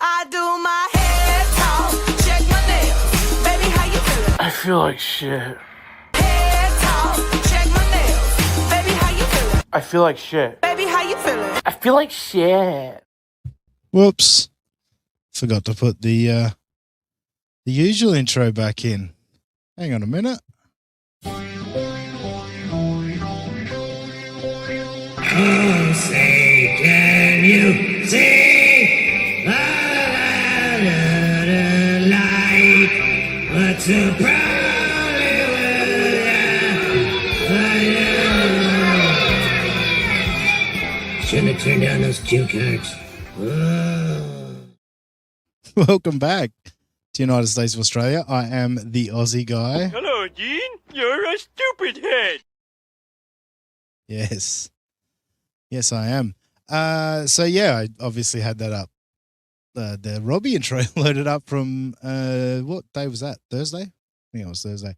I do my head talk, check my nails. Baby, how you feeling? I feel like shit. Head talk, check my nails. Baby, how you feeling? I feel like shit. Baby, how you feeling? I feel like shit. Whoops. Forgot to put the usual intro back in. Hang on a minute. Oh, say, can you see the light? What's the problem with shouldn't have turned down those cue cards. Whoa. Welcome back to United States of Australia. I am the Aussie guy. Hello, Dean. You're a stupid head. Yes. Yes, I am. So yeah, I obviously had that up. The Robbie intro loaded up from what day was that? Thursday? I think it was Thursday.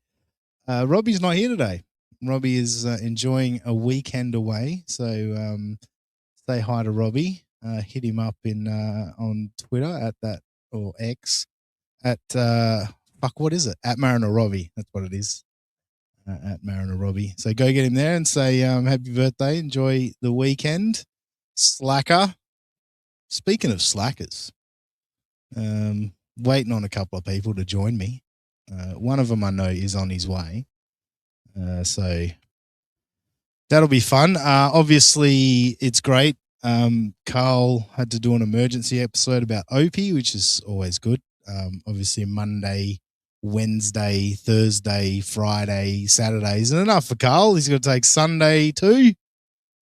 Robbie's not here today. Robbie is enjoying a weekend away. So say hi to Robbie. Hit him up in on Twitter at that or X at what is it? At Mariner Robbie. That's what it is. At Mariner Robbie. So go get him there and say happy birthday. Enjoy the weekend. Slacker. Speaking of slackers, waiting on a couple of people to join me. One of them I know is on his way. So that'll be fun. Obviously, it's great. Carl had to do an emergency episode about Opie, which is always good. Obviously, Monday, Wednesday, Thursday, Friday, Saturday isn't enough for Carl. He's got to take Sunday too.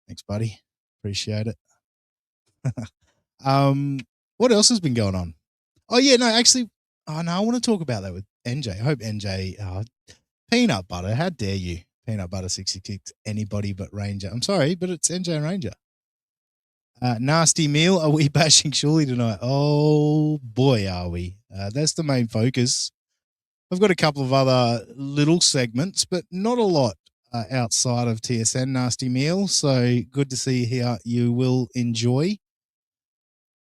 Thanks, buddy. Appreciate it. What else has been going on? Oh yeah, no, actually, I want to talk about that with NJ. I hope NJ, peanut butter. How dare you, peanut butter 66? Anybody but Ranger. I'm sorry, but it's NJ and Ranger. Nasty meal. Are we bashing Shuley tonight? Oh boy, are we? That's the main focus. I've got a couple of other little segments, but not a lot outside of TSN Nasty Meal. So good to see you here. You will enjoy.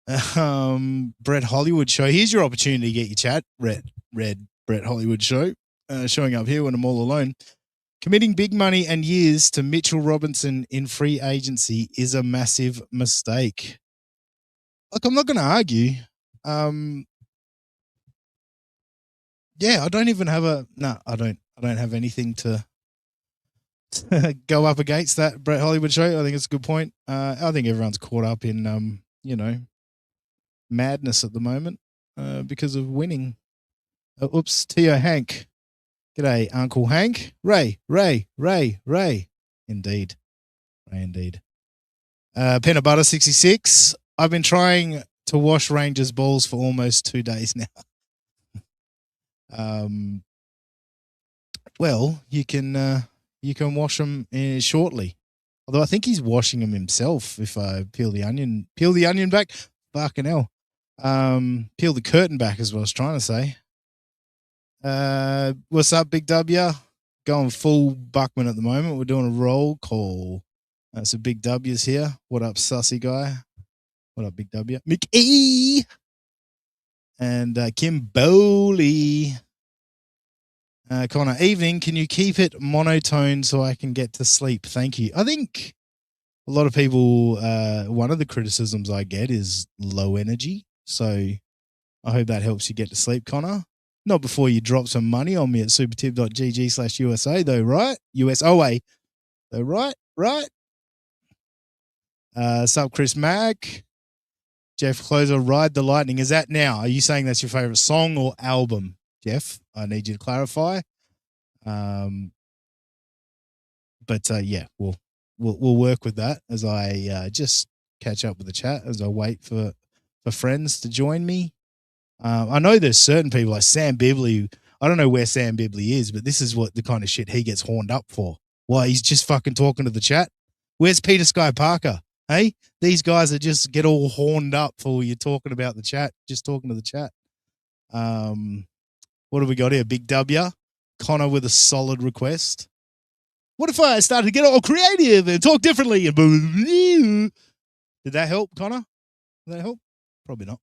Brett Hollywood Show. Here's your opportunity to get your chat. Red Brett Hollywood Show. Showing up here when I'm all alone. Committing big money and years to Mitchell Robinson in free agency is a massive mistake. Look, I'm not going to argue. Yeah, I don't even have I don't have anything to go up against that Brett Hollywood Show. I think it's a good point. I think everyone's caught up in, madness at the moment because of winning. Oops, Tio Hank. G'day, Uncle Hank. Ray. Indeed. Ray, indeed. Peanut Butter 66. I've been trying to wash Rangers balls for almost 2 days now. Well, you can wash them shortly. Although I think he's washing them himself. If I peel the onion back, fucking hell. Peel the curtain back is what I was trying to say. What's up, Big W? Going full Buckman at the moment. We're doing a roll call. So Big W's here. What up, sussy guy? What up, Big W? Mick E. And Kim Bowley. Connor, evening. Can you keep it monotone so I can get to sleep? Thank you. I think a lot of people, one of the criticisms I get is low energy. So I hope that helps you get to sleep, Connor. Not before you drop some money on me at supertip.gg/USA though, right? USOA. Though, right? Sup, Chris Mack. Jeff Closer, Ride the Lightning. Is that now? Are you saying that's your favorite song or album, Jeff? I need you to clarify. But yeah, we'll work with that as I just catch up with the chat as I wait for friends to join me. I know there's certain people like Sam Bibley. I don't know where Sam Bibley is, but this is what the kind of shit he gets horned up for. Why, he's just fucking talking to the chat. Where's Peter Sky Parker? Hey, these guys that just get all horned up for you talking about the chat, just talking to the chat. What have we got here? Big W. Connor with a solid request. What if I started to get all creative and talk differently? Did that help, Connor? Did that help? Probably not.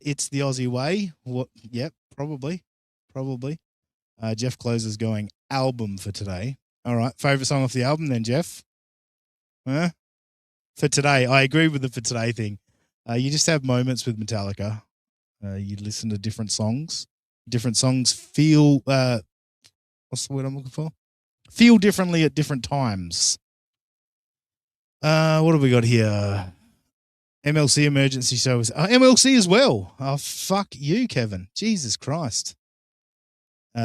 It's the Aussie way. What? Yep, probably. Jeff Closer's going album for today. All right, favorite song off the album then, Jeff? Huh? For today, I agree with the for today thing. You just have moments with Metallica. You listen to different songs. Different songs feel what's the word I'm looking for? Feel differently at different times. What have we got here? MLC emergency service. MLC as well. Oh, fuck you, Kevin. Jesus Christ.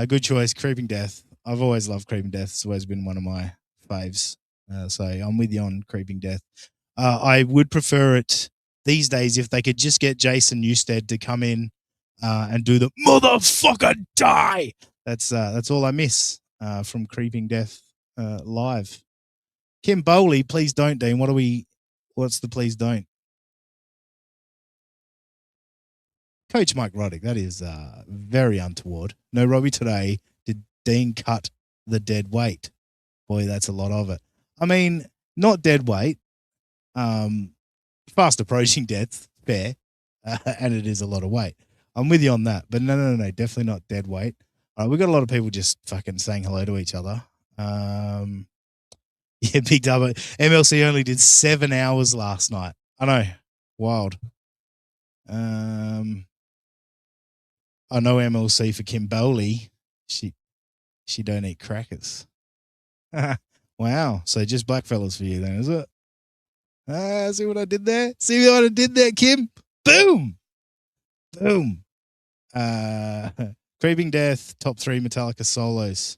Good choice. Creeping Death. I've always loved Creeping Death. It's always been one of my faves. So I'm with you on Creeping Death. I would prefer it these days if they could just get Jason Newsted to come in and do the motherfucker die. That's all I miss from Creeping Death live. Kim Bowley, please don't, Dean. What's the please don't? Coach Mike Roddick, that is very untoward. No Robbie today. Did Dean cut the dead weight? Boy, that's a lot of it. I mean, not dead weight. Fast approaching death, fair. And it is a lot of weight. I'm with you on that. But no, definitely not dead weight. All right, we've got a lot of people just fucking saying hello to each other. Yeah, Big W. MLC only did 7 hours last night. I know. Wild. I know MLC for Kim Bowley. She don't eat crackers. Wow. So just blackfellas for you then, is it? See what I did there? See what I did there, Kim? Boom. Boom. Creeping Death, top 3 Metallica solos.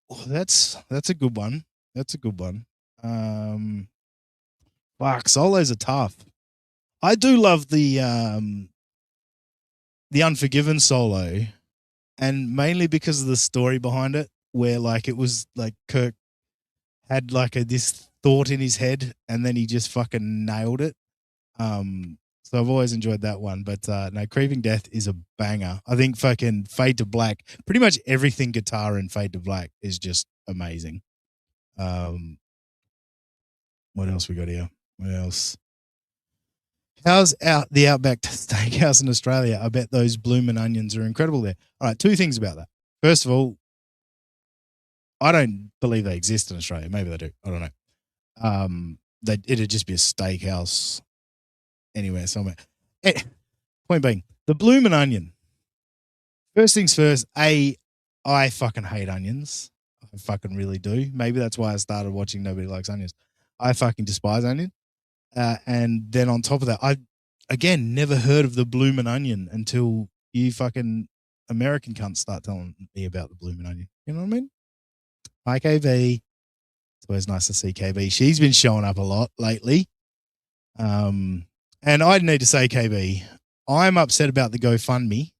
Oh, that's a good one. That's a good one. Fuck, solos are tough. I do love the Unforgiven solo, and mainly because of the story behind it, where like it was like Kirk had like this thought in his head and then he just fucking nailed it. So I've always enjoyed that one, but no, Creeping Death is a banger. I think fucking Fade to Black, pretty much everything guitar in Fade to Black is just amazing. What else we got here? What else? How's the Outback Steakhouse in Australia? I bet those bloomin' onions are incredible there. All right, 2 things about that. First of all, I don't believe they exist in Australia. Maybe they do. I don't know. It'd just be a steakhouse anywhere, somewhere. Point being, the bloomin' onion. First things first, I fucking hate onions. I fucking really do. Maybe that's why I started watching Nobody Likes Onions. I fucking despise onion. And then on top of that, I, again, never heard of the bloomin' onion until you fucking American cunts start telling me about the bloomin' onion. You know what I mean? Hi, KB. It's always nice to see KB. She's been showing up a lot lately. And I need to say, KB, I'm upset about the GoFundMe.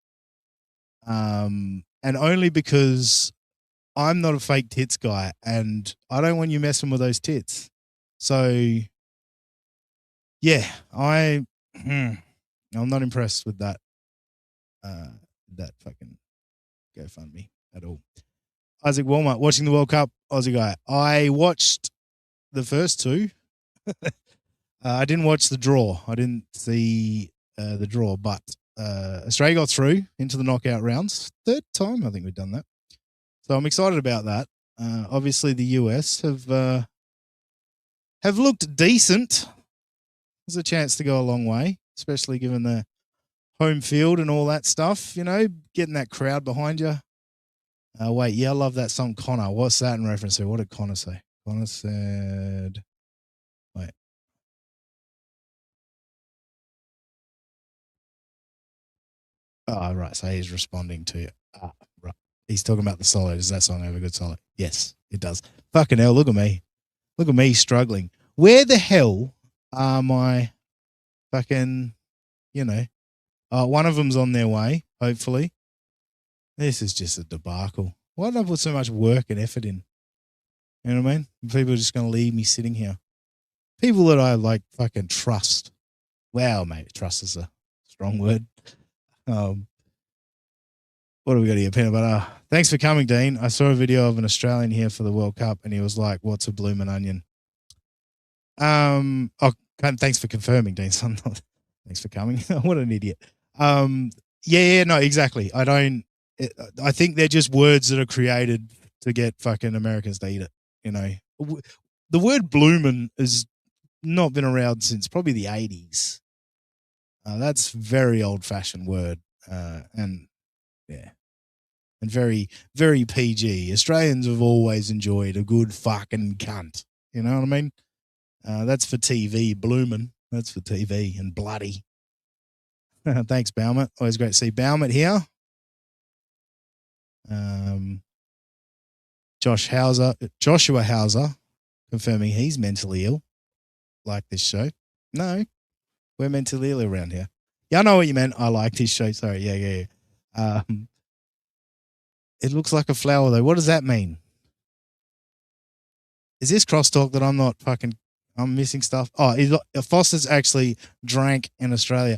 And only because I'm not a fake tits guy and I don't want you messing with those tits. So, yeah, I'm not impressed with that fucking GoFundMe at all. Isaac Walmart, watching the World Cup, Aussie guy. I watched the first 2. I didn't watch the draw. I didn't see the draw, but Australia got through into the knockout rounds. 3rd time I think we've done that. So I'm excited about that. Obviously, the US have looked decent. There's a chance to go a long way, especially given the home field and all that stuff. You know, getting that crowd behind you. Wait, yeah, I love that song, Connor. What's that in reference to? What did Connor say? Connor said, wait. Oh, right. So he's responding to you. Right. He's talking about the solo. Does that song have a good solo? Yes, it does. Fucking hell, look at me. Look at me struggling. Where the hell are my fucking, you know, one of them's on their way, hopefully. This is just a debacle. Why did I put so much work and effort in? You know what I mean? People are just going to leave me sitting here. People that I like fucking trust. Wow, mate. Trust is a strong word. What do we got here? Peanut butter. Thanks for coming, Dean. I saw a video of an Australian here for the World Cup and he was like, what's a bloomin' onion? Thanks for confirming, Dean. So Thanks for coming. What an idiot. Yeah, no, exactly. I think they're just words that are created to get fucking Americans to eat it. You know, the word bloomin' has not been around since probably the 80s. That's very old fashioned word. And yeah, and very, very PG. Australians have always enjoyed a good fucking cunt. You know what I mean? That's for TV, bloomin'. That's for TV and bloody. Thanks, Baumert. Always great to see Baumert here. Joshua Hauser, confirming he's mentally ill. Like this show. No, we're mentally ill around here. Yeah, I know what you meant. I like this show. Sorry. Yeah. It looks like a flower, though. What does that mean? Is this crosstalk that I'm missing stuff? Oh, Foster's actually drank in Australia.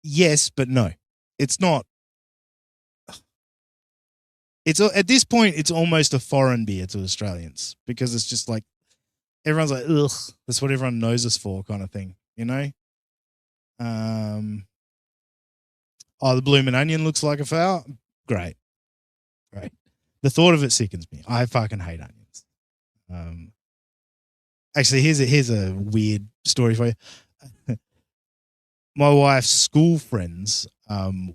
Yes, but no. It's not. At this point, it's almost a foreign beer to Australians because it's just like everyone's like, ugh, that's what everyone knows us for, kind of thing, you know? The Bloomin' Onion looks like a flower. Great. The thought of it sickens me. I fucking hate onions. Actually, here's a weird story for you. My wife's school friends,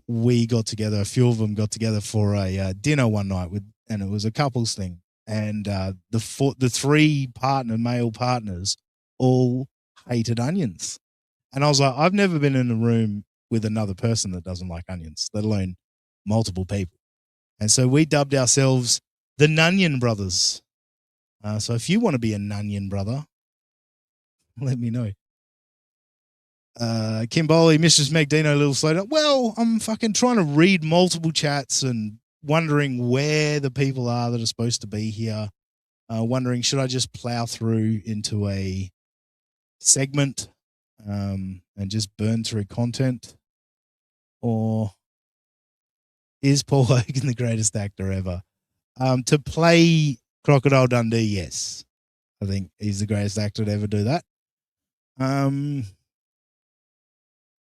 we got together, a few of them got together for a dinner one night and it was a couples thing. And the three male partners all hated onions. And I was like, I've never been in a room with another person that doesn't like onions, let alone multiple people. And so we dubbed ourselves the Nunion Brothers. So if you want to be a Nunion brother, let me know. Kim Bowley, Mrs. Megdino, a little slow down. Well, I'm fucking trying to read multiple chats and wondering where the people are that are supposed to be here. Wondering, should I just plow through into a segment and just burn through content? Or is Paul Hogan the greatest actor ever? To play Crocodile Dundee, yes. I think he's the greatest actor to ever do that.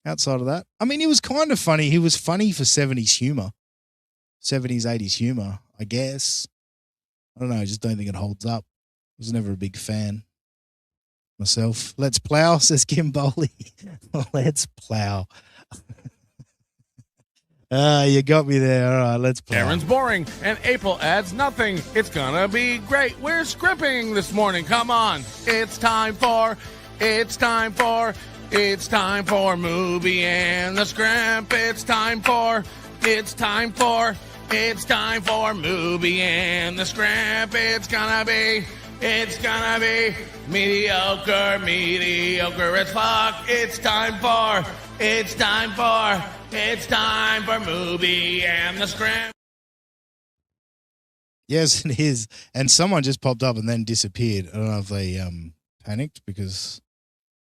Outside of that, I mean, he was kind of funny. He was funny for 70s humor, 70s, 80s humor, I guess. I don't know. I just don't think it holds up. I was never a big fan myself. Let's plow, says Kim Bowley. Let's plow. You got me there. All right, let's plow. Aaron's boring, and April adds nothing. It's gonna be great. We're scripting this morning. Come on. It's time for Movie and the Scrimp. It's time for Movie and the Scrimp. It's gonna be mediocre as fuck. It's time for Movie and the Scrimp. Yes, it is. And someone just popped up and then disappeared. I don't know if they panicked because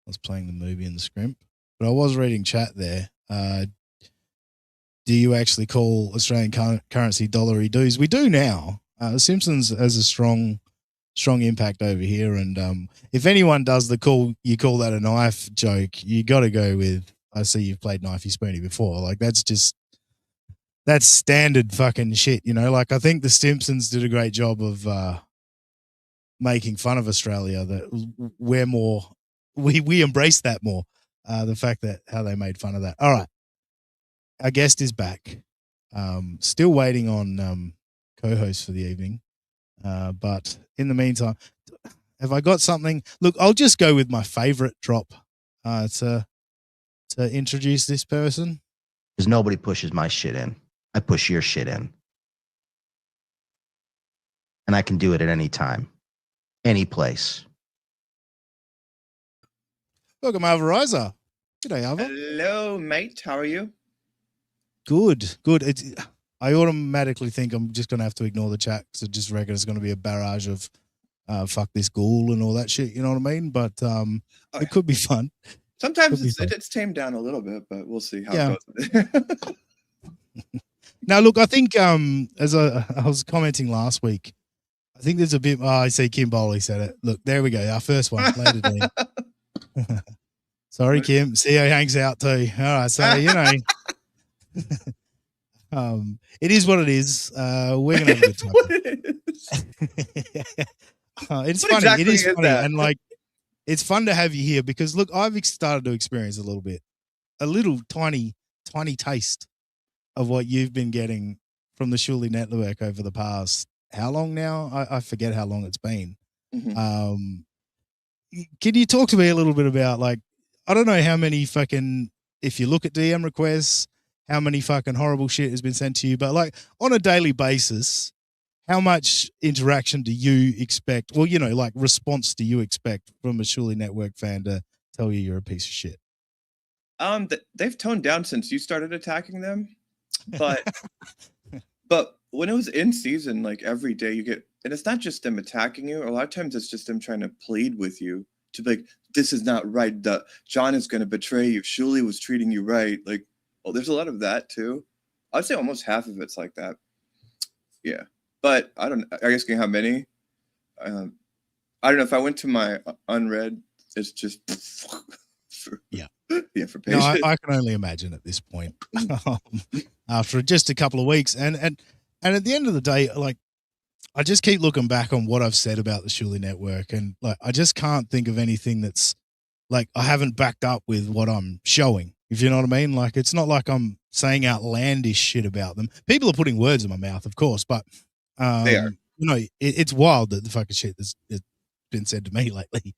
I was playing the movie in the Scrimp, but I was reading chat there. Do you actually call Australian currency dollary dues? We do now. Simpsons has a strong impact over here, and if anyone does you call that a knife joke, you got to go with, I see you've played Knifey Spoony before. Like that's standard fucking shit, you know? Like I think the Simpsons did a great job of making fun of Australia, that we embrace that more. The fact that how they made fun of that. All right. Our guest is back. Still waiting on co-host for the evening. But in the meantime, have I got something? Look, I'll just go with my favorite drop to introduce this person. Because nobody pushes my shit in. I push your shit in. And I can do it at any time, any place. Welcome, Alvariza. G'day, Alva. Hello, mate. How are you? Good. I automatically think I'm just going to have to ignore the chat because I just reckon it's going to be a barrage of fuck this ghoul and all that shit, you know what I mean? But it could be fun. Sometimes it's tamed down a little bit, but we'll see how it goes. Now, look, I think as I was commenting last week, I think there's a bit. I see Kim Bowley said it. Look, there we go. Our first one. Later, Dean. Sorry, Kim. See how he hangs out too. All right, so you know, it is what it is. We're gonna have a good time. What it is. It's What funny. exactly It is is funny, that? and like, it's fun to have you here because look, I've started to experience a little tiny taste of what you've been getting from the Surely Network over the past how long now? I forget how long it's been. Mhm. Can you talk to me a little bit about like, I don't know how many fucking, if you look at DM requests, how many fucking horrible shit has been sent to you, but like on a daily basis, how much interaction do you expect? Well, you know, like response do you expect from a Surely Network fan to tell you you're a piece of shit? They've toned down since you started attacking them, but but when it was in season, like every day you get, and it's not just them attacking you. A lot of times it's just them trying to plead with you to be like, this is not right. John is going to betray you. Shuli was treating you right. Like, well, there's a lot of that too. I'd say almost half of it's like that. Yeah, but I guess how many? I don't know. If I went to my unread, it's just Yeah. yeah, for No, patience. I can only imagine at this point. After just a couple of weeks, and at the end of the day, like I just keep looking back on what I've said about the Surely Network, and like I just can't think of anything that's like I haven't backed up with what I'm showing. If you know what I mean, like it's not like I'm saying outlandish shit about them. People are putting words in my mouth, of course, but They are. you know, it's wild that the fucking shit that's been said to me lately.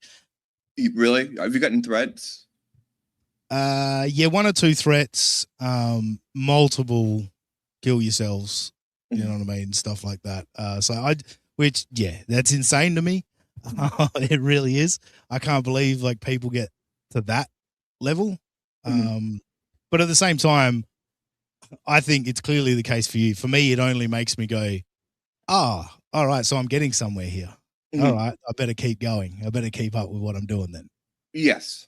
Really? Have you gotten threats? Yeah, 1 or 2 threats, multiple kill yourselves, you know what I mean, stuff like that. Which that's insane to me. It really is. I can't believe like people get to that level. But at the same time, I think it's clearly the case for you. For me, it only makes me go, all right, so I'm getting somewhere here. All right, I better keep going. I better keep up with what I'm doing then. Yes.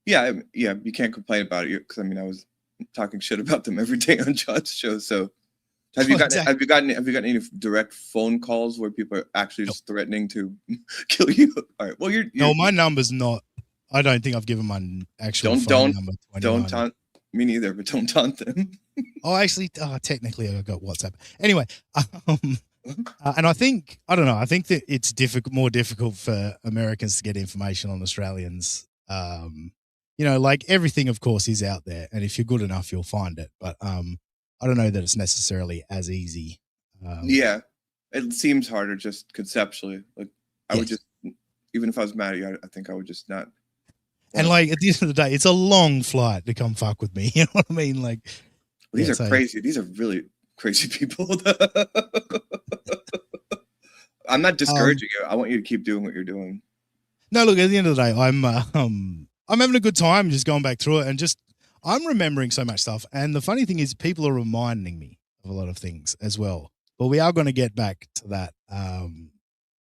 Yeah, you can't complain about it because I mean I was talking shit about them every day on John's show. So have you gotten any direct phone calls where people are actually just threatening to kill you? All right. Well, you're No, my number's not. I don't think I've given my actual phone number. Don't taunt me neither, but don't taunt them. Oh, actually, technically, I got WhatsApp. Anyway, and I think I think that it's more difficult for Americans to get information on Australians. You know, like everything, of course, is out there, and if you're good enough, you'll find it. But I don't know that it's necessarily as easy. Yeah, it seems harder just conceptually. Like I would just, even if I was mad at you, I think I would just not. And like at the end of the day, it's a long flight to come fuck with me. You know what I mean? Like these are crazy. These are really crazy people. I'm not discouraging you. I want you to keep doing what you're doing. No, look, at the end of the day, I'm having a good time just going back through it and just I'm remembering so much stuff. And the funny thing is people are reminding me of a lot of things as well. But we are going to get back to that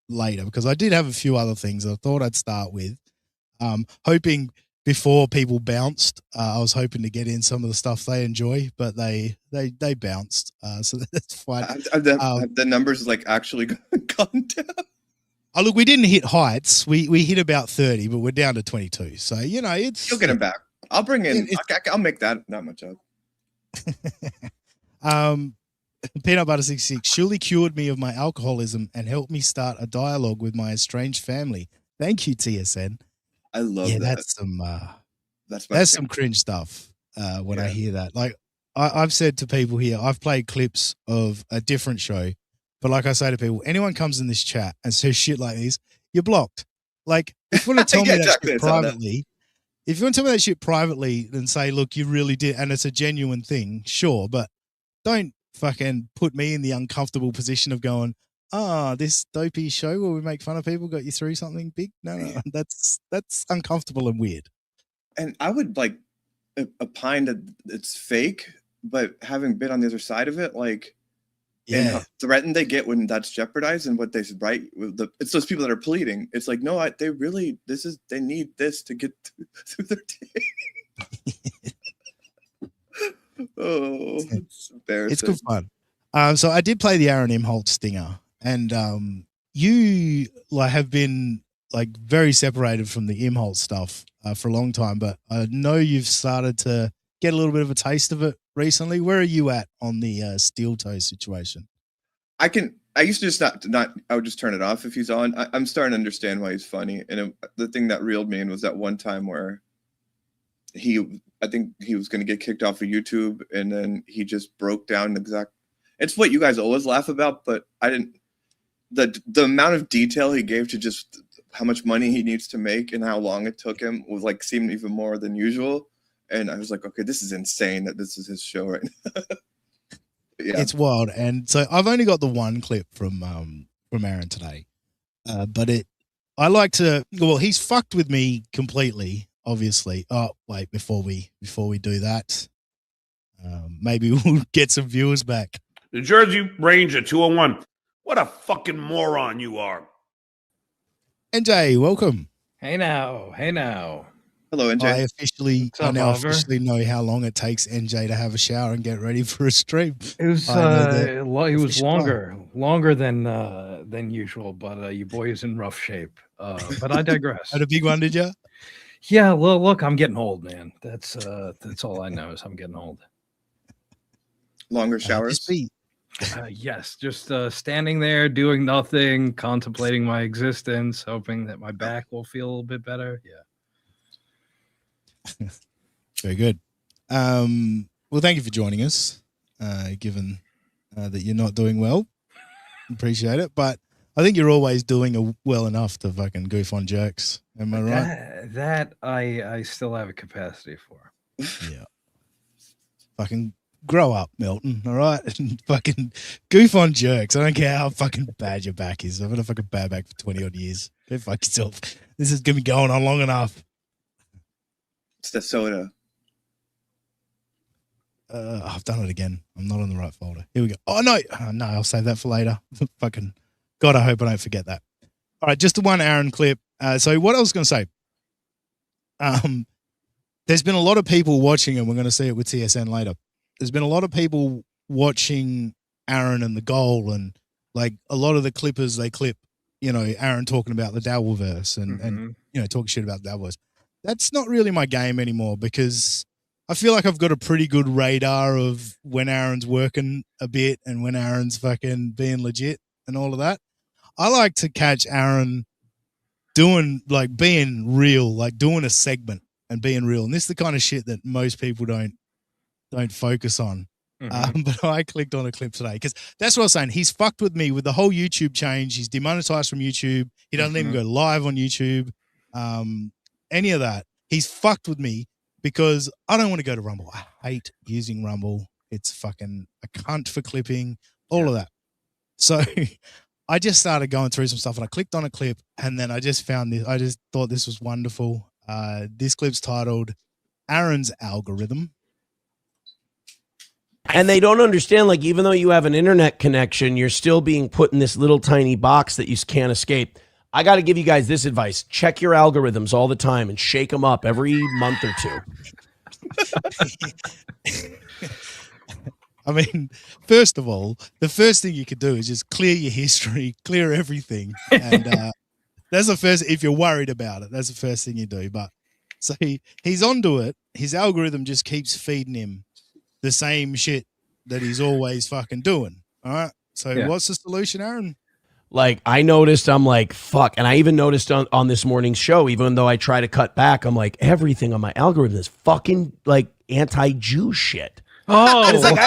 later because I did have a few other things I thought I'd start with. Hoping before people bounced, I was hoping to get in some of the stuff they enjoy, but they bounced. So that's fine. The numbers like actually gone down. Oh, look, we didn't hit heights. We hit about 30, but we're down to 22. So, you know, You'll get them back. I'll bring in, I'll make that much up. Peanut Butter 66 surely cured me of my alcoholism and helped me start a dialogue with my estranged family. Thank you, TSN. I love that. That's some cringe stuff when I hear that. Like I've said to people here, I've played clips of a different show, but like I say to people, anyone comes in this chat and says shit like this, you're blocked. Like if you want to tell me that shit privately, if you want to tell me that shit privately and say, look, you really did, and it's a genuine thing, sure, but don't fucking put me in the uncomfortable position of going, this dopey show where we make fun of people got you through something big. No, that's uncomfortable and weird. And I would like opine that it's fake, but having been on the other side of it, like, and how threatened they get when that's jeopardized and what they write, it's those people that are pleading. It's like, no, they really, they need this to get through their day. Oh, it's embarrassing. It's good fun. So I did play the Aaron Imholt stinger. And you like have been like very separated from the Imholt stuff for a long time, but I know you've started to get a little bit of a taste of it recently. Where are you at on the steel toe situation? I used to just not. I would just turn it off if he's on. I'm starting to understand why he's funny. And the thing that reeled me in was that one time where I think he was going to get kicked off of YouTube, and then he just broke down it's what you guys always laugh about, but I didn't. The amount of detail he gave to just how much money he needs to make and how long it took him was like seemed even more than usual. And I was like, okay, this is insane that this is his show right now. Yeah. It's wild. And so I've only got the one clip from Aaron today. But I like to, well, he's fucked with me completely, obviously. Oh, wait, before we do that, maybe we'll get some viewers back. The Jersey Ranger 201. What a fucking moron you are. NJ, welcome. Hey now. Hello, NJ. I now officially know how long it takes NJ to have a shower and get ready for a stream. It was longer than usual, but your boy is in rough shape. But I digress. Had a big one, did you? Yeah, well, look, I'm getting old, man. That's all I know is I'm getting old. Longer showers. Yes, just standing there doing nothing, contemplating my existence, hoping that my back will feel a little bit better. Yeah. Very good. Well, thank you for joining us, given that you're not doing well. Appreciate it. But I think you're always doing well enough to fucking goof on jerks. Am I right? That I still have a capacity for. Yeah. Fucking grow up, Milton, all right? And fucking goof on jerks. I don't care how fucking bad your back is. I've had a fucking bad back for 20 odd years. Go fuck yourself. This is going to be going on long enough. It's the soda. I've done it again. I'm not on the right folder. Here we go. Oh, no. No, I'll save that for later. Fucking God, I hope I don't forget that. All right, just the one Aaron clip. So what I was going to say, there's been a lot of people watching, and we're going to see it with TSN later. There's been a lot of people watching Aaron and the goal, and like a lot of the clippers, they clip, Aaron talking about the Dabbleverse and talking shit about the Dabbleverse. That's not really my game anymore because I feel like I've got a pretty good radar of when Aaron's working a bit and when Aaron's fucking being legit and all of that. I like to catch Aaron being real, like doing a segment and being real. And this is the kind of shit that most people don't focus on. But I clicked on a clip today because that's what I was saying. He's fucked with me with the whole YouTube change. He's demonetized from YouTube. He doesn't even go live on YouTube. Any of that. He's fucked with me because I don't want to go to Rumble. I hate using Rumble. It's fucking a cunt for clipping, all of that. So I just started going through some stuff and I clicked on a clip and then I just found this. I just thought this was wonderful. This clip's titled Aaron's Algorithm. And they don't understand, like, even though you have an internet connection, you're still being put in this little tiny box that you can't escape. I got to give you guys this advice. Check your algorithms all the time and shake them up every month or two. I mean, first of all, the first thing you could do is just clear your history, clear everything. And that's the first, if you're worried about it, that's the first thing you do. But so he's onto it. His algorithm just keeps feeding him the same shit that he's always fucking doing. All right. So what's the solution, Aaron? Like, I noticed, I'm like, fuck. And I even noticed on this morning's show, even though I try to cut back, I'm like, everything on my algorithm is fucking like anti-Jew shit. Oh, and it's like,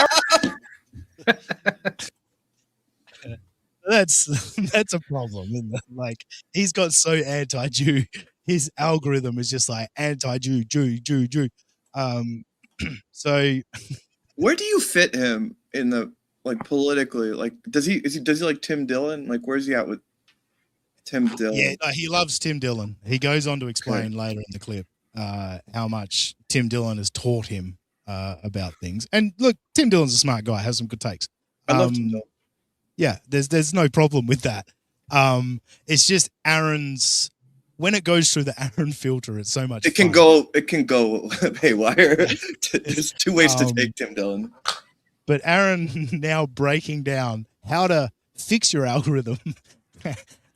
that's a problem, isn't it? Like, he's got so anti-Jew. His algorithm is just like anti-Jew, Jew. So where do you fit him in the, like, politically? Like, does he like Tim Dillon? Like, where's he at with Tim Dillon? Yeah, no, he loves Tim Dillon. He goes on to explain later in the clip how much Tim Dillon has taught him about things. And look, Tim Dillon's a smart guy, has some good takes. I love Tim Dillon. Yeah, there's no problem with that. It's just Aaron's. When it goes through the Aaron filter, it's so much It can go haywire. There's two ways to take Tim Dillon. But Aaron now breaking down how to fix your algorithm.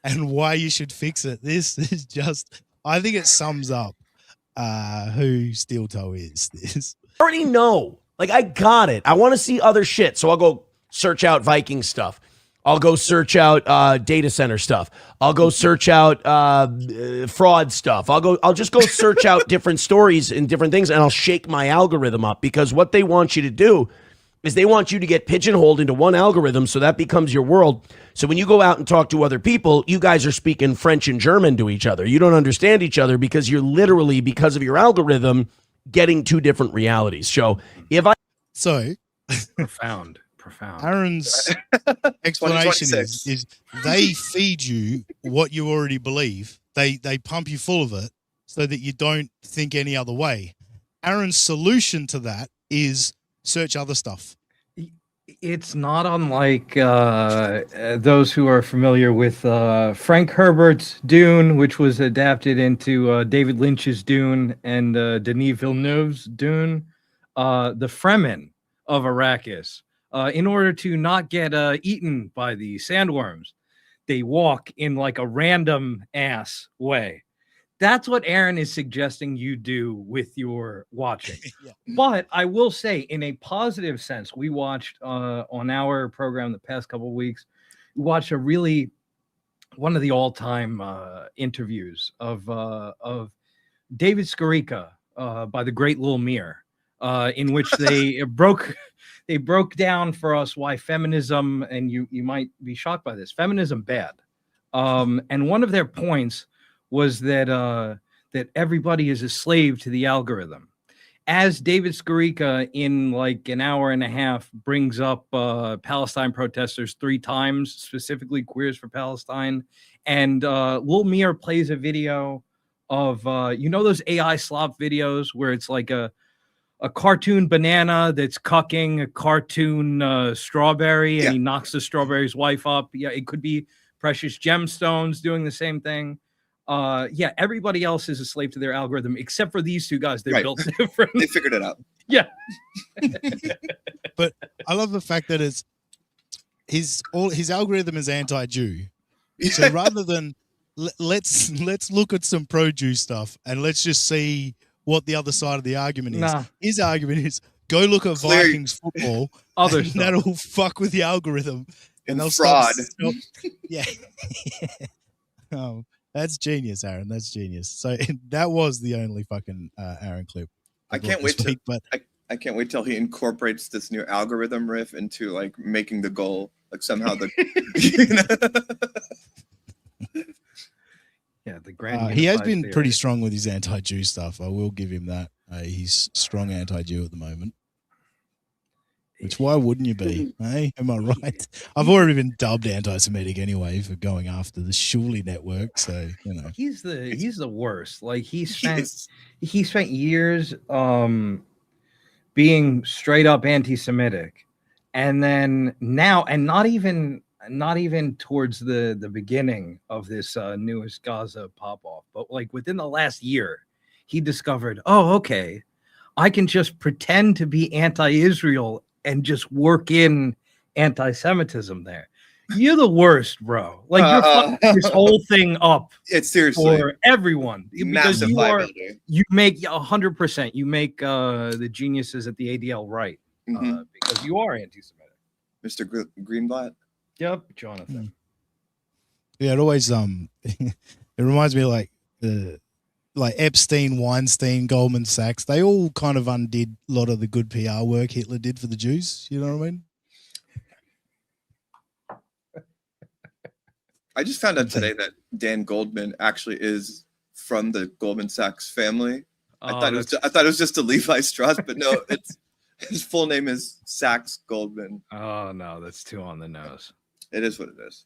and why you should fix it. This is just, I think it sums up who Steel Toe is. This. I already know. Like, I got it. I want to see other shit. So I'll go search out Viking stuff. I'll go search out data center stuff. I'll go search out fraud stuff. I'll just go search out different stories and different things, and I'll shake my algorithm up, because what they want you to do is they want you to get pigeonholed into one algorithm, so that becomes your world. So when you go out and talk to other people, you guys are speaking French and German to each other. You don't understand each other because you're literally, because of your algorithm, getting two different realities. So profound. Aaron's explanation is they feed you what you already believe. They pump you full of it so that you don't think any other way. Aaron's solution to that is search other stuff. It's not unlike those who are familiar with Frank Herbert's Dune, which was adapted into David Lynch's Dune and Denis Villeneuve's Dune. The Fremen of Arrakis, in order to not get eaten by the sandworms, they walk in like a random ass way. That's what Aaron is suggesting you do with your watching. Yeah. But I will say, in a positive sense, we watched on our program the past couple of weeks, we watched one of the all-time interviews of David Skorica by the great Lil Mir, in which they broke down for us why feminism, and you might be shocked by this, feminism bad. And one of their points was that that everybody is a slave to the algorithm. As David Skorica, in like an hour and a half, brings up Palestine protesters 3 times, specifically Queers for Palestine, and Lil Mir plays a video of those AI slop videos where it's like a cartoon banana that's cucking a cartoon strawberry, and he knocks the strawberry's wife up. Yeah, it could be Precious Gemstones doing the same thing. Everybody else is a slave to their algorithm except for these two guys. They're built different. They figured it out. Yeah. But I love the fact that it's his algorithm is anti-Jew. So rather than let's look at some pro-Jew stuff and let's just see what the other side of the argument is. His argument is go look at Vikings football. Other stuff. That'll fuck with the algorithm and they'll fraud. Yeah. Oh, that's genius, Aaron. That's genius. So that was the only fucking Aaron clip. I can't wait I can't wait till he incorporates this new algorithm riff into like making the goal. Like somehow the the grand. He has been pretty strong with his anti-Jew stuff. I will give him that. He's strong anti-Jew at the moment. Which, why wouldn't you be? Hey, am I right? I've already been dubbed anti-Semitic anyway for going after the Shuli network. So he's the worst. Like he spent years being straight up anti-Semitic, and then now, and not even towards the beginning of this newest Gaza pop off, but like within the last year, he discovered, oh, okay, I can just pretend to be anti-Israel and just work in anti-Semitism there. You're the worst, bro. Like you're fucking this whole thing up. It's seriously for everyone because massive you make 100%. You make the geniuses at the ADL right because you are anti-Semitic. Mr. Greenblatt. Yep, Jonathan. Yeah, it always it reminds me of like Epstein, Weinstein, Goldman Sachs. They all kind of undid a lot of the good PR work Hitler did for the Jews. You know what I mean? I just found out today that Dan Goldman actually is from the Goldman Sachs family. I thought it was just a Levi Strauss, but no, his full name is Sachs Goldman. Oh no, that's too on the nose. It is what it is.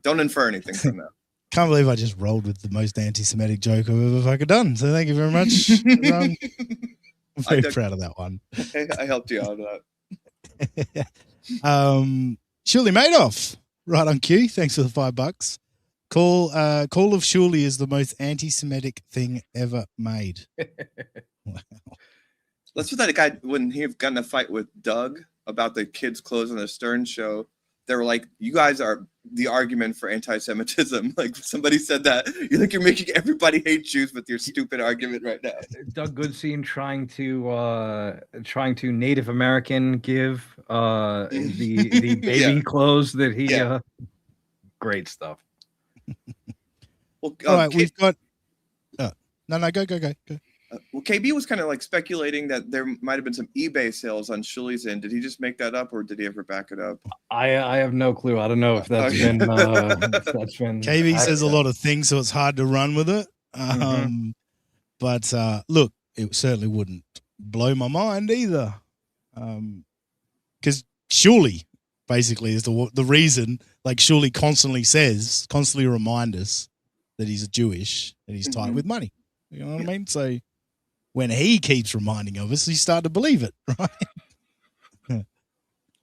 Don't infer anything from that. Can't believe I just rolled with the most anti-Semitic joke I've ever fucking done. So thank you very much. I'm very proud of that one. I helped you out of that. Shuli Madoff, right on cue. Thanks for the $5. Call of Shuli is the most anti-Semitic thing ever made. Wow. Let's put that guy when he got in a fight with Doug about the kids' clothes on the Stern show. they were like, you guys are the argument for anti-Semitism. Like somebody said that you're making everybody hate Jews with your stupid argument right now. Doug Goodstein trying to Native American give the baby clothes that he great stuff. Well, All right, we've got. No, go. Well, KB was kind of like speculating that there might have been some eBay sales on Shuley's end. Did he just make that up, or did he ever back it up? I have no clue. I don't know if that's been. That's been. KB says a lot of things, so it's hard to run with it. But look, it certainly wouldn't blow my mind either, because Shuley basically is the reason. Like Shuley constantly remind us that he's Jewish, that he's tight with money. You know what I mean? So when he keeps reminding of us, you start to believe it, right?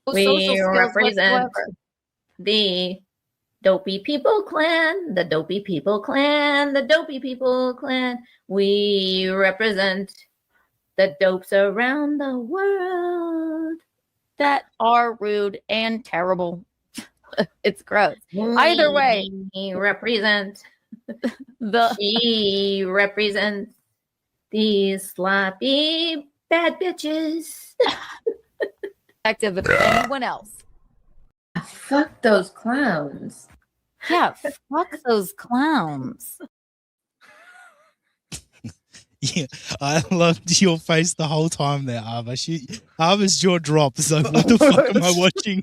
We represent the Dopey People Clan, the Dopey People Clan, the Dopey People Clan. We represent the dopes around the world that are rude and terrible. It's gross. Either way, we represent she represents these sloppy bad bitches. Active of anyone else. Fuck those clowns. Yeah, fuck those clowns. Yeah, I loved your face the whole time there, Ava. Ava's jaw dropped. So what the fuck am I watching?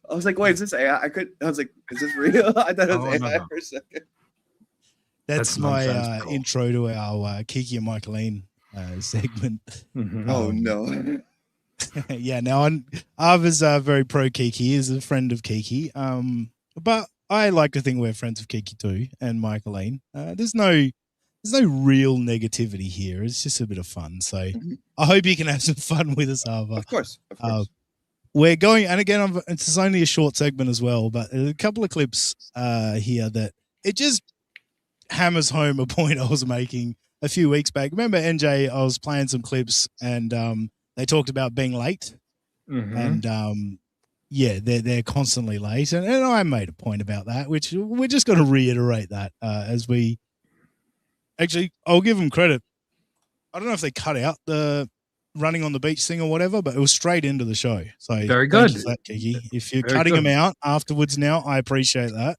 I was like, wait, is this AI? I was like, is this real? I thought it was AI for a second. That's my intro to our Kiki and Michaeline segment. Oh no. Yeah, now Ava's very pro Kiki. He's a friend of Kiki. But I like to think we're friends of Kiki too and Michaeline. There's no real negativity here. It's just a bit of fun. So I hope you can have some fun with us, Ava. Of course. We're going, and again, it's only a short segment as well, but there's a couple of clips here that it just hammers home a point I was making a few weeks back. Remember, NJ, I was playing some clips and they talked about being late. And yeah, they're constantly late. And I made a point about that, which we're just going to reiterate that as we... Actually, I'll give them credit. I don't know if they cut out the running on the beach thing or whatever, but it was straight into the show. So very good. Thank you for that, Kiki. If you're cutting them out afterwards now, I appreciate that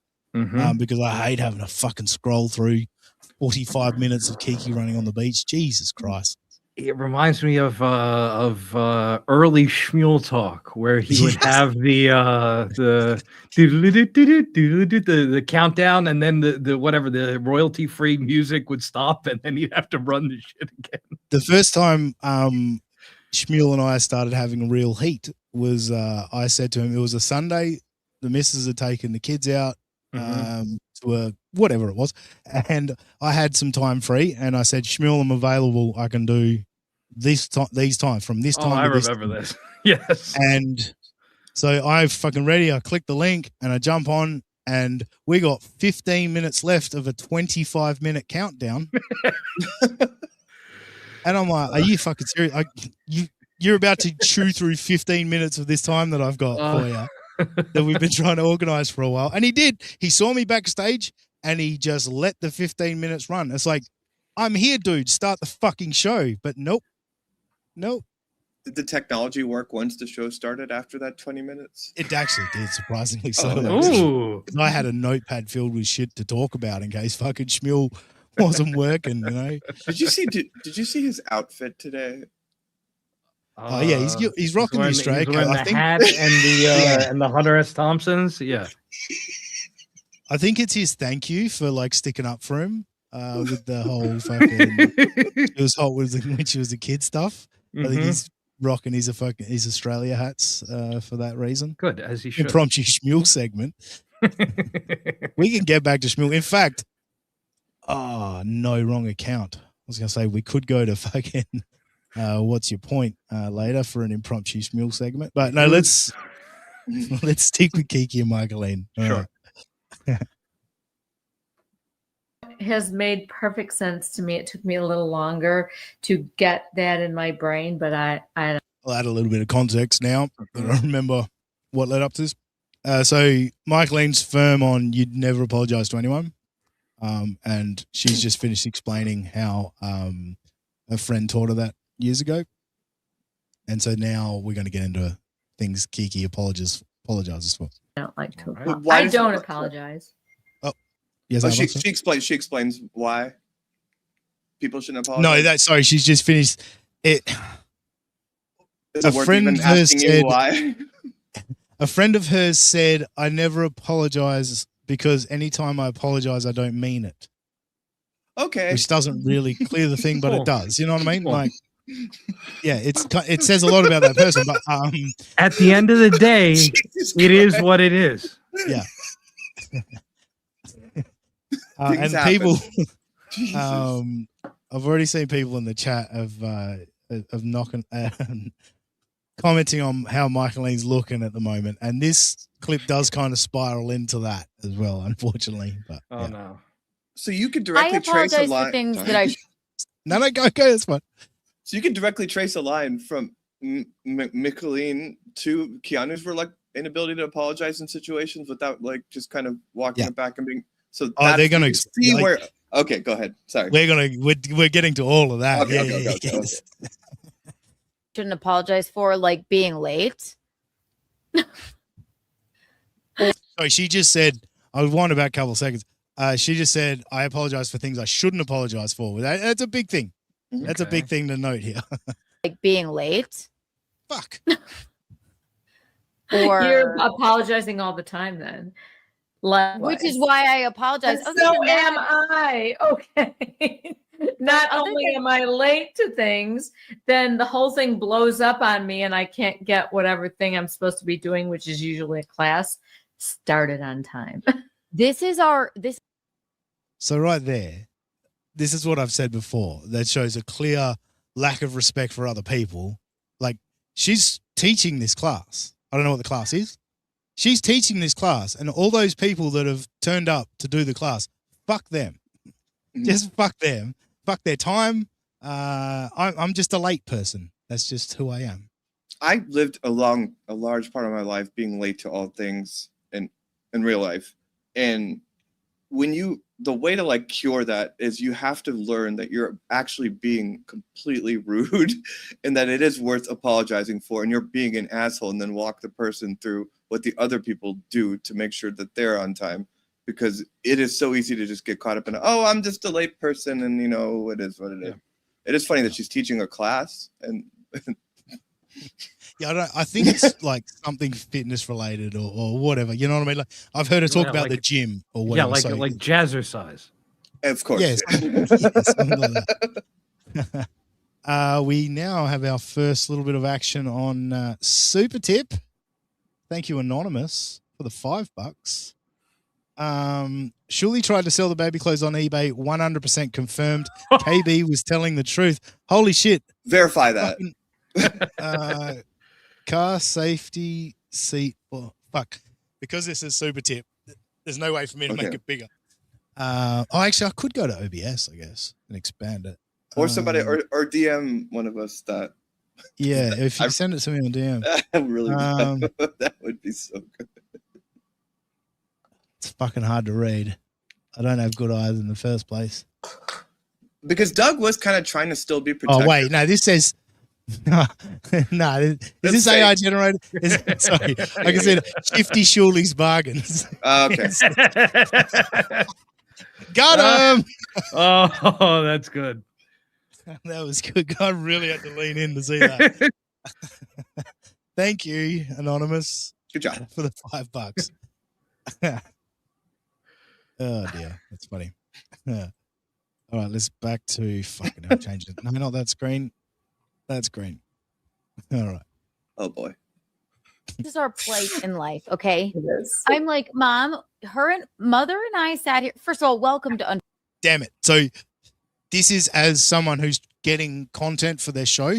because I hate having to fucking scroll through 45 minutes of Kiki running on the beach. Jesus Christ. It reminds me of early Shmuel talk where he would have the countdown and then the whatever the royalty free music would stop and then he'd have to run the shit again. The first time Shmuel and I started having real heat was I said to him it was a Sunday. The missus had taken the kids out to a whatever it was, and I had some time free, and I said, Shmuel, I'm available. I can do these times from this time. I to this remember time. this. Yes. And so I'm fucking ready. I click the link and I jump on, and we got 15 minutes left of a 25-minute countdown. And I'm like, are you fucking serious? You're about to chew through 15 minutes of this time that I've got for you that we've been trying to organize for a while. And he did. He saw me backstage and he just let the 15 minutes run. It's like, I'm here, dude. Start the fucking show. But nope. Did the technology work once the show started after that 20 minutes? It actually did, surprisingly so. Ooh. I had a notepad filled with shit to talk about in case fucking Shmuel wasn't working, you know. Did you see his outfit today? Oh yeah, he's rocking the Australia he's wearing the hat and the Hunter S. Thompsons. Yeah, I think it's his thank you for like sticking up for him with the whole fucking. It was hot when she was a kid stuff. I think he's rocking his Australia hats for that reason. Good, as he should. Impromptu Shmuel segment. We can get back to Shmuel. In fact, no, wrong account. I was gonna say we could go to fucking. What's your point later for an impromptu Shmuel segment? But no, let's stick with Kiki and Michaeline. Sure. Has made perfect sense to me. It took me a little longer to get that in my brain, but I'll add a little bit of context now. I don't remember what led up to this. So Michaeline's firm on you'd never apologize to anyone. And she's just finished explaining how a friend taught her that years ago. And so now we're going to get into things Kiki apologizes for. I don't like to. But why I does- don't apologize. Yes, Oh, I she explains why people shouldn't apologize. No, sorry, she's just finished it. Is A it worth friend even of hers asking you said- why? A friend of hers said, I never apologize because anytime I apologize, I don't mean it. Okay. Which doesn't really clear the thing, but Cool. it does. You know what I mean? Cool. Like, yeah, it says a lot about that person. But At the end of the day, it is what it is. yeah. Things And happen. people, Jesus. I've already seen people in the chat of knocking, commenting on how Michaeline's looking at the moment, and this clip does kind of spiral into that as well, unfortunately. But Oh yeah. no. So you could I directly trace a apologize line. for things Sorry. that I No, go, that's fine. So you could directly trace a line from Micheline to Keanu's inability to apologize in situations without just kind of walking Yeah. it back and being. So Oh, they're that's gonna where you see like- where. Okay, go ahead. Sorry. We're getting to all of that. Okay, yeah, okay, okay, yes. shouldn't apologize for, like being late. So she just said, I was wondering about a couple of seconds. She just said, I apologize for things I shouldn't apologize for. That's a big thing. That's a big thing to note here. Like being late. Fuck. Or You're apologizing all the time then. which is why I apologize. And Other so than that- am I. Okay. Not Other only than- am I late to things, then the whole thing blows up on me and I can't get whatever thing I'm supposed to be doing, which is usually a class, started on time. This So right there, this is what I've said before. That shows a clear lack of respect for other people. Like, she's teaching this class. I don't know what the class is. She's teaching this class, and all those people that have turned up to do the class, fuck them. Mhm. Just fuck them. Fuck their time. I'm just a late person. That's just who I am. I lived a large part of my life being late to all things in real life, and the way to cure that is you have to learn that you're actually being completely rude and that it is worth apologizing for, and you're being an asshole, and then walk the person through what the other people do to make sure that they're on time, because it is so easy to just get caught up in, oh, I'm just a late person, and it is what it is. It is funny that she's teaching a class, and Yeah, I think it's like something fitness related or whatever. You know what I mean? Like, I've heard her talk Yeah, about like- the gym or Yeah, whatever. like jazzercise. of course, Yes. Something like that. We now have our first little bit of action on Super Tip. Thank you, Anonymous, for the $5. Shuli tried to sell the baby clothes on eBay. 100% confirmed. KB was telling the truth. Holy shit. verify that. Car safety seat. Oh, fuck. Because this is Super Tip, there's no way for me to make Okay. it bigger. Actually, I could go to OBS, I guess, and expand it. Or somebody, or DM one of us that. Yeah, if you send it to me on DM. That really Um, that would be so good. It's fucking hard to read. I don't have good eyes in the first place. Because Doug was kind of trying to still be protected. Oh, wait. No, this says. No, is this fake. AI generated? Sorry. Like I said, Shifty Shuli's bargains. Okay. Got him. Oh, that's good. That was good. I really had to lean in to see that. Thank you, Anonymous. Good job. For the $5. Oh, dear. That's funny. All right, let's back to fucking hell, change it. No, not that screen. That's green. All right. Oh, boy. This is our plight in life, okay? I'm like, Mom, Mother and I sat here. First of all, welcome to Damn it. So this is as someone who's getting content for their show.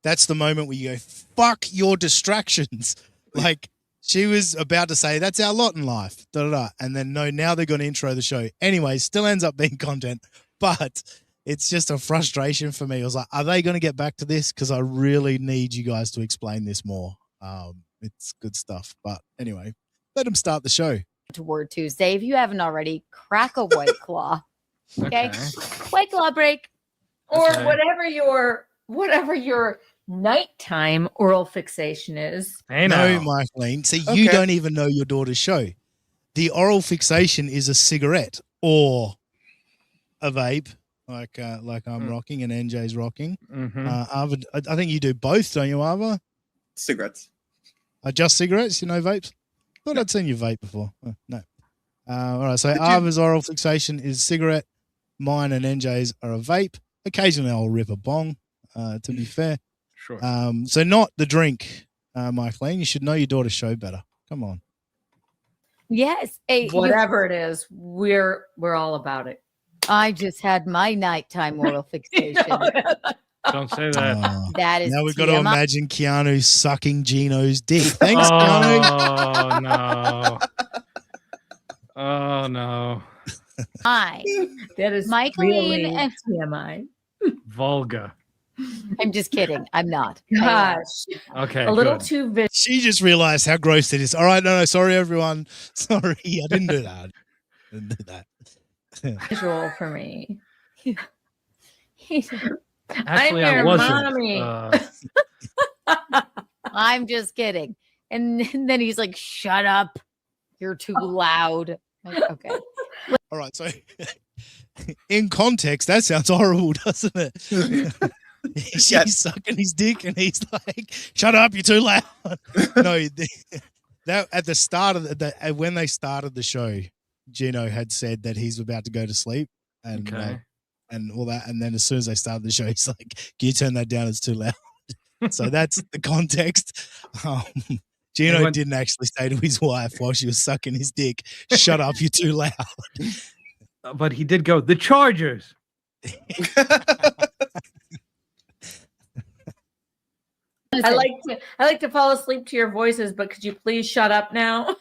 That's the moment where you go, fuck your distractions. Like, she was about to say, that's our lot in life. Da, da, da. And then, no, now they're going to intro the show. Anyway, still ends up being content. But it's just a frustration for me. I was like, are they going to get back to this? Because I really need you guys to explain this more. It's good stuff. But anyway, Let him start the show. Toward Tuesday. If you haven't already, crack a White Claw. Okay. White Claw break. Or Okay. whatever your nighttime oral fixation is. Hey, No, now. Michaeline. See, you Okay. don't even know your daughter's show. The oral fixation is a cigarette or a vape, like I'm rocking and NJ's rocking. Mhm. Arvid, I think you do both, don't you, Arva? Cigarettes. Just cigarettes, you know, vapes? Thought I'd seen you vape before. No. All right, so Did you- Arva's oral fixation is cigarette. Mine and NJ's are a vape. Occasionally I'll rip a bong, to be fair. Sure. So not the drink, Michaeline. You should know your daughter's show better. Come on. Yes. Hey, Whatever it is, we're all about it. I just had my nighttime oral fixation. Don't say that. That is Now we've got to TMI. imagine Keanu sucking Gino's dick. Thanks, Keanu. Oh no. Oh no. Hi. That is Michaeline really and- TMI. Vulgar. I'm just kidding. I'm not. Gosh, Okay. a little good. too vicious. She just realized how gross it is. All right, no, sorry, everyone. Sorry, I didn't do that. I didn't do that. Visual for me. Actually, I'm I your wasn't. mommy. I'm just kidding. And then he's like, shut up. You're too loud. Like, okay. All right, so in context, that sounds horrible, doesn't it? She's Yes. sucking his dick, and he's like, "Shut up, you're too loud." No, that at the start of when they started the show, Gino had said that he's about to go to sleep, and Okay. and all that, and then as soon as they started the show, he's like, "Can you turn that down? It's too loud." So that's the context. Gino Anyone- didn't actually say to his wife while she was sucking his dick, "Shut up, you're too loud." But he did go, the Chargers. I like to fall asleep to your voices, but could you please shut up now?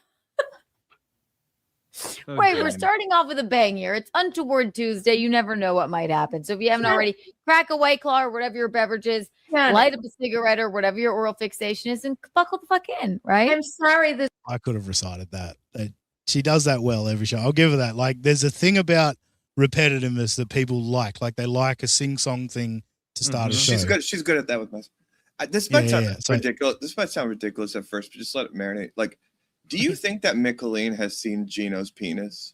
Wait, we're Okay. starting off with a bang here. It's Untoward Tuesday. You never know what might happen. So if you haven't already, crack a White Claw or whatever your beverage is, Yeah, light up a cigarette or whatever your oral fixation is, and buckle the fuck in, right? I'm sorry. This I could have recited that. She does that well every show. I'll give her that. Like, there's a thing about repetitiveness that people like. Like, they like a sing-song thing to start a show. She's good. She's good at that with my. This Yeah, might sound yeah. So- ridiculous. This might sound ridiculous at first, but just let it marinate. Like, do you think that Micheline has seen Gino's penis?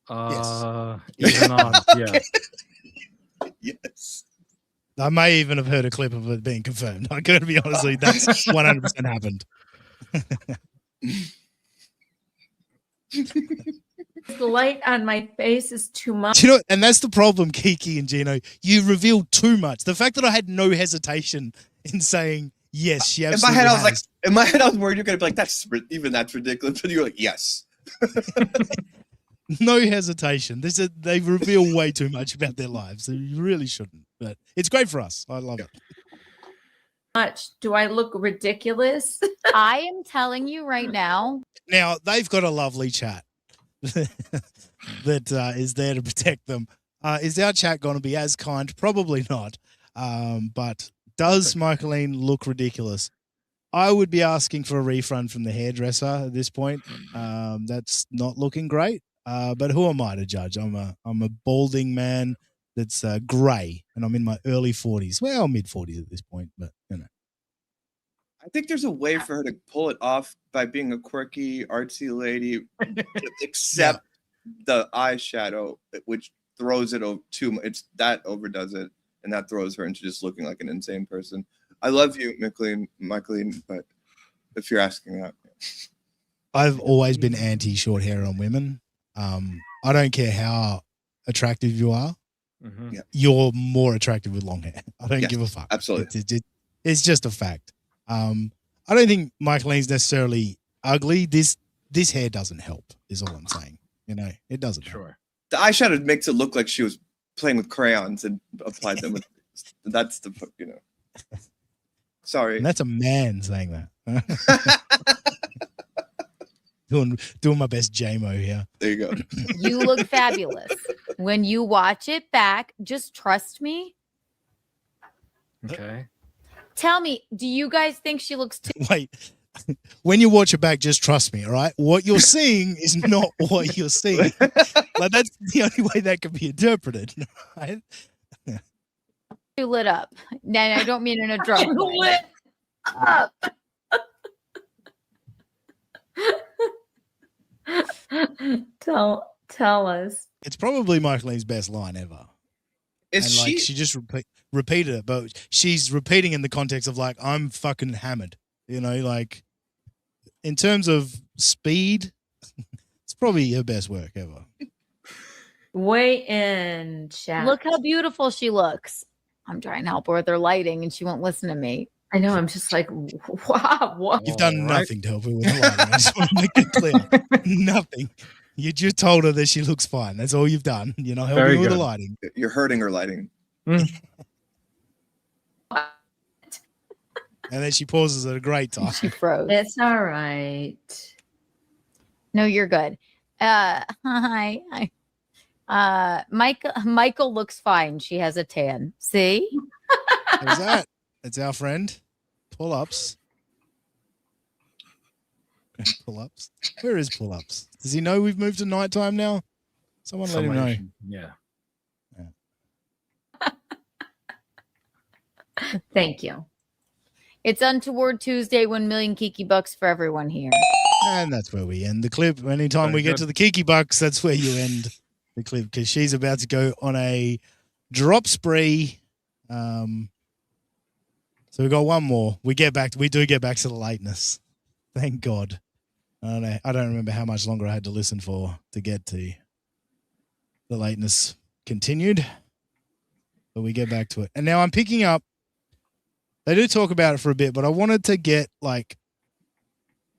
Even on, yeah. Yes. I may even have heard a clip of it being confirmed. I gotta be honest with you, that's 100% happened. the light on my face is too much. Do you know, and that's the problem, Kiki and Gino. You revealed too much. The fact that I had no hesitation in saying yes, she In my absolutely head, I was like, has. in my head, I was worried you're gonna be like, that's ridiculous. But you're like, yes. No hesitation. They reveal way too much about their lives. They really shouldn't. But it's great for us. I love it. Much. Do I look ridiculous? I am telling you right now. Now they've got a lovely chat that is there to protect them. Is our chat going to be as kind? Probably not. But does Michaeline look ridiculous? I would be asking for a refund from the hairdresser at this point. That's not looking great. But who am I to judge? I'm a balding man that's grey, and I'm in my early 40s. Well, mid 40s at this point, but you know. I think there's a way for her to pull it off by being a quirky, artsy lady, except the eyeshadow, which throws it over too much. It's that overdoes it, and that throws her into just looking like an insane person. I love you, Micheline, but if you're asking that, I've always been anti short hair on women. I don't care how attractive you are. Mhm. You're more attractive with long hair. I don't Yes, give a fuck. absolutely. It's just a fact. I don't think Michaeline's necessarily ugly. This hair doesn't help, is all I'm saying. You know, it doesn't. Sure. the eyeshadow makes it look like she was playing with crayons and applied them. That's the Sorry. And that's a man saying that. doing my best JMO here. There you go. You look fabulous. When you watch it back, just trust me. Okay. Tell me, do you guys think she looks too Wait, when you watch it back, just trust me, all right? What you're seeing is not what you're seeing. Like that's the only way that can be interpreted, right? You lit up. And I don't mean in a drunk way. Lit up. Tell us. It's probably Michaeline's best line ever. Is And like she? she just repeated it, but she's repeating in the context of like, I'm fucking hammered. You know, like in terms of speed, it's probably her best work ever. Weigh in, chat. Look how beautiful she looks. I'm trying to help her with her lighting and she won't listen to me. I know. I'm just like, wow. What? You've done All right. nothing to help her with the lighting. I just want to make it clear. Nothing. You just told her that she looks fine. That's all you've done. You're not helping Very her with the good. lighting. You're hurting her lighting. And then she pauses at a great time. She froze. It's all right. No, you're good. Hi. Michael looks fine. She has a tan. See? Who's that? It's our friend. Pull-ups. Pull-ups. Where is pull-ups? Does he know we've moved to nighttime now? Someone let him know. Somebody- Yeah. Thank you. It's Untoward Tuesday, 1 million Kiki bucks for everyone here. And that's where we end the clip. Anytime Very we get good. to the Kiki Bucks, that's where you end the clip because she's about to go on a drop spree. So we got one more. We do get back to the lateness. Thank God. I don't remember how much longer I had to listen for to get to the lateness continued. But we get back to it. And now I'm picking up. They do talk about it for a bit, but I wanted to get like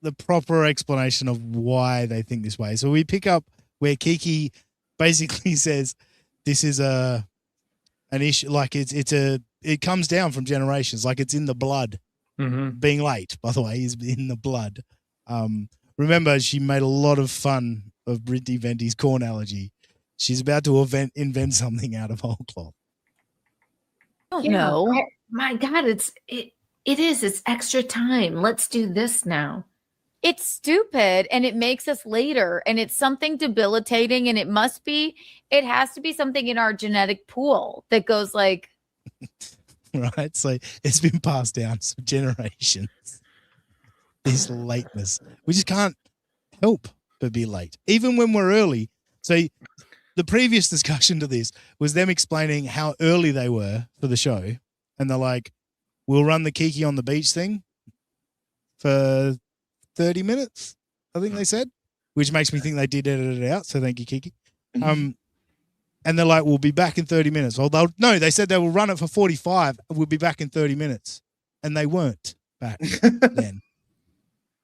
the proper explanation of why they think this way. So we pick up where Kiki basically says this is an issue, like it comes down from generations, like it's in the blood. Mm-hmm. Being late, by the way, is in the blood. Remember, she made a lot of fun of Brittany Venti's corn allergy. She's about to invent something out of whole cloth. I don't Yeah, know. My God, it's extra time. Let's do this now. It's stupid and it makes us later and it's something debilitating and it has to be something in our genetic pool that goes like, Right? So it's been passed down some generations. This lateness. We just can't help but be late, even when we're early. So the previous discussion to this was them explaining how early they were for the show. And they're like, we'll run the Kiki on the beach thing for 30 minutes, I think they said, which makes me think they did edit it out. So thank you, Kiki. And they're like, we'll be back in 30 minutes. Well, they said they will run it for 45. We'll be back in 30 minutes. And they weren't back then.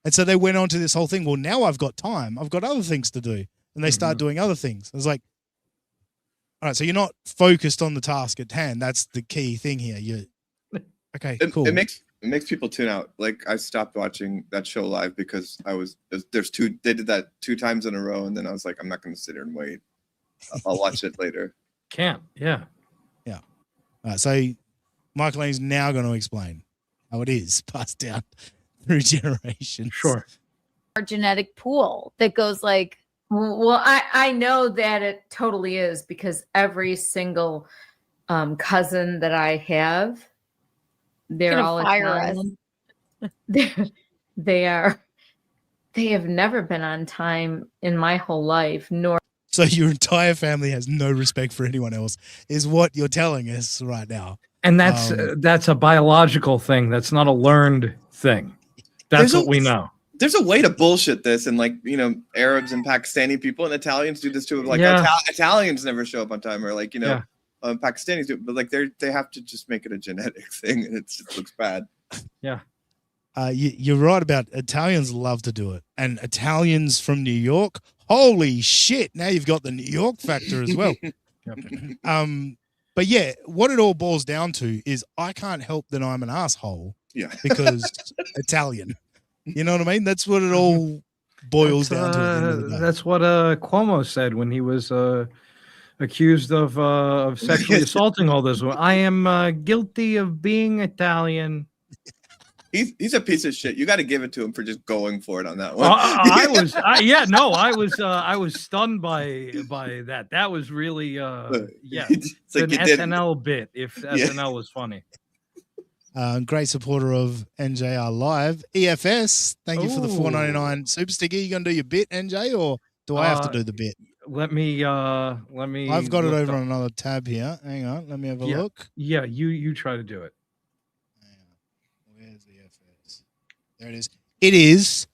And so they went on to this whole thing. Well, now I've got time. I've got other things to do. And they start doing other things. I was like, all right, so you're not focused on the task at hand. That's the key thing here. Okay, cool. It makes people tune out. Like I stopped watching that show live because they did that 2 times in a row. And then I was like, I'm not going to sit here and wait. I'll watch it later. Can't. Yeah. Yeah. All right, so Michaeline's now going to explain how it is passed down through generations. Sure. our genetic pool that goes like, well, I know that it totally is because every single cousin that I have, they're gonna all fire us. Italian. They have never been on time in my whole life, nor So your entire family has no respect for anyone else, is what you're telling us right now. And that's a biological thing. That's not a learned thing. That's what we know. There's a way to bullshit this, and like Arabs and Pakistani people and Italians do this too. Like Italians never show up on time, or like Pakistanis do, but like they have to just make it a genetic thing, and it just looks bad. Yeah. You're right about Italians love to do it, and Italians from New York. Holy shit! Now you've got the New York factor as well. But yeah, what it all boils down to is I can't help that I'm an asshole. Yeah. Because Italian. You know what I mean? That's what it all boils down to. At the end of the day. That's what Cuomo said when he was accused of sexually assaulting all this. I am guilty of being Italian. He's a piece of shit. You got to give it to him for just going for it on that one. I was stunned by that. That was really yeah, It's like an you did- SNL bit. If SNL was funny. Great supporter of NJR Live. EFS, thank you for the Ooh. $4.99 super sticker. You gonna do your bit, NJ, or do I have to do the bit? Let me. I've got it look over up- on another tab here. Hang on, let me have a Yeah. look. Yeah, you try to do it. Where's EFS? There it is. It is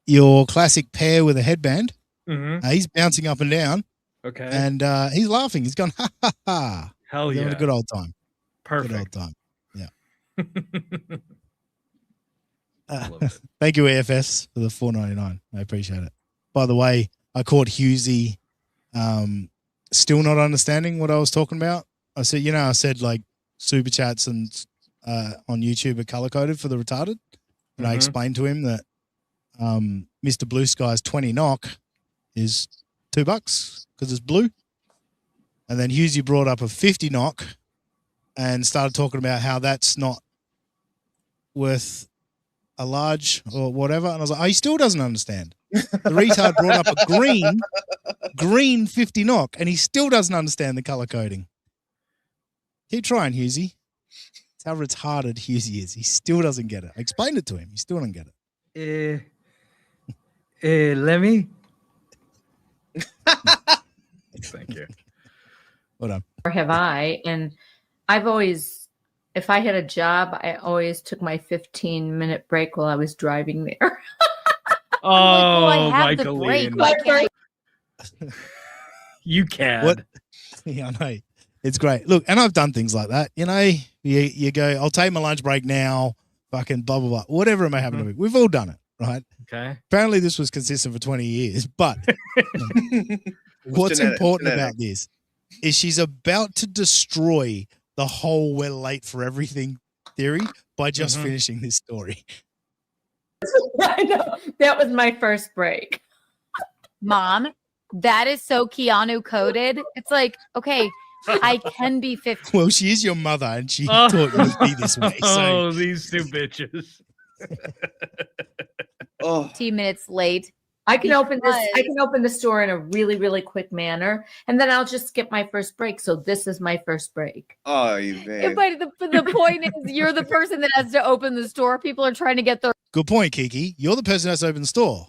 your classic pair with a headband. Mhm. He's bouncing up and down, Okay. and he's laughing. He's gone, ha ha ha. Hell He's having yeah. a good old time. Perfect. Good old time. Yeah. Love it. Thank you, EFS, for the $4.99. I appreciate it. By the way, I caught Husey still not understanding what I was talking about. I said like super chats and on YouTube are color coded for the retarded, and I Mhm. explained to him that Mr. Blue Sky's 20 knock is $2 because it's blue, and then Husey brought up a 50 knock and started talking about how that's not worth a large or whatever. And I was like, oh, he still doesn't understand. The retard brought up a green 50 knock, and he still doesn't understand the color coding. Keep trying, Husey. That's how retarded Husey is. He still doesn't get it. I explained it to him. He still doesn't get it. Let me. Thank you. Hold on. Or have I? And I've always, if I had a job, I always took my 15-minute break while I was driving there. Oh, I have the break. Michaeline. Why can't I- You can. What? Yeah, I know. It's great. Look, and I've done things like that. You know, you go, I'll take my lunch break now, fucking blah, blah, blah. Whatever it may happen to be. We've all done it, right? Okay. Apparently this was consistent for 20 years, but what's genetic, important genetic. about this is she's about to destroy the whole we're late for everything theory by just Mhm. finishing this story. I know. That was my first break. Mom, that is so Keanu coded. It's like, okay, I can be 15. Well, she is your mother and she taught you to be this way. So Oh, these two bitches. Oh, 15 minutes late. I can open this. I Because- can open the store in a really, really quick manner, and then I'll just skip my first break. So this is my first break. oh, you babe. But the point is, you're the person that has to open the store. People are trying to get their good point, Kiki. You're the person that's opened the store,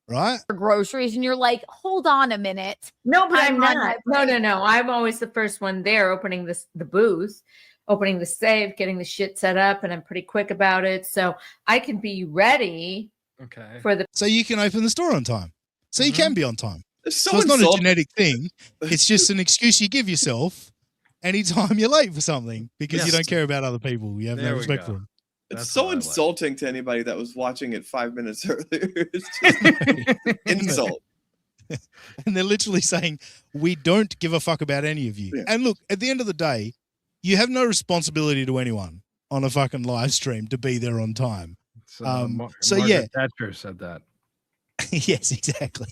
right? groceries, and you're like, hold on a minute. No, but I'm I'm on not. my No. I'm always the first one there, opening the booth, opening the safe, getting the shit set up, and I'm pretty quick about it. So I can be ready Okay. for the. So you can open the store on time. So you can be on time. It's So so it's not a insulting. genetic thing. It's just an excuse you give yourself anytime you're late for something because you Yes. don't care about other people. You have There no we respect go. for them. It's That's so what I like. insulting to anybody that was watching it 5 minutes earlier. It's just insult. And they're literally saying, we don't give a fuck about any of you. Yeah. And look, at the end of the day, you have no responsibility to anyone on a fucking live stream to be there on time. So, yeah. Thatcher said that. Yes, exactly.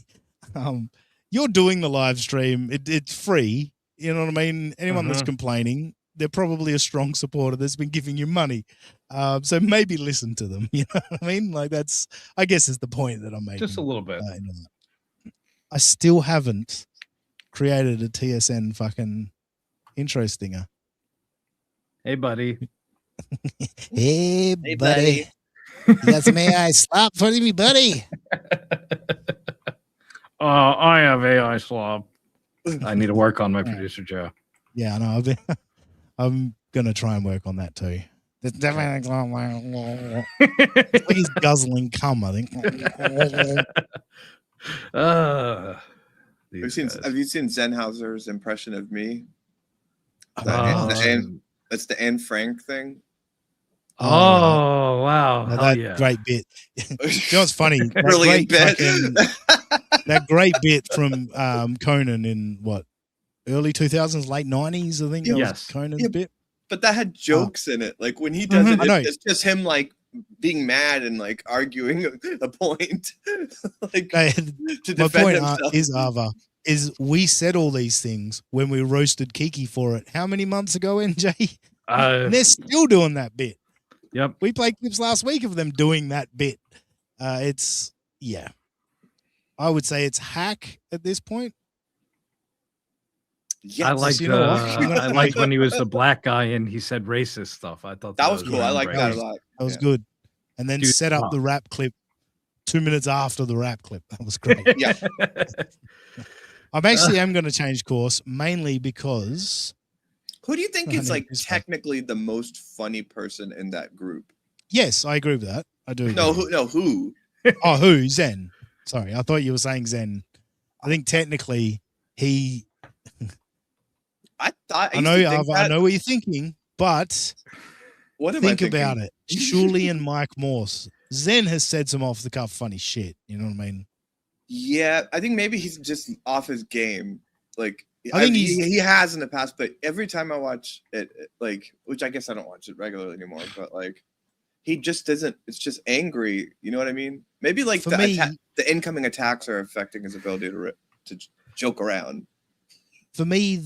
You're doing the live stream. It's free. You know what I mean? Anyone that's complaining, they're probably a strong supporter that's been giving you money. So maybe listen to them. You know what I mean? Like that's, I guess, is the point that I'm making. Just a little bit. in that. I still haven't created a TSN fucking intro stinger. Hey, buddy. Hey, Hey, buddy. You got some AI slop for me, buddy? I have AI slob. I need to work on my producer Joe. Yeah, I know. I'm gonna try and work on that too. It's definitely like he's guzzling cum, I think. Have you seen Zenhauser's impression of me? Oh, That's the Anne Frank thing. Oh, wow. Now Hell that yeah. great bit. You know what's funny? That Brilliant great bit. that great bit from Conan in what, early 2000s, late 90s, I think. That was Yes. Conan's Yeah, bit. But that had jokes in it. Like when he does I know. it's just him like being mad and like arguing a point. Like Hey, to my defend point himself. is, Ava, is we said all these things when we roasted Kiki for it. How many months ago, NJ? And they're still doing that bit. Yep. We played clips last week of them doing that bit. It's I would say it's hack at this point. Yes. I liked you know what? I liked when he was the black guy and he said racist stuff. I thought That was cool. I like that a groundbreaking. lot. That was Yeah. good. And then Dude, set up the rap clip 2 minutes after the rap clip. That was great. Yeah. I'm actually am going to change course mainly because Who do you think I is know, like it's technically the most funny person in that group? yes, I agree with that. I do. No, agree. who? Oh, who? Zen. Sorry, I thought you were saying Zen. I think technically he. I thought I know. I know what you're thinking, but What am think I about thinking? it. Shuley and Mike Morse. Zen has said some off the cuff funny shit. You know what I mean? Yeah, I think maybe he's just off his game. Like I think he has in the past, but every time I watch it, like, which I guess I don't watch it regularly anymore, but like, he just doesn't. It's just angry. You know what I mean? Maybe like For the me- the incoming attacks are affecting his ability to joke around. For me,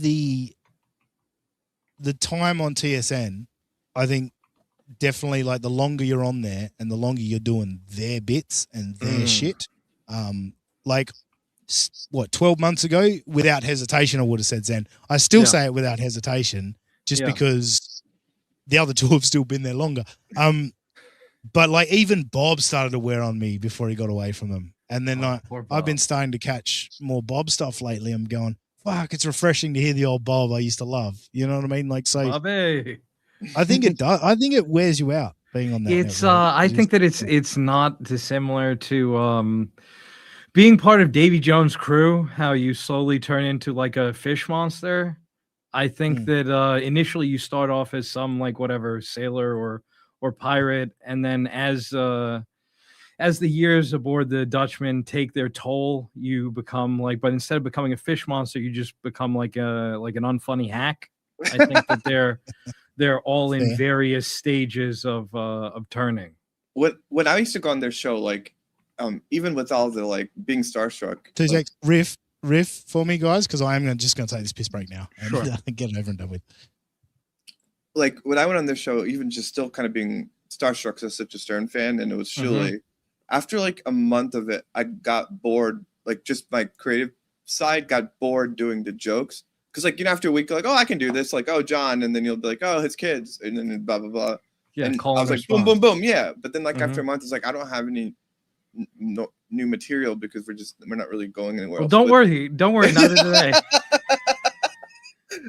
the time on TSN, I think definitely like the longer you're on there and the longer you're doing their bits and their shit, like what 12 months ago, without hesitation, I would have said Zen. I still say it without hesitation, just because the other two have still been there longer. But like even Bob started to wear on me before he got away from them, and then I've been starting to catch more Bob stuff lately. I'm going, fuck, it's refreshing to hear the old Bob I used to love. You know what I mean? Like, so Bobby. I think it does. I think it wears you out being on that. It's network. I think that it's not dissimilar to being part of Davy Jones' crew, how you slowly turn into like a fish monster. I think that initially you start off as some like whatever sailor or pirate, and then as the years aboard the Dutchman take their toll, you become like, but instead of becoming a fish monster, you just become like an unfunny hack. I think that they're all in various stages of turning. When I used to go on their show, like even with all the like being starstruck, Tuzak, riff for me, guys, because I am just going to take this piss break now and Sure. get it over and done with. like when I went on their show, even just still kind of being starstruck because I was such a Stern fan, and it was Shuley. After like a month of it, I got bored. Like just my creative side got bored doing the jokes. Because like, you know, after a week, you're like, oh, I can do this. Like, oh, John. And then you'll be like, oh, his kids. And then blah, blah, blah. Yeah, and call I and was like, boom, response. boom, boom. Yeah. But then like after a month, it's like, I don't have any new material because we're not really going anywhere Well, else. don't But worry, neither do they.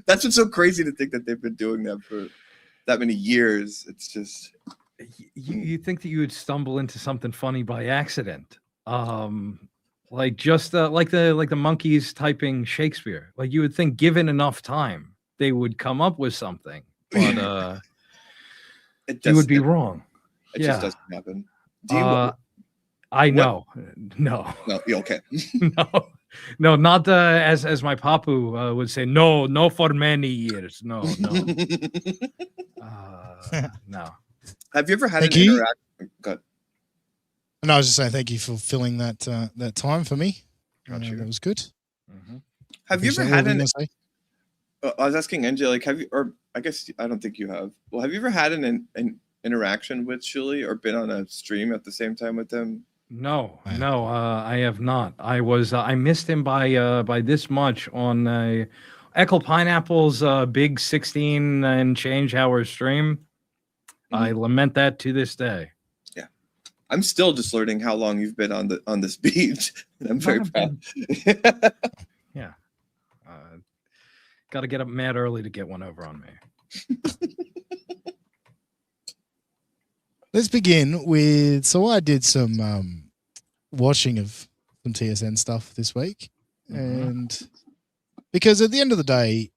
that's what's so crazy to think that they've been doing that for that many years. It's just You think that you would stumble into something funny by accident, like just like the monkeys typing Shakespeare. Like you would think, given enough time, they would come up with something, but you would be wrong. It Yeah. just doesn't happen. Do you, I know. No. No, yeah, okay. No, not as my papu would say. No, for many years. No. No. Have you ever had Thank an you. interaction? Good. And I was just saying thank you for filling that that time for me. That was good. Have you ever Appreciate it. had What were an? you gonna say? I was asking NJ, like, have you, or I guess I don't think you have. Well, have you ever had an interaction with Shuley or been on a stream at the same time with them? No, I have not. I missed him by this much on Echo Pineapple's big 16 and change hour stream. I lament that to this day. Yeah, I'm still just learning how long you've been on this beach. And I'm very proud. Yeah, got to get up mad early to get one over on me. Let's begin with. So I did some watching of some TSN stuff this week, and because at the end of the day,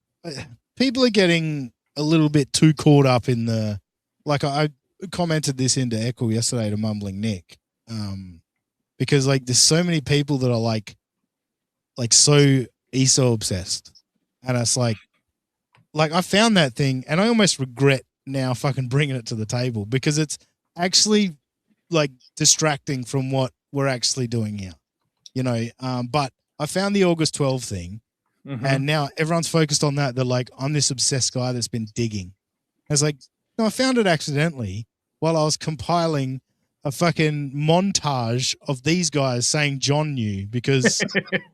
people are getting a little bit too caught up in the. Like I commented this into Echo yesterday to Mumbling Nick, because like there's so many people that are like so ESO obsessed, and it's like I found that thing, and I almost regret now fucking bringing it to the table because it's actually like distracting from what we're actually doing here, you know. But I found the August 12 thing, and now everyone's focused on that. They're like, I'm this obsessed guy that's been digging. I was like, no, I found it accidentally, while I was compiling a fucking montage of these guys saying John knew, because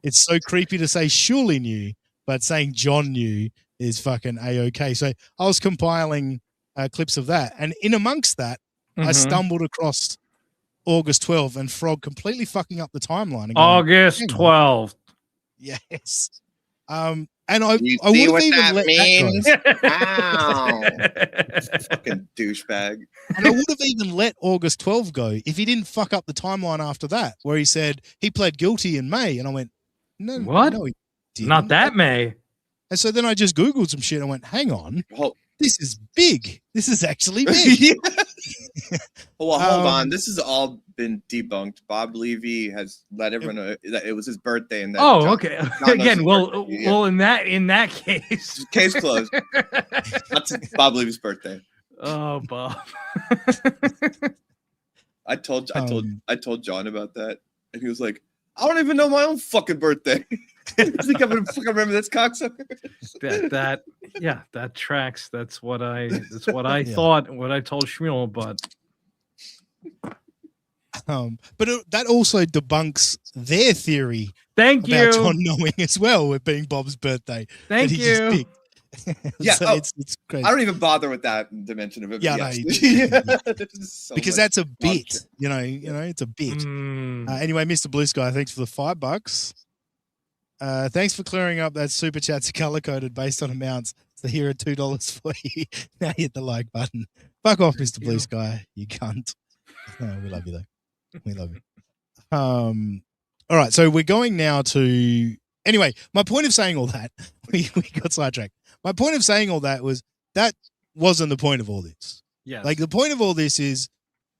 it's so creepy to say surely knew, but saying John knew is fucking A-OK. So I was compiling clips of that. And in amongst that, I stumbled across August 12th and Frog completely fucking up the timeline. Again. August 12th. Yes. And I You would see have what even that let means? that go. Ow. Fucking douchebag. And I would have even let August 12 go if he didn't fuck up the timeline after that, where he said he pled guilty in May. And I went, no, What? no, he didn't. Not that May. And so then I just Googled some shit and went, hang on, Hold, this is big. This is actually big. yeah. Well, hold on. Um, This has all been debunked. Bob Levy has let everyone know that it was his birthday. And that Oh, John- okay. John knows Again, his well, birthday. Yeah. well, in that case, Case closed. That's Bob Levy's birthday. oh, Bob. I told John about that, and he was like, "I don't even know my own fucking birthday." I think I'm gonna fucking remember this cocksucker. that tracks. That's what I Yeah. thought, what I told Shmuel, but that also debunks their theory thank about you. John knowing as well, it being Bob's birthday. Thank that he just you. picked. Yeah, So oh, it's crazy. I don't even bother with that dimension of it. Yeah, but no, yes. you do. This is so Because much that's a bit, nonsense. you know, it's a bit. Mm. Anyway, Mr. Blue Sky, thanks for the $5. Thanks for clearing up that super chats are color coded based on amounts. So here are $2 for you. Now hit the like button. Fuck off, Mr. Blue Sky, you cunt. We love you though. We love you. All right, so we're going now to. Anyway, my point of saying all that, we got sidetracked. My point of saying all that was that wasn't the point of all this. Yes. Like the point of all this is,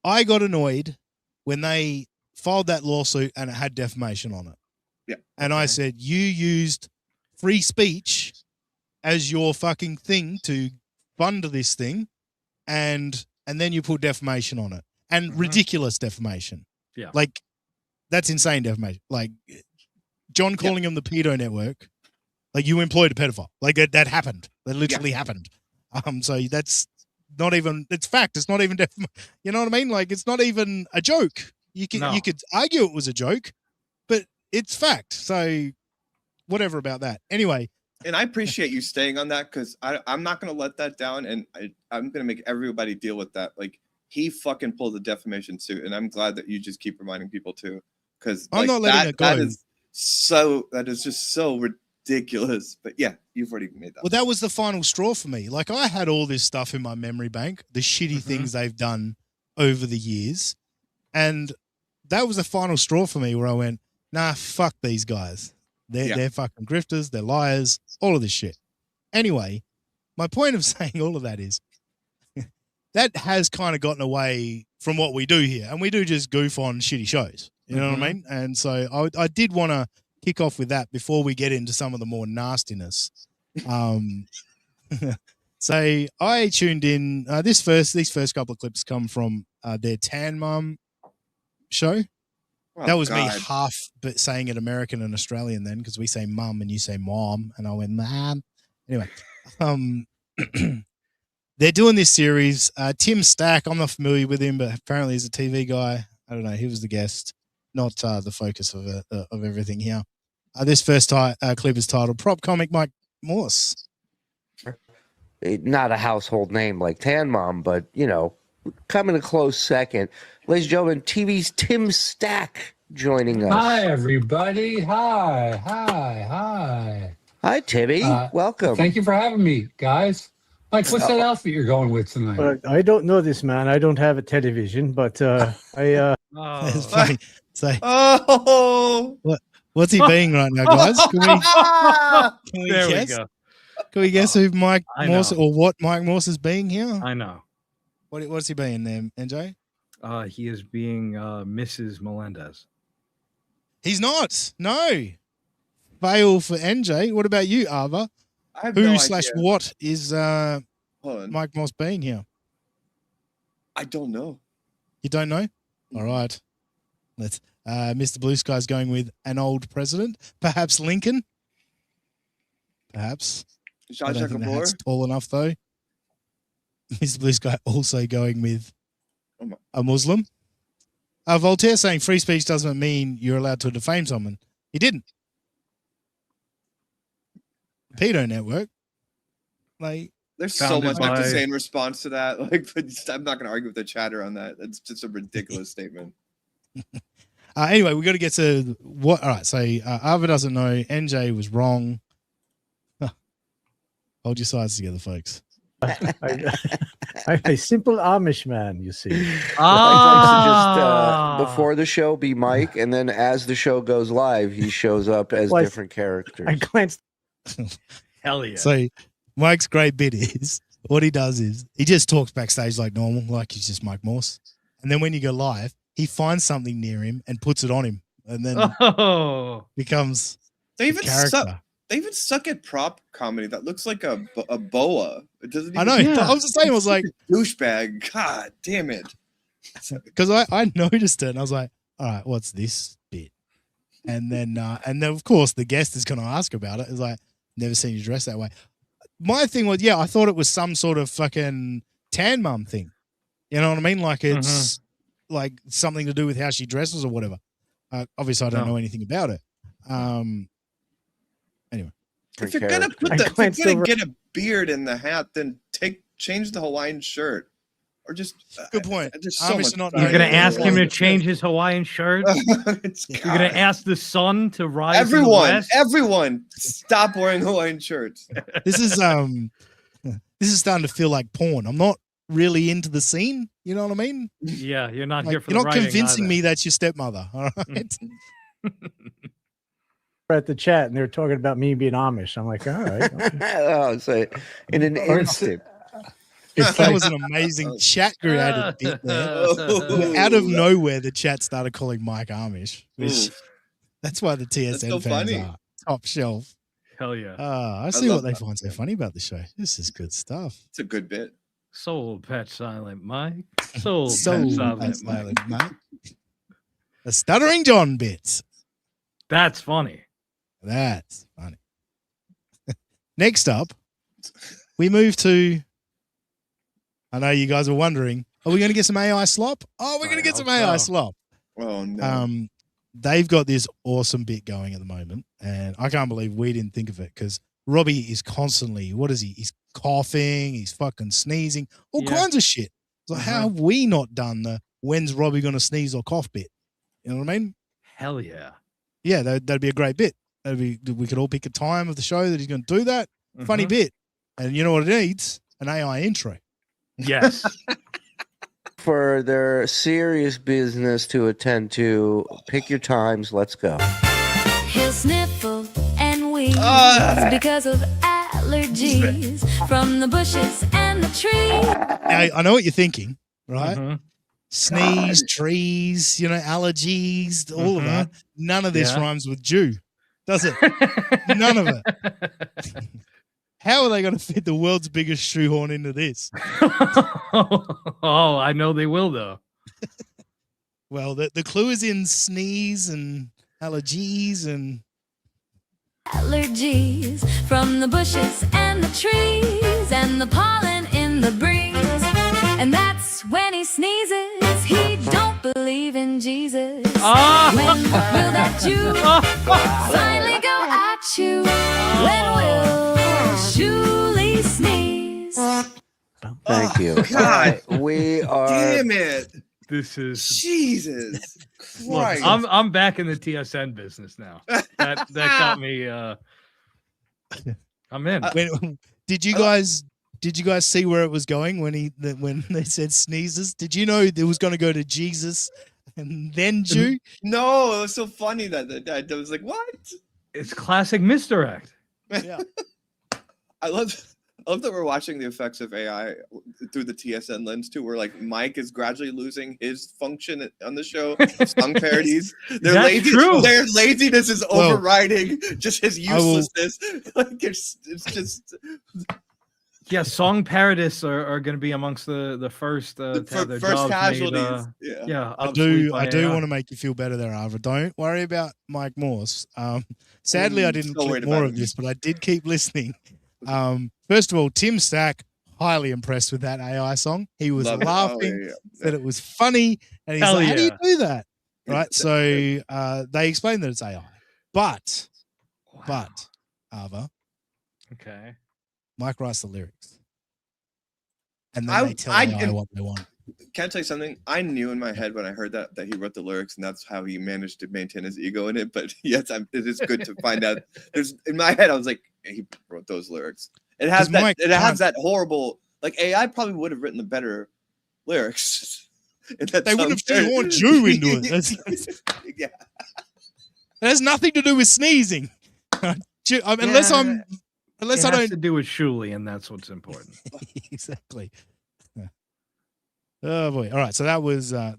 I got annoyed when they filed that lawsuit and it had defamation on it. Yeah. And I said, you used free speech as your fucking thing to fund this thing, and then you put defamation on it. And ridiculous defamation. Yeah. Like, that's insane defamation. Like, John calling him the pedo network. Like, you employed a pedophile. Like, that happened. That literally happened. So that's not even, it's fact. It's not even, you know what I mean? Like, it's not even a joke. You could argue it was a joke, but it's fact. So whatever about that. Anyway. And I appreciate you staying on that, because I'm not going to let that down, and I'm going to make everybody deal with that. Like, he fucking pulled the defamation suit, and I'm glad that you just keep reminding people too, because I'm not letting it go. That is just so ridiculous. But yeah, you've already made that. Well, that was the final straw for me. Like, I had all this stuff in my memory bank, the shitty things they've done over the years. And that was the final straw for me, where I went, nah, fuck these guys. They're fucking grifters. They're liars, all of this shit. Anyway, my point of saying all of that is that has kind of gotten away from what we do here. And we do just goof on shitty shows. You know what I mean? And so I did want to kick off with that before we get into some of the more nastiness. So I tuned in. These first couple of clips come from their Tan Mom show. Oh, that was me God. half but saying it American and Australian then, because we say mum and you say mom, and I went mom. Anyway, they're doing this series. Tim Stack, I'm not familiar with him, but apparently he's a TV guy. I don't know. He was the guest, not the focus of everything here. This first clip is titled "Prop Comic Mike Morse." Not a household name like Tan Mom, but, coming a close second. Ladies and gentlemen, TV's Tim Stack joining us. Hi, everybody. Hi. Hi, Timmy. Welcome. Thank you for having me, guys. Mike, what's that outfit you're going with tonight? I don't know this man. I don't have a television, but It's funny. So, oh, what's he being right now, guys? Can we There we guess? go. Can we guess who Mike I Morse know. or what Mike Morse is being here? I know. What's he being there, NJ? He is being Mrs. Melendez. He's not. No. Fail for NJ. What about you, Ava? I have Who no / idea. what is Hold on. Mike Morse being here? I don't know. You don't know? All right. Let's. Mr. Blue Sky's going with an old president, perhaps Lincoln. Perhaps. I don't think the hat's tall enough though. Mr. Blue Sky also going with a Muslim. Voltaire saying free speech doesn't mean you're allowed to defame someone. He didn't. Pedo Network. Like, There's so much I have to say in response to that. Like, but I'm not going to argue with the chatter on that. It's just a ridiculous statement. Anyway, we got to get to what. All right, so Ava doesn't know. NJ was wrong. Hold your sides together, folks. I'm a simple Amish man, you see. Just before the show be Mike, and then as the show goes live, he shows up as different characters. I glanced. Hell yeah. So Mike's great bit is what he does is he just talks backstage like normal, like he's just Mike Morse. And then when you go live, he finds something near him and puts it on him, and then becomes They even a character. suck. They even suck at prop comedy. That looks like a boa. It doesn't. I know. I was the same. I was like, douchebag. God damn it. Because I noticed it and I was like, all right, what's this bit? And then of course the guest is going to ask about it. It's like, never seen you dress that way. My thing was, I thought it was some sort of fucking tan mum thing. You know what I mean? Like it's like something to do with how she dresses or whatever. Obviously, I don't know anything about it. Anyway, If you're gonna get a beard in the hat, then change the Hawaiian shirt, or just good point. Just so much You're gonna ask him to change his Hawaiian shirt. You're gonna ask the sun to rise. in the west? Everyone, stop wearing Hawaiian shirts. This is starting to feel like porn. I'm not really into the scene. You know what I mean? Yeah, you're not Like, here for you're the not writing convincing either. me that's your stepmother. All right. At the chat, and they're talking about me being Amish. I'm like, all right. Okay. So in an instant. That was an amazing chat created bit there. Out of nowhere, the chat started calling Mike Amish. Which, that's why the TSN so fans funny. are top shelf. Hell yeah. I see what they find so funny about the show. This is good stuff. It's a good bit. Soul Pet Silent Mike. Soul So Pet Silent Mike. Mike. The Stuttering John bits. That's funny. That's funny. Next up, we move to. I know you guys are wondering, are we going to get some AI slop? Oh, we're going to get some AI slop. Oh no. They've got this awesome bit going at the moment, and I can't believe we didn't think of it because Robbie is constantly, what is he? He's coughing, he's fucking sneezing, all kinds of shit. So how have we not done the when's Robbie going to sneeze or cough bit? You know what I mean? Hell yeah. Yeah, that'd be a great bit. We could all pick a time of the show that he's going to do that. Funny bit. And you know what it needs? An AI intro. Yes. For their serious business to attend to, pick your times. Let's go. He'll sniffle and wheeze because of allergies from the bushes and the trees. Now, I know what you're thinking, right? Sneeze, trees, allergies, all of that. None of this rhymes with Jew, does it? None of it. How are they going to fit the world's biggest shoehorn into this? Oh, I know they will, though. Well, the clue is in sneeze and allergies and Allergies from the bushes and the trees and the pollen in the breeze. And that's when he sneezes, he don't believe in Jesus. When will that Jew finally go at you? When will Shuli sneeze? Thank you. God. We are. Damn it. This is Jesus Look, Christ. I'm back in the TSN business now. That got me. I'm in. Did you guys see where it was going when they said sneezes? Did you know it was going to go to Jesus and then Jew? No, it was so funny that I was like, what? It's classic misdirect. Yeah. I love that we're watching the effects of AI through the TSN lens too, where like Mike is gradually losing his function on the show. Song parodies, That's true. Their laziness is overriding just his uselessness. Like it's just Yeah, song parodists are going to be amongst the first to have their first jobs casualties. Made, I do want to make you feel better there, Ava. Don't worry about Mike Morse. Sadly, I didn't so click worried more about of him. this, but I did keep listening. First of all, Tim Stack, highly impressed with that AI song. He was Love it. Oh, laughing, yeah. said it was funny, and he's Hell like, "How do you yeah. do that?" Right? So they explained that it's AI, but Ava, Okay. Mike writes the lyrics, and then they tell AI what they want. Can I tell you something? I knew in my head when I heard that he wrote the lyrics, and that's how he managed to maintain his ego in it. But yes, it is good to find out. There's in my head, I was like, he wrote those lyrics. It has 'Cause that. Mike It has can't- that horrible. Like AI probably would have written the better lyrics. They wouldn't have shoehorned you into it. Yeah. It has nothing to do with sneezing. Unless I It has don't to do with Shuli, and that's what's important. exactly. Oh boy! All right, so that was that.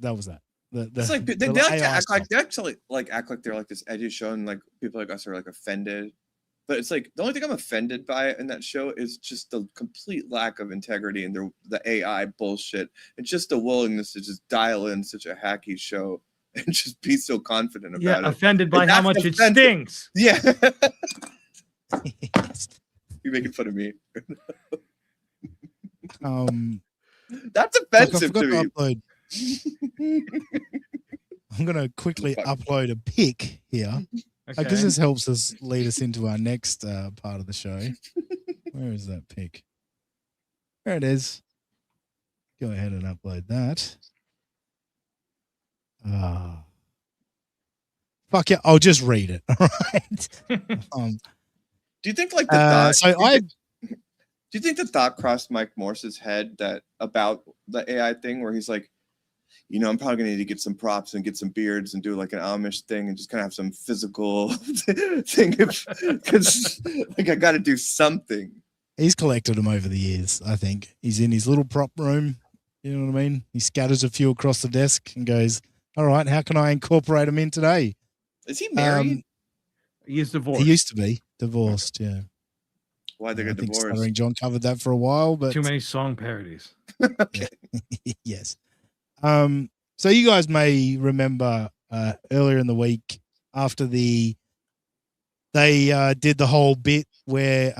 It's like they like to act like they actually like act like they're like this edgy show, and like people like us are like offended. But it's like the only thing I'm offended by in that show is just the complete lack of integrity and the AI bullshit, and just the willingness to just dial in such a hacky show and just be so confident about Yeah, it. offended by And how that's much it offensive. stinks. Yeah. You're making fun of me. That's Fuck, I offensive forgot to me. upload. I'm gonna quickly upload a pic here because Okay. this helps us lead us into our next part of the show. Where is that pic? There it is. Go ahead and upload that. Fuck yeah! I'll just read it. All right. Do you think like the thought? so Do you think the thought crossed Mike Morse's head that about the AI thing where he's like, you know, I'm probably gonna need to get some props and get some beards and do like an Amish thing and just kind of have some physical thing because like I got to do something. He's collected them over the years. I think he's in his little prop room. You know what I mean? He scatters a few across the desk and goes, "All right, how can I incorporate them in today?" Is he married? He is divorced. He used to be divorced. Yeah. Why they I got think divorced? Stuttering John covered that for a while, but Too many song parodies. yes. So you guys may remember earlier in the week after they did the whole bit where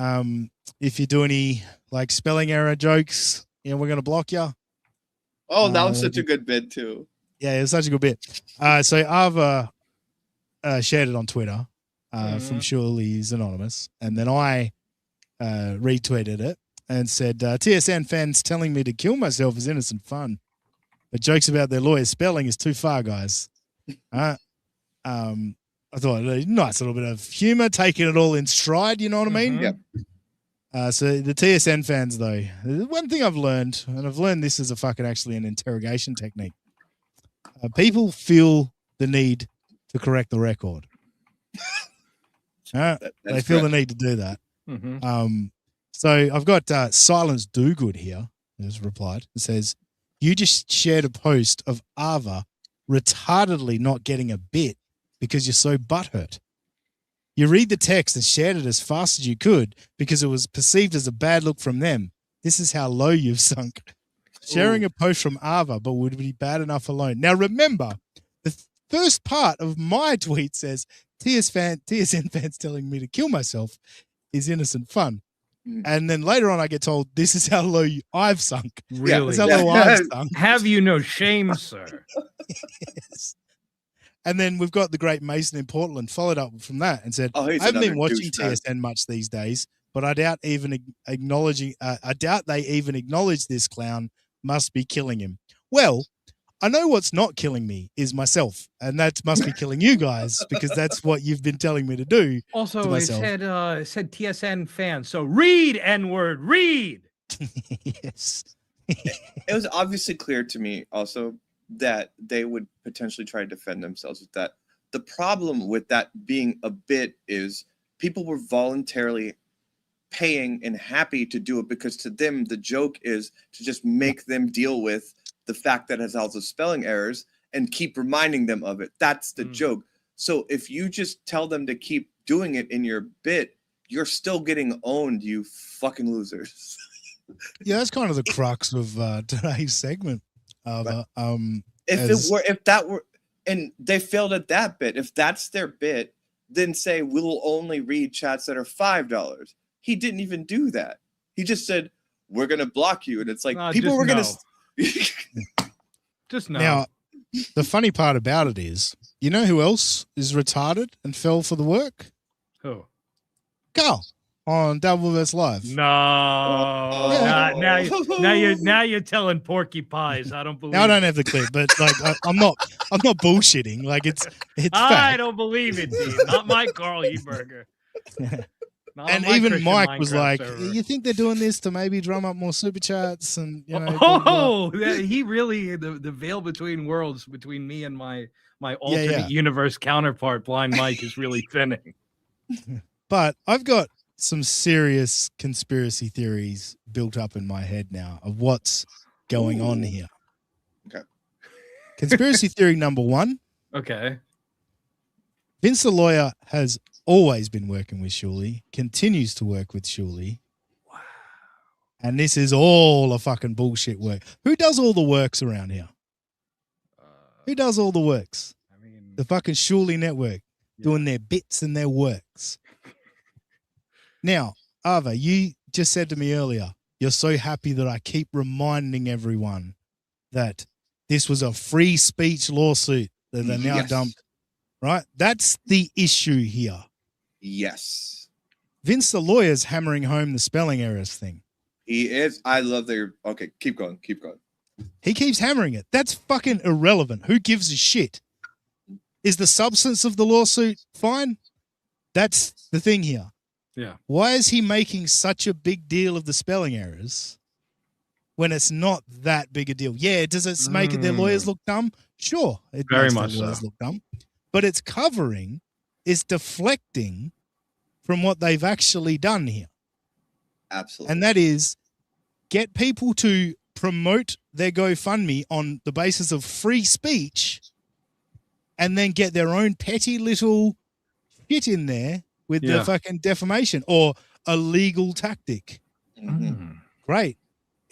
if you do any like spelling error jokes, you know, we're gonna block you. Oh, that was such a good bit too. Yeah, it was such a good bit. So Ava shared it on Twitter from Shirley's Anonymous, and then I retweeted it and said, TSN fans telling me to kill myself is innocent fun, but jokes about their lawyer's spelling is too far, guys. I thought a nice little bit of humor, taking it all in stride, you know what I mean? Yep. So the TSN fans, though, one thing I've learned, and I've learned this as actually an interrogation technique, people feel the need to correct the record. They feel the need to do that. So I've got Silence Do Good here, who's replied. It says, "You just shared a post of Ava retardedly not getting a bit because you're so butthurt. You read the text and shared it as fast as you could because it was perceived as a bad look from them. This is how low you've sunk. Sharing a post from Ava, but would be bad enough alone." Now remember, the first part of my tweet says, TSN fans telling me to kill myself is innocent fun. And then later on I get told, this is how low I've sunk. Really? This is how low I've sunk. Have you no shame, sir? Yes. And then we've got the great Mason in Portland followed up from that and said, Oh, I he's haven't been another watching douchebag. TSN much these days, but I doubt they even acknowledge this clown must be killing him. Well, I know what's not killing me is myself, and that must be killing you guys because that's what you've been telling me to do. Also, to it myself. said TSN fan. So read N-word, read. Yes. It was obviously clear to me also that they would potentially try to defend themselves with that. The problem with that being a bit is people were voluntarily paying and happy to do it because to them the joke is to just make them deal with the fact that it has also spelling errors and keep reminding them of it. That's the joke. So if you just tell them to keep doing it in your bit, you're still getting owned, you fucking losers. Yeah, that's kind of the crux of today's segment. If that were, and they failed at that bit, if that's their bit, then say we'll only read chats that are $5. He didn't even do that. He just said, we're gonna block you, and it's like No, people just were gonna. Just no. Now, the funny part about it is, you know who else is retarded and fell for the work? Who? Carl on Double vs Live. No. Now you're telling Porky Pies. I don't believe. Now I don't have the clip, but like I'm not bullshitting. Like it's I fact. don't believe it, Dean. Not my Carl Eberger. Not And on my even Christian Mike was Minecraft like, server. "You think they're doing this to maybe drum up more super chats?" And you know, Oh, he really the veil between worlds between me and my alternate universe counterpart, Blind Mike, is really thinning. But I've got some serious conspiracy theories built up in my head now of what's going on here. Okay. Conspiracy theory number 1. Okay. Vince the lawyer has always been working with Shuley, continues to work with Shuley. Wow. And this is all a fucking bullshit work. Who does all the works around here? Who does all the works? I mean, the fucking Shuley network doing their bits and their works. Now, Ava, you just said to me earlier, you're so happy that I keep reminding everyone that this was a free speech lawsuit that they now dumped, right? That's the issue here. Yes. Vince the lawyer's hammering home the spelling errors thing. He is. I love their. Okay, keep going. Keep going. He keeps hammering it. That's fucking irrelevant. Who gives a shit? Is the substance of the lawsuit fine? That's the thing here. Yeah. Why is he making such a big deal of the spelling errors when it's not that big a deal? Yeah, does it make it their lawyers look dumb? Sure, it Very makes much their lawyers so. look dumb. But it's covering, it's deflecting from what they've actually done here. Absolutely. And that is get people to promote their GoFundMe on the basis of free speech and then get their own petty little shit in there with the fucking defamation or a legal tactic. Great.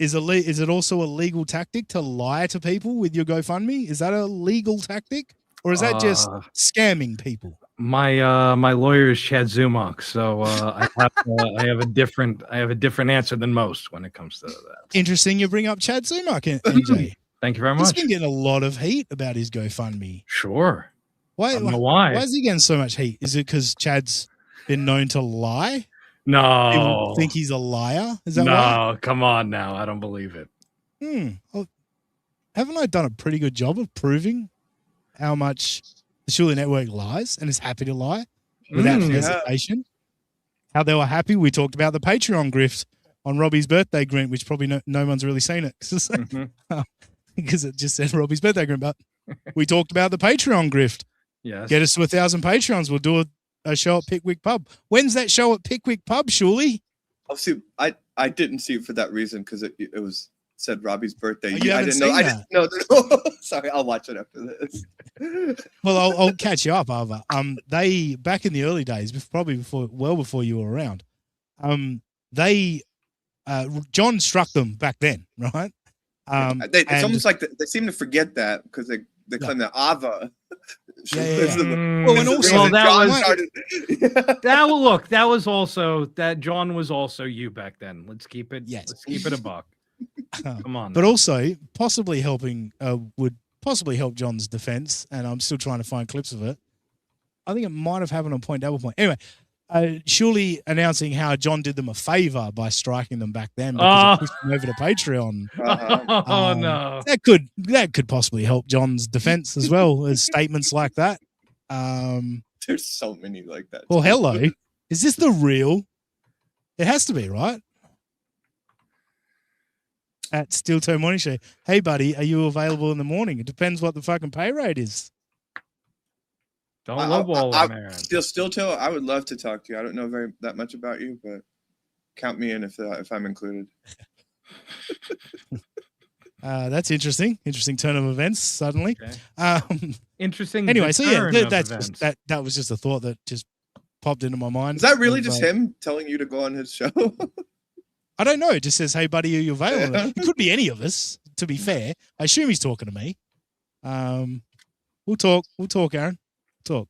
Is it also a legal tactic to lie to people with your GoFundMe? Is that a legal tactic? Or is that just scamming people? My my lawyer is Chad Zumach, so I have a different answer than most when it comes to that. Interesting you bring up Chad Zumach, NJ. Thank you very He's much. been getting a lot of heat about his GoFundMe. Sure. Why? I don't know why. Why is he getting so much heat? Is it because Chad's been known to lie? No. People think he's a liar? Is that why? No, come on now. I don't believe it. Well, haven't I done a pretty good job of proving how much the Shuley Network lies and is happy to lie without hesitation? How they were happy. We talked about the Patreon grift on Robbie's birthday grant, which probably no one's really seen it because it just said Robbie's birthday grant. But we talked about the Patreon grift. Yes. Get us to 1,000 Patreons. We'll do a show at Pickwick Pub. When's that show at Pickwick Pub, Shuley? Oh, see, I didn't see it for that reason because it was said Robbie's birthday. Oh, you I haven't didn't know. seen I that? didn't know. Sorry, I'll watch it after this. Well, I'll catch you up, Ava. They back in the early days, probably well before you were around. John struck them back then, right? It's almost like they seem to forget that because they claim that Ava. Well, and also that was also that John was also you back then. Let's keep it. Yes. Let's keep it a buck. Come on. But also possibly helping would possibly help John's defense, and I'm still trying to find clips of it. I think it might have happened on Point Double Point. Anyway, surely announcing how John did them a favor by striking them back then because of pushing over to Patreon. Oh no, that could possibly help John's defense as well as statements like that. There's so many like that. Well, hello, is this the real? It has to be, right? At Steel Toe Morning Show. Hey, buddy, are you available in the morning? It depends what the fucking pay rate is. Don't lowball him, man. Steel Toe, I would love to talk to you. I don't know that much about you, but count me in if I'm included. That's interesting. Interesting turn of events suddenly. Okay. Interesting. Anyway, so yeah, turn of that's events. that was just a thought that just popped into my mind. Is that really just him telling you to go on his show? I don't know. It just says, "Hey, buddy, are you available?" It could be any of us. To be fair, I assume he's talking to me. We'll talk. We'll talk, Aaron. Talk.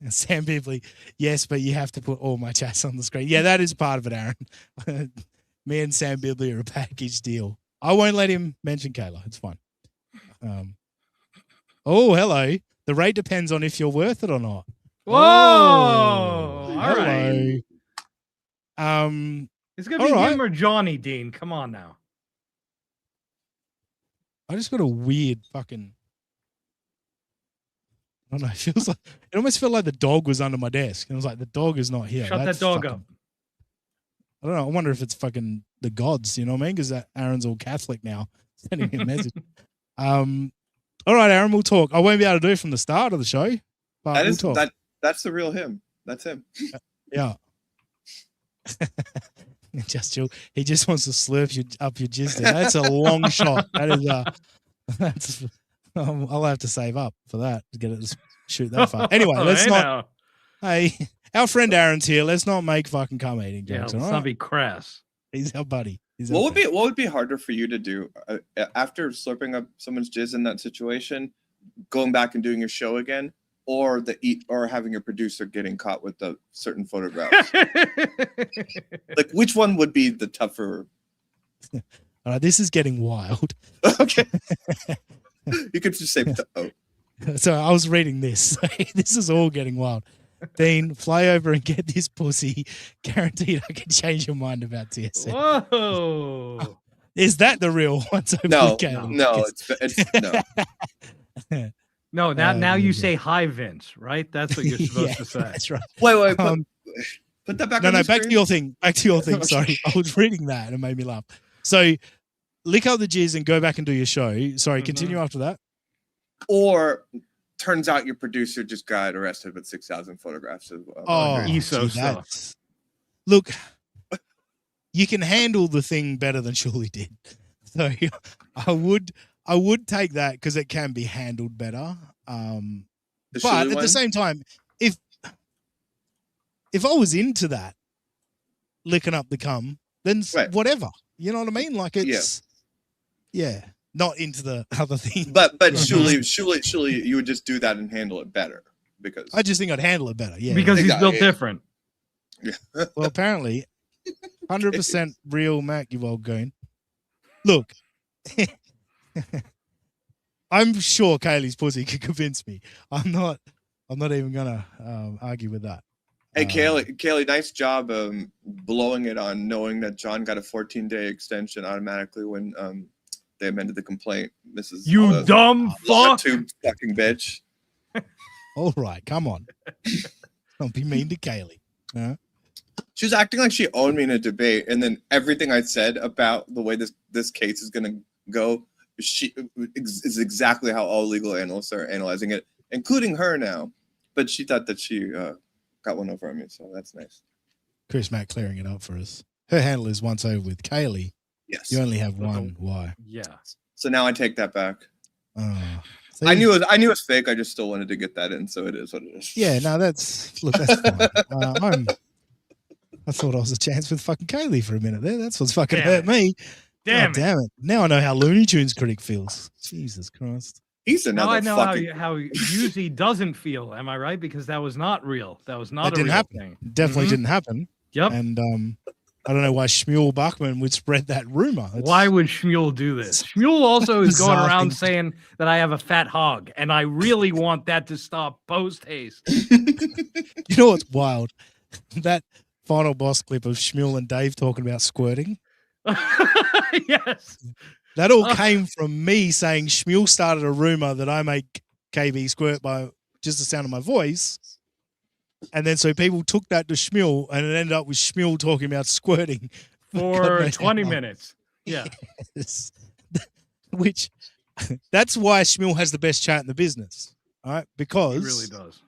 And Sam Bibley, yes, but you have to put all my chats on the screen. Yeah, that is part of it, Aaron. Me and Sam Bibley are a package deal. I won't let him mention Kayla. It's fine. Oh, hello. The rate depends on if you're worth it or not. Whoa! Oh, All right. It's gonna be him or Johnny Dean. Come on now. I just got a weird fucking. I don't know. It feels like it almost felt like the dog was under my desk, and I was like, the dog is not here. Shut that dog up. I don't know. I wonder if it's fucking the gods. You know what I mean? Because Aaron's all Catholic now, sending me a message. All right, Aaron, we'll talk. I won't be able to do it from the start of the show, but we'll talk. That's the real him. That's him. Yeah. He just wants to slurp you up your jizz there. That's a long shot. That is that's I'll have to save up for that to get it to shoot that far. Anyway, let's not. Hey, our friend Aaron's here. Let's not make fucking cum eating jokes. Let's not be crass. He's our buddy. What would be harder for you to do after slurping up someone's jizz in that situation, going back and doing your show again, or having your producer getting caught with the certain photographs? Like, which one would be the tougher? All right, this is getting wild. Okay, you could just say, "Oh." So I was reading this. This is all getting wild. Dean, fly over and get this pussy. Guaranteed I can change your mind about TSN. Whoa. Is that the real one? No, no. No, now you say hi, Vince, right? That's what you're supposed to say. That's right. Wait, put that back on the back screen. to your thing. Back to your thing. Sorry. I was reading that and it made me laugh. So lick up the jizz and go back and do your show. Sorry, continue after that. Or turns out your producer just got arrested with 6,000 photographs of ESO stuff. Look, you can handle the thing better than Shuli did. So I would take that because it can be handled better. But at the same time, if I was into that, licking up the cum, then whatever. You know what I mean? Like it's not into the other thing. But Shuli, you would just do that and handle it better because I just think I'd handle it better. Yeah, because he's built different. Yeah. Well, apparently, 100% real Mac, you old goon. Look, I'm sure Kaylee's pussy could convince me. I'm not even gonna argue with that. Hey, Kaylee, nice job blowing it on knowing that John got a 14-day extension automatically when they amended the complaint. Mrs. You dumb fuck. Tube fucking bitch. All right, come on. Don't be mean to Kaylee. Huh? She was acting like she owned me in a debate, and then everything I said about the way this case is going to go is exactly how all legal analysts are analyzing it, including her now. But she thought that she got one over on me, so that's nice. Chris Mack clearing it up for us. Her handle is once over with Kaylee. Yes. You only have one. Why? Yeah. So now I take that back. See? I knew it was fake. I just still wanted to get that in, so it is what it is. Yeah, no, that's fine. I thought I was a chance with fucking Kaylee for a minute there. That's what's fucking hurt me. Damn it. Now I know how Looney Tunes critic feels. Jesus Christ. He's another now I know how Yuzi doesn't feel. Am I right? Because that was not real. That was not a real thing. Definitely didn't happen. Yep. And I don't know why Shmuel Bachman would spread that rumor. Why would Shmuel do this? Shmuel also is going around saying that I have a fat hog, and I really want that to stop post haste. You know what's wild? That final boss clip of Shmuel and Dave talking about squirting. Yes. That all came from me saying Shmuel started a rumor that I make KB squirt by just the sound of my voice. And then so people took that to Shmuel and it ended up with Shmuel talking about squirting for 20 minutes. Yeah. Yes. Which that's why Shmuel has the best chat in the business. All right. Because it really does.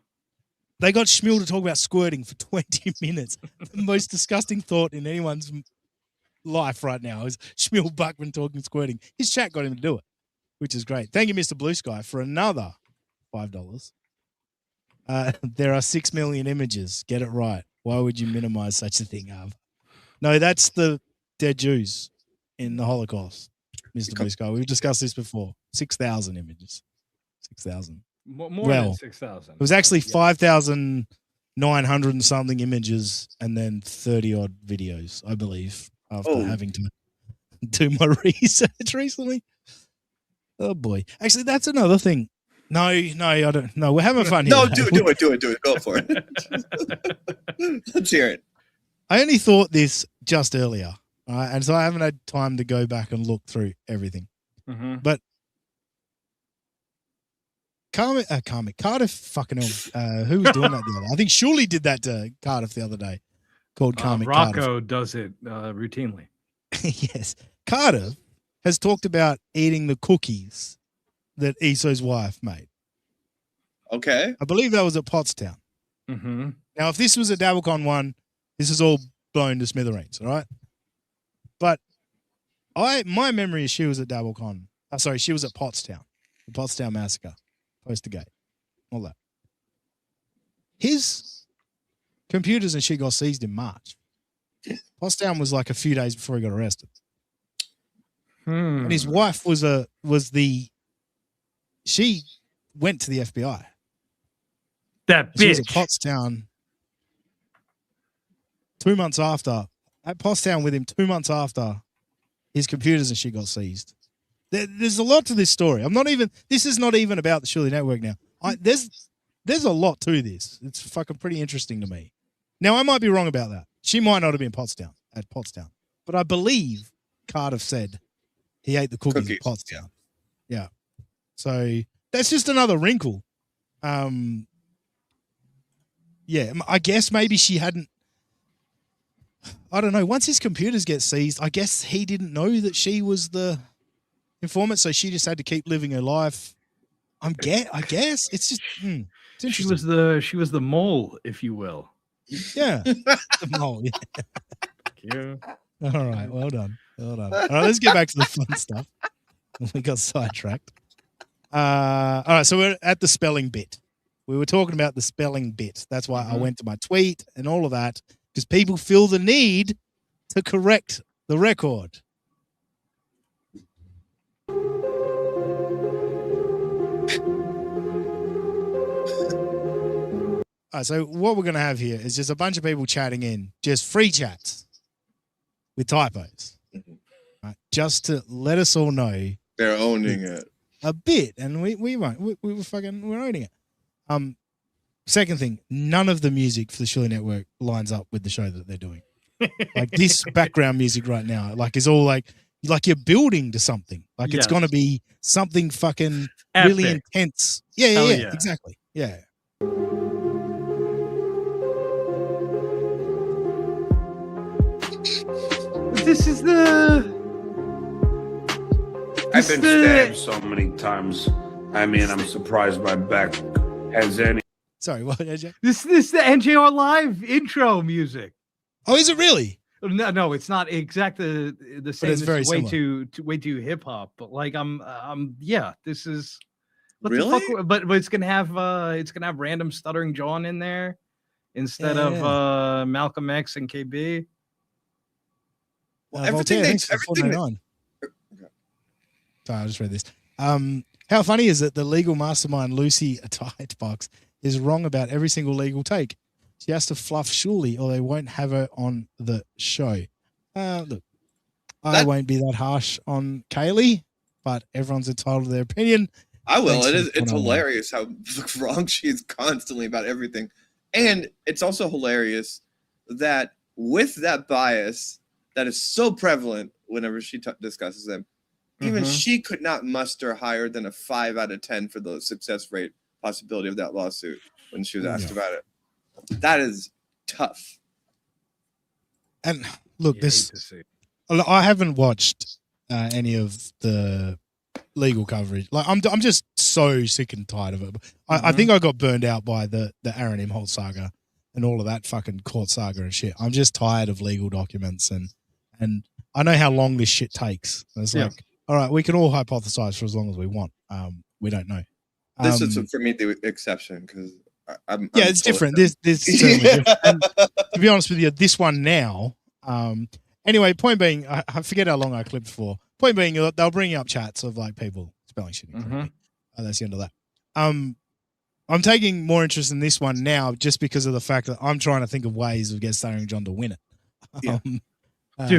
They got Shmuel to talk about squirting for 20 minutes. The most disgusting thought in anyone's life right now is Shmuel Buckman talking squirting. His chat got him to do it, which is great. Thank you, Mr. Blue Sky, for another $5. There are 6 million images. Get it right. Why would you minimize such a thing, Av? No, that's the dead Jews in the Holocaust, Mr. Blue Sky. We've discussed this before. 6,000 images. 6,000. More well, than 6,000. It was actually 5,900 and something images and then 30 odd videos, I believe, after having to do my research recently. Oh boy. Actually, that's another thing. No, I don't. No, we're having fun here. No, do it. Go for it. Let's hear it. I only thought this just earlier, and so I haven't had time to go back and look through everything. Mm-hmm. But Cardiff fucking hell, who was doing that the other day? I think Shuley did that to Cardiff the other day, called Cardiff. Rocco does it routinely. Yes. Cardiff has talked about eating the cookies that Esso's wife made. Okay. I believe that was at Pottstown. Mm-hmm. Now, if this was a DabbleCon one, this is all blown to smithereens, all right? But my memory is she was at DabbleCon. She was at Pottstown, the Pottstown Massacre, Poster Gate, all that. His computers and shit got seized in March. Pottstown was like a few days before he got arrested. And his wife she went to the FBI. That bitch. She was at Pottstown 2 months after, at Pottstown with him 2 months after his computers and shit got seized. There's a lot to this story. This is not even about the Shirley Network now. There's a lot to this. It's fucking pretty interesting to me. Now, I might be wrong about that. She might not have been at Pottstown. But I believe Cardiff said he ate the cookies at Pottstown. Yeah. So that's just another wrinkle. Yeah, I guess maybe she hadn't. I don't know. Once his computers get seized, I guess he didn't know that she was the informant, so she just had to keep living her life. I guess it's just. It's interesting. She was the mole, if you will. Yeah, the mole. Yeah. Thank you. All right, well done. All right, let's get back to the fun stuff. We got sidetracked. All right, so we're at the spelling bit. We were talking about the spelling bit. That's why I went to my tweet and all of that, because people feel the need to correct the record. All right, so what we're going to have here is just a bunch of people chatting in, just free chats with typos, right? Just to let us all know they're owning it a bit, and we won't. We're owning it. Second thing, none of the music for the Shirley Network lines up with the show that they're doing. Like this background music right now, like is all like you're building to something. Like it's going to be something fucking really intense. Yeah, exactly. Yeah. This is the. I've been stabbed so many times. I mean, I'm surprised my back has any. Sorry, what, AJ? This is the NJR Live intro music. Oh, is it really? No, it's not exactly the same. It's very way similar. way too hip hop. But like, yeah, this is. What really? The fuck? But it's gonna have random stuttering John in there instead of Malcolm X and KB. Well, everything. Sorry, I just read this. How funny is it? The legal mastermind Lucy Tightbox is wrong about every single legal take. She has to fluff Shuley or they won't have her on the show. Look, I won't be that harsh on Kaylee, but everyone's entitled to their opinion. I will. It's hilarious how wrong she is constantly about everything. And it's also hilarious that with that bias that is so prevalent whenever she discusses them, even she could not muster higher than a 5 out of 10 for the success rate possibility of that lawsuit when she was asked about it. That is tough. And look, I haven't watched any of the legal coverage. Like I'm just so sick and tired of it. I think I got burned out by the Aaron Imholt saga and all of that fucking court saga and shit. I'm just tired of legal documents and I know how long this shit takes. It's like, all right, we can all hypothesize for as long as we want. We don't know. This is for me the exception because it's different. This certainly different. And to be honest with you, this one now. Anyway, point being, I forget how long I clipped for. Point being, they'll bring up chats of like people spelling shit incorrectly. That's the end of that. I'm taking more interest in this one now just because of the fact that I'm trying to think of ways of getting Stuttering John to win it. Yeah.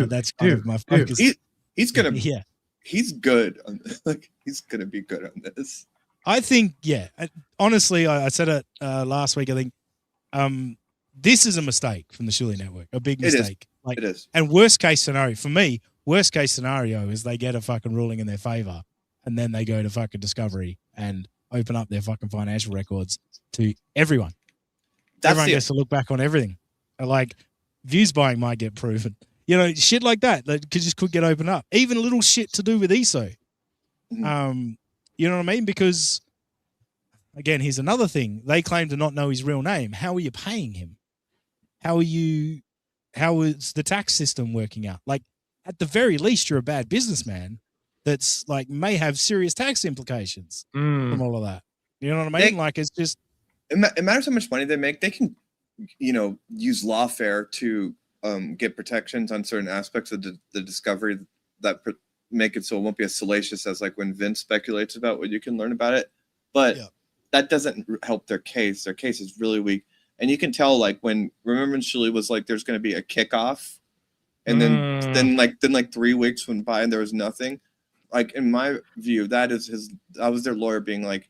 That's kind of my focus. He's gonna yeah. He's good. Like he's gonna be good on this. I think, yeah. Honestly, I said it last week. I think this is a mistake from the Shuli Network. A big mistake. It is. And worst case scenario for me, worst case scenario is they get a fucking ruling in their favor, and then they go to fucking Discovery and open up their fucking financial records to everyone. Everyone gets to look back on everything. Like views buying might get proven. You know, shit like that could get opened up. Even little shit to do with ESO. Mm-hmm. You know what I mean? Because again, here's another thing. They claim to not know his real name. How are you paying him? How is the tax system working out? Like, at the very least, you're a bad businessman that's like may have serious tax implications from all of that. You know what I mean? Like, it's just it matters how much money they make. They can, use lawfare to get protections on certain aspects of the Discovery that make it so it won't be as salacious as like when Vince speculates about what you can learn about it. But that doesn't help their case. Their case is really weak. And you can tell, like, remember when Shuli was like, there's going to be a kickoff, and then 3 weeks went by and there was nothing. Like, in my view, that was their lawyer being like,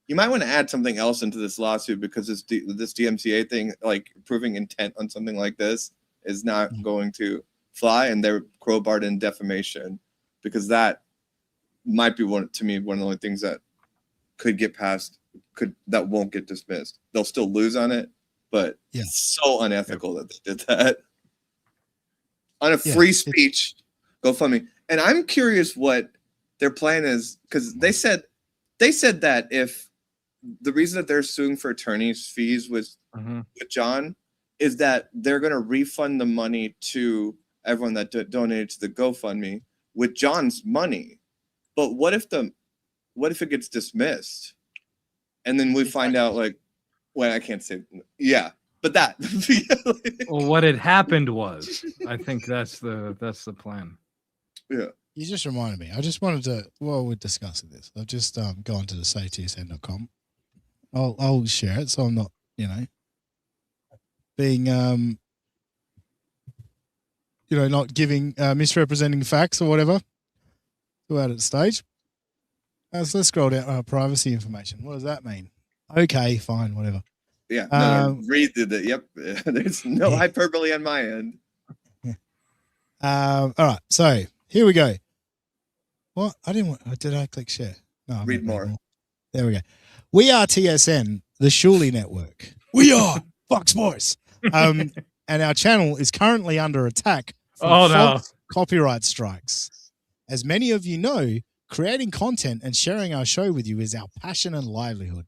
you might want to add something else into this lawsuit because this DMCA thing, like proving intent on something like this, is not going to fly, and they're crowbarred in defamation because that might be one of the only things that could get passed, that won't get dismissed. They'll still lose on it. But it's so unethical that they did that on a free speech GoFundMe. And I'm curious what their plan is, because they said that if the reason that they're suing for attorney's fees with John is that they're going to refund the money to everyone that donated to the GoFundMe with John's money. But what if it gets dismissed, and then we find out like. Well, I can't say. Yeah, but that. Well, what had happened was, I think that's the plan. Yeah. You just reminded me. I just wanted to, while we're discussing this, I've just gone to the safeTSN.com. I'll share it, so I'm not, being, not giving, misrepresenting facts or whatever. Go out at the stage. So let's scroll down. Privacy information. What does that mean? Okay, fine, whatever. Yeah, no, read the yep. There's no hyperbole on my end. All right, so here we go. What? Did I click share? No, read more. There we go. We are TSN, the Shuli Network. We are Fox Boys. And our channel is currently under attack from false copyright strikes. As many of you know, creating content and sharing our show with you is our passion and livelihood.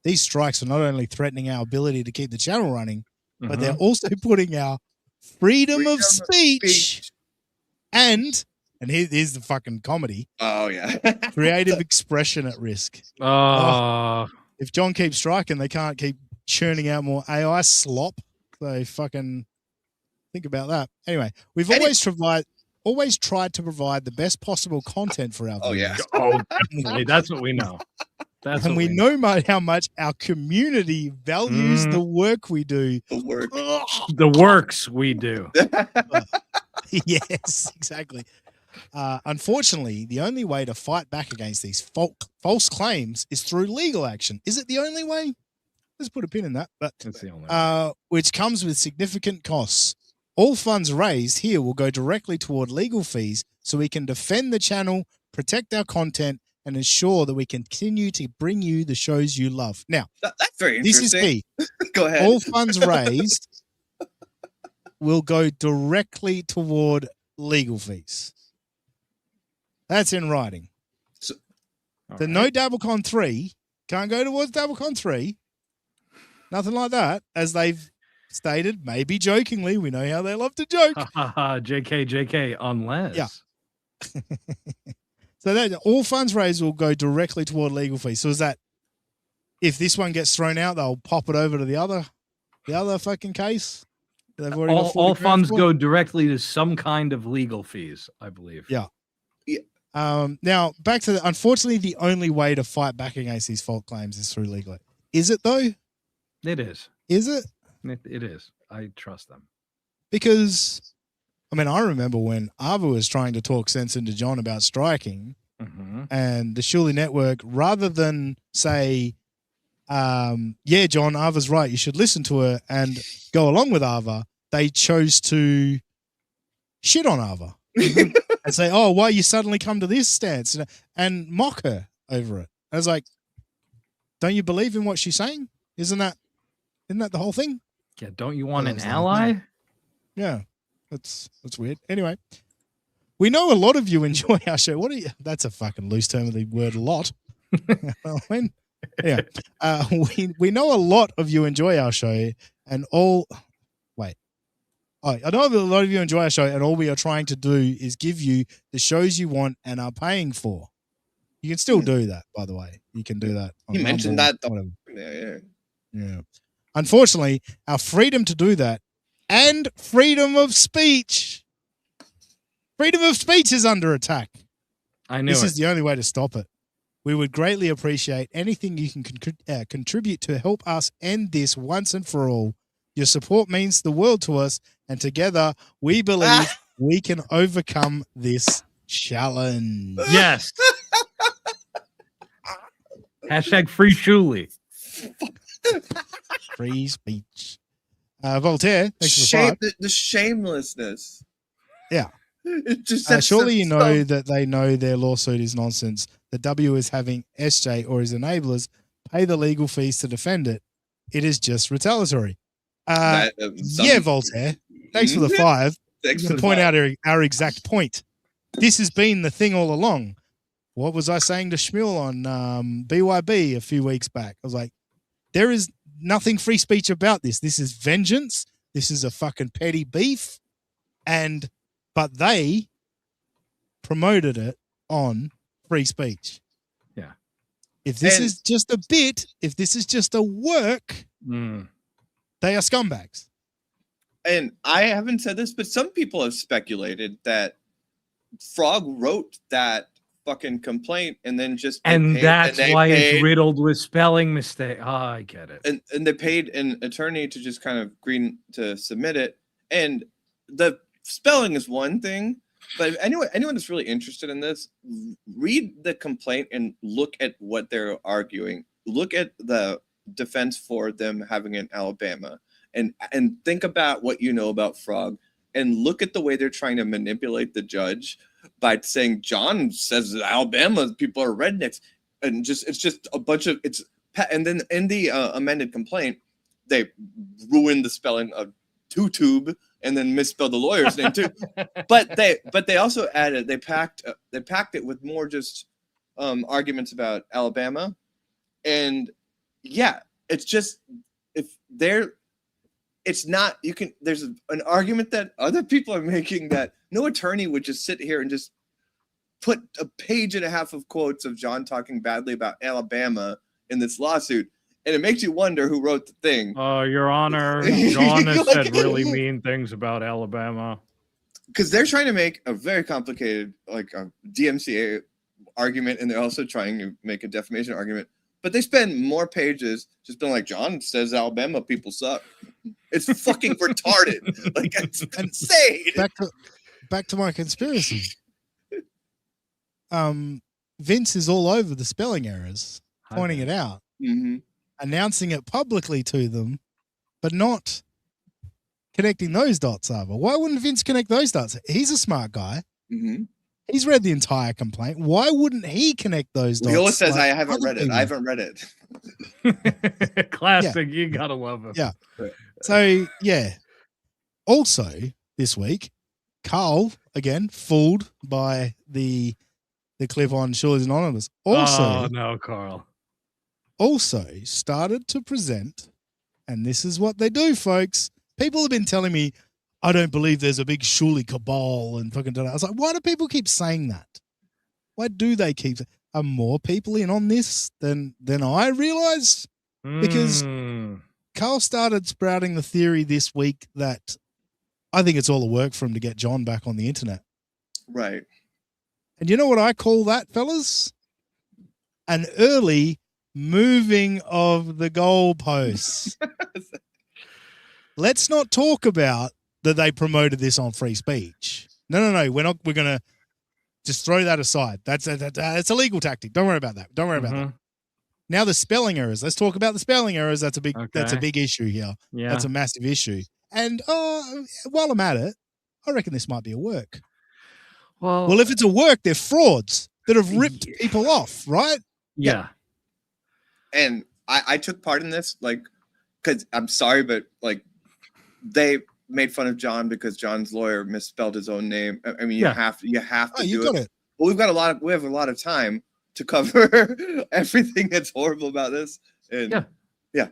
These strikes are not only threatening our ability to keep the channel running, but they're also putting our freedom of speech and here's the fucking comedy. Oh, yeah. Creative expression at risk. If John keeps striking, they can't keep churning out more AI slop. So fucking think about that. Anyway, we've always tried to provide the best possible content for our viewers. Oh, definitely. That's what we know. And we know how much our community values the work we do. The works we do. Yes, exactly. Unfortunately, the only way to fight back against these false claims is through legal action. Is it the only way? Let's put a pin in that. But that's the only way. Which comes with significant costs. All funds raised here will go directly toward legal fees so we can defend the channel, protect our content, and ensure that we continue to bring you the shows you love. Now, that's very interesting. This is key. Go ahead. All funds raised will go directly toward legal fees. That's in writing. No DabbleCon 3 can't go towards DabbleCon 3. Nothing like that, as they've stated, maybe jokingly. We know how they love to joke. JK, unless. Yeah. So that all funds raised will go directly toward legal fees. So is that if this one gets thrown out, they'll pop it over to the other fucking case? They've already got all funds for? Go directly to some kind of legal fees, I believe. Yeah. Now back to unfortunately, the only way to fight back against these fault claims is through legal. Is it though? It is. Is it? It is. I trust them. Because, I mean, I remember when Ava was trying to talk sense into John about striking, and the Shuli Network, rather than say, yeah, John, Ava's right, you should listen to her and go along with Ava, they chose to shit on Ava and say, oh, why you suddenly come to this stance, and mock her over it. I was like, don't you believe in what she's saying? Isn't that the whole thing? Yeah, don't you want an ally? Yeah, that's weird. Anyway, we know a lot of you enjoy our show. That's a fucking loose term of the word "lot." Yeah, we know a lot of you enjoy our show, and all. Wait, I know a lot of you enjoy our show, and all we are trying to do is give you the shows you want and are paying for. You can still do that, by the way. You can do that. You mentioned that. Yeah. Unfortunately, our freedom to do that and freedom of speech is under attack. I knew this it. is the only way to stop it. We would greatly appreciate anything you can contribute to help us end this once and for all. Your support means the world to us, and together we believe we can overcome this challenge. Yes. Hashtag free Shuli. Free speech. Voltaire, thanks for the shamelessness. Yeah. It just surely you know that they know their lawsuit is nonsense. The W is having SJ or his enablers pay the legal fees to defend it. It is just retaliatory. Yeah, Voltaire. Thanks for the 5. Thanks to for the point 5. out our exact point. This has been the thing all along. What was I saying to Schmuel on BYB a few weeks back? I was like, there is nothing free speech about this. This is vengeance. This is a fucking petty beef. But they promoted it on free speech. Yeah. If this is just a bit, if this is just a work, they are scumbags. And I haven't said this, but some people have speculated that Frog wrote that fucking complaint and then just that's why it's riddled with spelling mistakes. Oh, I get it. And they paid an attorney to just kind of submit it. And the spelling is one thing, but if anyone that's really interested in this, read the complaint and look at what they're arguing. Look at the defense for them having in Alabama, and think about what you know about Frog, and look at the way they're trying to manipulate the judge by saying John says that Alabama people are rednecks, and it's just a bunch of and then in the amended complaint they ruined the spelling of YouTube and then misspelled the lawyer's name too. But they also added they packed it with more just arguments about Alabama, and yeah, it's just there's an argument that other people are making that no attorney would just sit here and just put a page and a half of quotes of John talking badly about Alabama in this lawsuit. And it makes you wonder who wrote the thing. Your Honor, John has said really mean things about Alabama. Because they're trying to make a very complicated, like a DMCA argument, and they're also trying to make a defamation argument. But they spend more pages just being like, John says Alabama people suck. It's fucking retarded. Like, it's insane. Back to my conspiracy. Vince is all over the spelling errors, pointing it out, announcing it publicly to them, but not connecting those dots over. Why wouldn't Vince connect those dots? He's a smart guy. He's read the entire complaint. Why wouldn't he connect those dots? He always says, I haven't read it. I haven't read it. Classic. You gotta love him. Yeah. So, yeah. Also, this week, Carl, again, fooled by the clip on Shaw's Anonymous. Also, no, Carl. Also started to present, and this is what they do, folks. People have been telling me, I don't believe there's a big Shuli cabal and fucking. I was like, why do people keep saying that? Why do they keep? Are more people in on this than I realize? Because Carl started sprouting the theory this week that I think it's all a work for him to get John back on the internet. Right. And you know what I call that, fellas? An early moving of the goalposts. Let's not talk about that they promoted this on free speech. No. We're not. We're gonna just throw that aside. That's a legal tactic. Don't worry about that. Don't worry about that. Now the spelling errors. Let's talk about the spelling errors. That's a big issue here. Yeah. That's a massive issue. And while I'm at it, I reckon this might be a work. Well, if it's a work, they're frauds that have ripped people off, right? Yeah. And I took part in this, like, because I'm sorry, but like they made fun of John because John's lawyer misspelled his own name. I mean, you have to do it. Well, we have a lot of time to cover everything that's horrible about this. And yeah.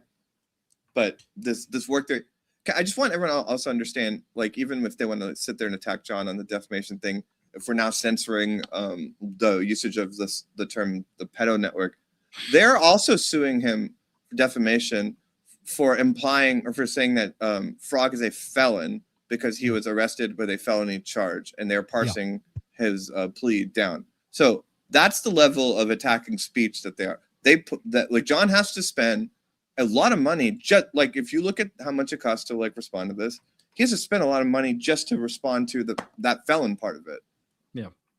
But this work there, I just want everyone else to understand, like, even if they want to sit there and attack John on the defamation thing, if we're now censoring the usage of the term the pedo network, they're also suing him for defamation for implying or for saying that Frog is a felon because he was arrested with a felony charge, and they're parsing his plea down. So that's the level of attacking speech that they are. They put that, like, John has to spend a lot of money. Just like, if you look at how much it costs to like respond to this, he has to spend a lot of money just to respond to that felon part of it.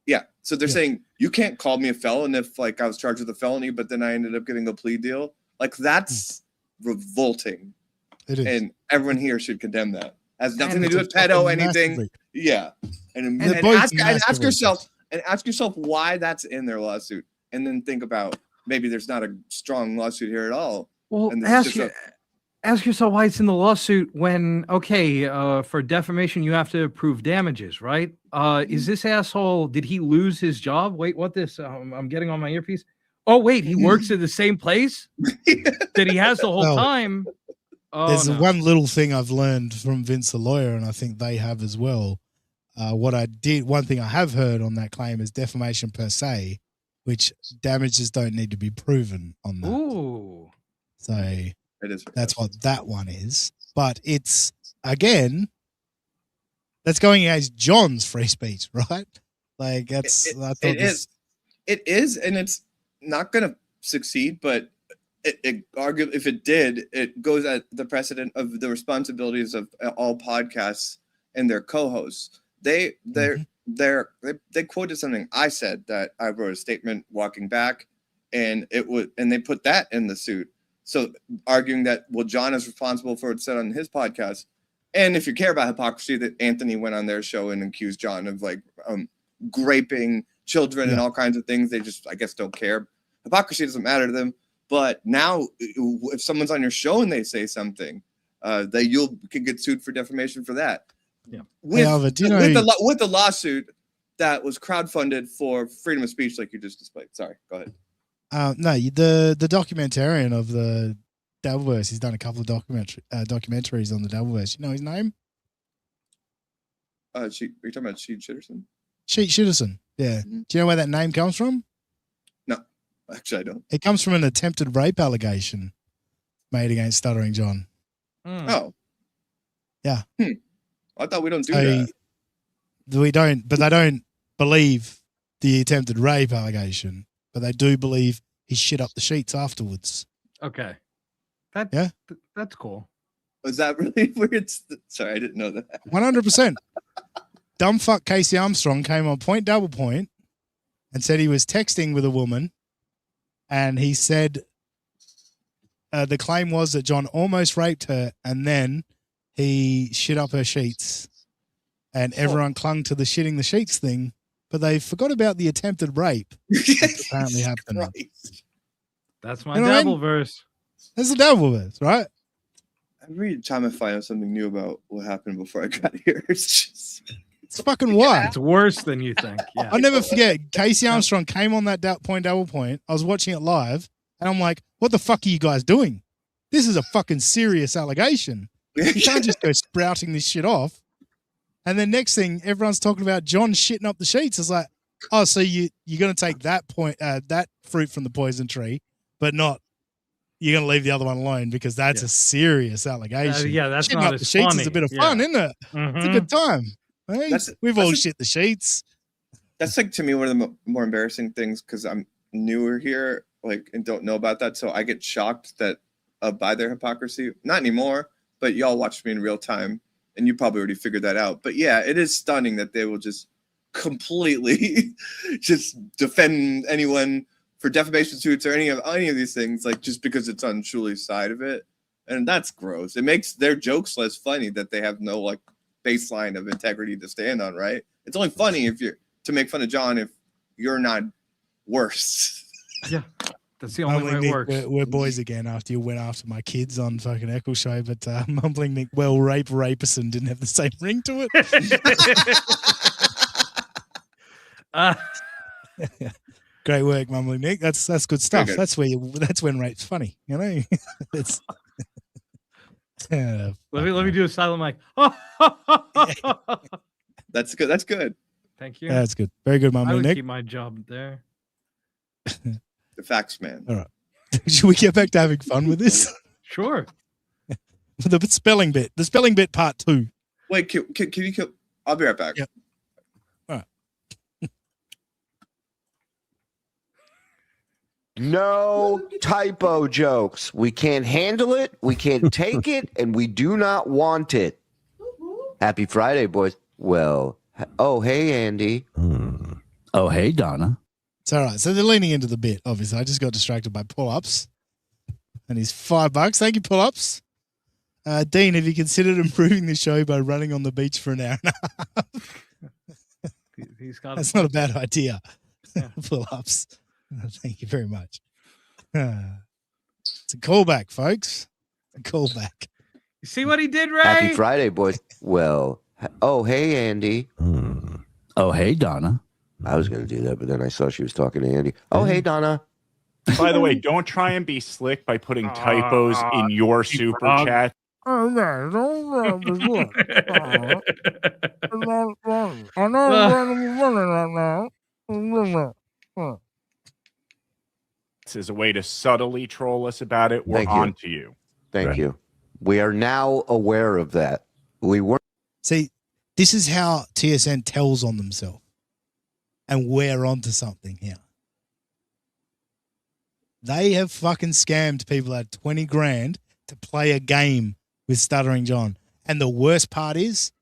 Yeah. So they're saying you can't call me a felon if like I was charged with a felony, but then I ended up getting a plea deal. Like, that's revolting. It is. And everyone here should condemn that. Has nothing to do with pedo, anything. Massively. Yeah. And ask yourself why that's in their lawsuit, and then think about maybe there's not a strong lawsuit here at all. Well, and ask yourself why it's in the lawsuit when, for defamation, you have to prove damages, right? Is this asshole, did he lose his job? Wait, what this? I'm getting on my earpiece. Oh, wait, he works at the same place that he has the whole time. There's one little thing I've learned from Vince the lawyer, and I think they have as well. One thing I have heard on that claim is defamation per se, which damages don't need to be proven on that. Ooh. So that's what that one is. But it's, again, that's going against John's free speech, right? Like, that's, it is, and it's not going to succeed, but if it did, it goes at the precedent of the responsibilities of all podcasts and their co-hosts. They quoted something I said that I wrote a statement walking back, and they put that in the suit. So arguing that, well, John is responsible for what said on his podcast. And if you care about hypocrisy, that Anthony went on their show and accused John of like graping children and all kinds of things. They just, I guess, don't care. Hypocrisy doesn't matter to them. But now if someone's on your show and they say something, that you can get sued for defamation for that. Yeah. With the lawsuit that was crowdfunded for freedom of speech, like you just displayed. Sorry, go ahead. No, the documentarian of the Dabbleverse, he's done a couple of documentaries on the Dabbleverse. You know his name? Are you talking about Sheet Shitterson? Sheet Shitterson, yeah. Mm-hmm. Do you know where that name comes from? No, actually I don't. It comes from an attempted rape allegation made against Stuttering John. Oh. Yeah. I thought we don't do that. We don't, but they don't believe the attempted rape allegation, but they do believe he shit up the sheets afterwards. Okay. That's cool. Was that really weird? Sorry, I didn't know that. 100%. Dumbfuck Casey Armstrong came on Point Double Point and said he was texting with a woman, and he said the claim was that John almost raped her, and then he shit up her sheets, and everyone clung to the shitting the sheets thing, but they forgot about the attempted rape that apparently happened. That's my Dabbleverse. That's the Dabbleverse, right? Every time I find out something new about what happened before I got here, it's fucking wild. It's worse than you think. Yeah. I'll never forget. Casey Armstrong came on that Point Double Point. I was watching it live, and I'm like, what the fuck are you guys doing? This is a fucking serious allegation. You can't just go sprouting this shit off. And then next thing, everyone's talking about John shitting up the sheets. It's like, oh, so you're going to take that fruit from the poison tree, but not, you're going to leave the other one alone because that's a serious allegation. That's shitting not up as the sheets funny. is a bit of fun, isn't it? Mm-hmm. It's a good time. Hey? We've all shit the sheets. That's like, to me, one of the more embarrassing things, because I'm newer here, like and don't know about that, so I get shocked that by their hypocrisy. Not anymore, but y'all watch me in real time, and you probably already figured that out. But yeah, it is stunning that they will just completely just defend anyone for defamation suits or any of these things, like just because it's on Shuli's side of it, and that's gross. It makes their jokes less funny that they have no like baseline of integrity to stand on, right? It's only funny if you're to make fun of John if you're not worse. Yeah, that's the only way it Nick, works. we're boys again after you went after my kids on fucking Echo Show, but Mumbling Nick, well, Raperson didn't have the same ring to it. Great work, Mumbling Nick. That's good stuff. Good. That's when rape's funny, you know. It's Let me do a silent mic. That's good. That's good. Thank you. That's good. Very good, I Mumbling would Nick. keep my job there. The facts, man. All right. Should we get back to having fun with this? Sure. The spelling bit. The spelling bit part 2. Wait, can you? I'll be right back. Yep. All right. No typo jokes. We can't handle it. We can't take it, and we do not want it. Happy Friday, boys. Well, oh, hey, Andy. Oh, hey, Donna. It's all right. So they're leaning into the bit, obviously. I just got distracted by pull-ups. And he's $5. Thank you, pull-ups. Dean, have you considered improving the show by running on the beach for an hour and a half? He's got That's not a bad idea. Pull-ups. Thank you very much. It's a callback, folks. It's a callback. You see what he did, Ray? Happy Friday, boys. Well, oh, hey, Andy. Oh, hey, Donna. I was going to do that, but then I saw she was talking to Andy. Oh, hey, Donna. By the way, don't try and be slick by putting typos in your super chat. This is a way to subtly troll us about it. We're Thank you. on to you. Thank you. We are now aware of that. We weren't. See, this is how TSN tells on themselves. And we're onto something here. They have fucking scammed people out of 20 grand to play a game with Stuttering John. And the worst part is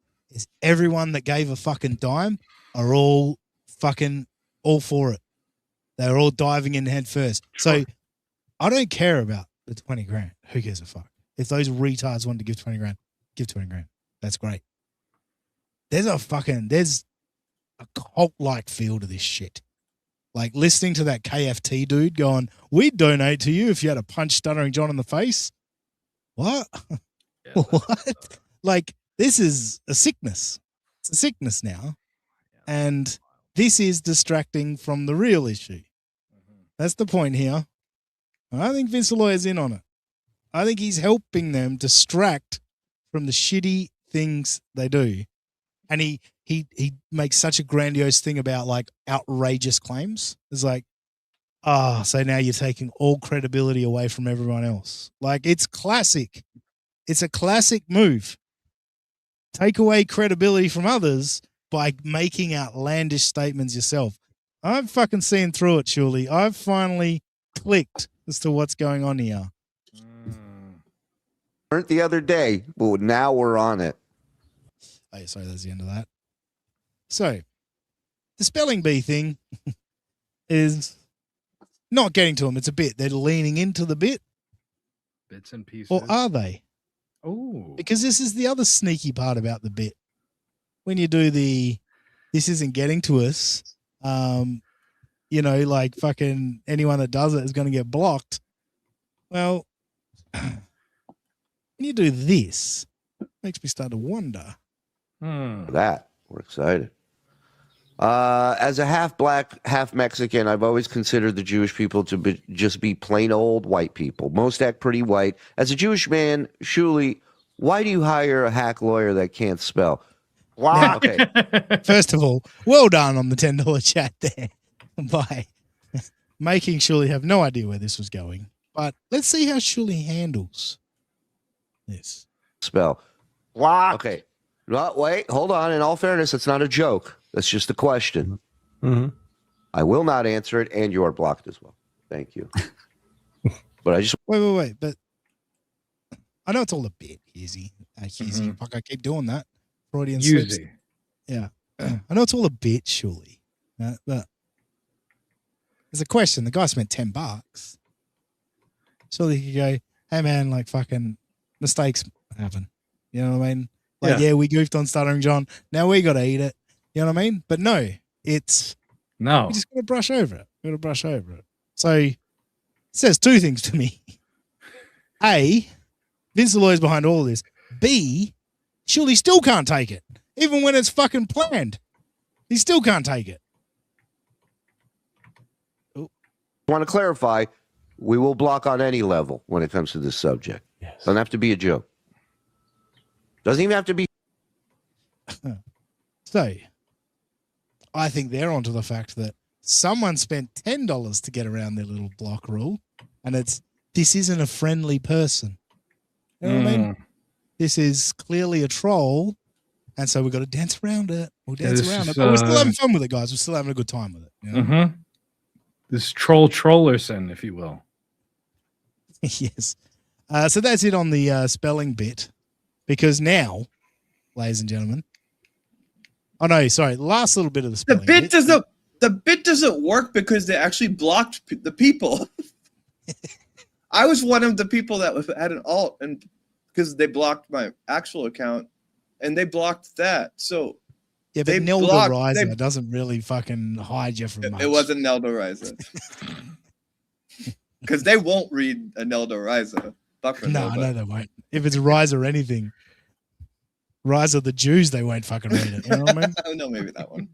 everyone that gave a fucking dime are all fucking all for it. They're all diving in head first. So I don't care about the 20 grand. Who gives a fuck? If those retards want to give 20 grand, give 20 grand. That's great. There's a cult-like feel to this shit. Like listening to that KFT dude going, we'd donate to you if you had to punch Stuttering John in the face. What? What? Like, this is a sickness. It's a sickness now. And this is distracting from the real issue. That's the point here. And I think Vince Aloy in on it. I think he's helping them distract from the shitty things they do. And he makes such a grandiose thing about like outrageous claims. It's like, so now you're taking all credibility away from everyone else. Like, it's classic. It's a classic move. Take away credibility from others by making outlandish statements yourself. I'm fucking seeing through it, surely. I've finally clicked as to what's going on here. Weren't the other day, but now we're on it. Oh, yeah, sorry, that's the end of that. So, the spelling bee thing is not getting to them. It's a bit. They're leaning into the bit. Bits and pieces. Or are they? Oh. Because this is the other sneaky part about the bit. When you do this isn't getting to us, you know, like fucking anyone that does it is going to get blocked. Well, when you do this, it makes me start to wonder. That we're excited. As a half black, half Mexican, I've always considered the Jewish people to just be plain old white people. Most act pretty white. As a Jewish man, Shuli, why do you hire a hack lawyer that can't spell? Wow. Okay. First of all, well done on the $10 chat there by making Shuli have no idea where this was going. But let's see how Shuli handles this. Spell. Wow. Okay. No, wait, hold on. In all fairness, it's not a joke. That's just a question. I will not answer it, and you are blocked as well. Thank you. But I just wait. But I know it's all a bit easy. Easy. Fuck, I keep doing that. Freudian slips. Easy. Yeah. I know it's all a bit, surely. But there's a question. The guy spent $10. Surely he could go, hey man, like fucking mistakes happen. You know what I mean? Like, yeah, we goofed on Stuttering John. Now we got to eat it. You know what I mean? But no, we just got to brush over it. So it says two things to me. A, Vince Lawler's behind all this. B, surely still can't take it. Even when it's fucking planned. He still can't take it. want to clarify, we will block on any level when it comes to this subject. Yes. Doesn't have to be a joke. Doesn't even have to be. So, I think they're onto the fact that someone spent $10 to get around their little block rule, and this isn't a friendly person. You know what I mean? This is clearly a troll, and so we've got to dance around it. We'll dance around it. But we're still having fun with it, guys. We're still having a good time with it. You know? This trollerson, if you will. Yes. So that's it on the spelling bit. Because now, ladies and gentlemen, oh no, sorry, last little bit of the spelling bit. The bit doesn't work because they actually blocked the people. I was one of the people that had an alt, and because they blocked my actual account, and they blocked that. So yeah, but Nelda Riser doesn't really fucking hide you from much. It wasn't Nelda Riser. Because they won't read a Nelda Riser. No, they won't. If it's Rise or anything, Rise of the Jews, they won't fucking read it. You know what I mean? No, maybe that one.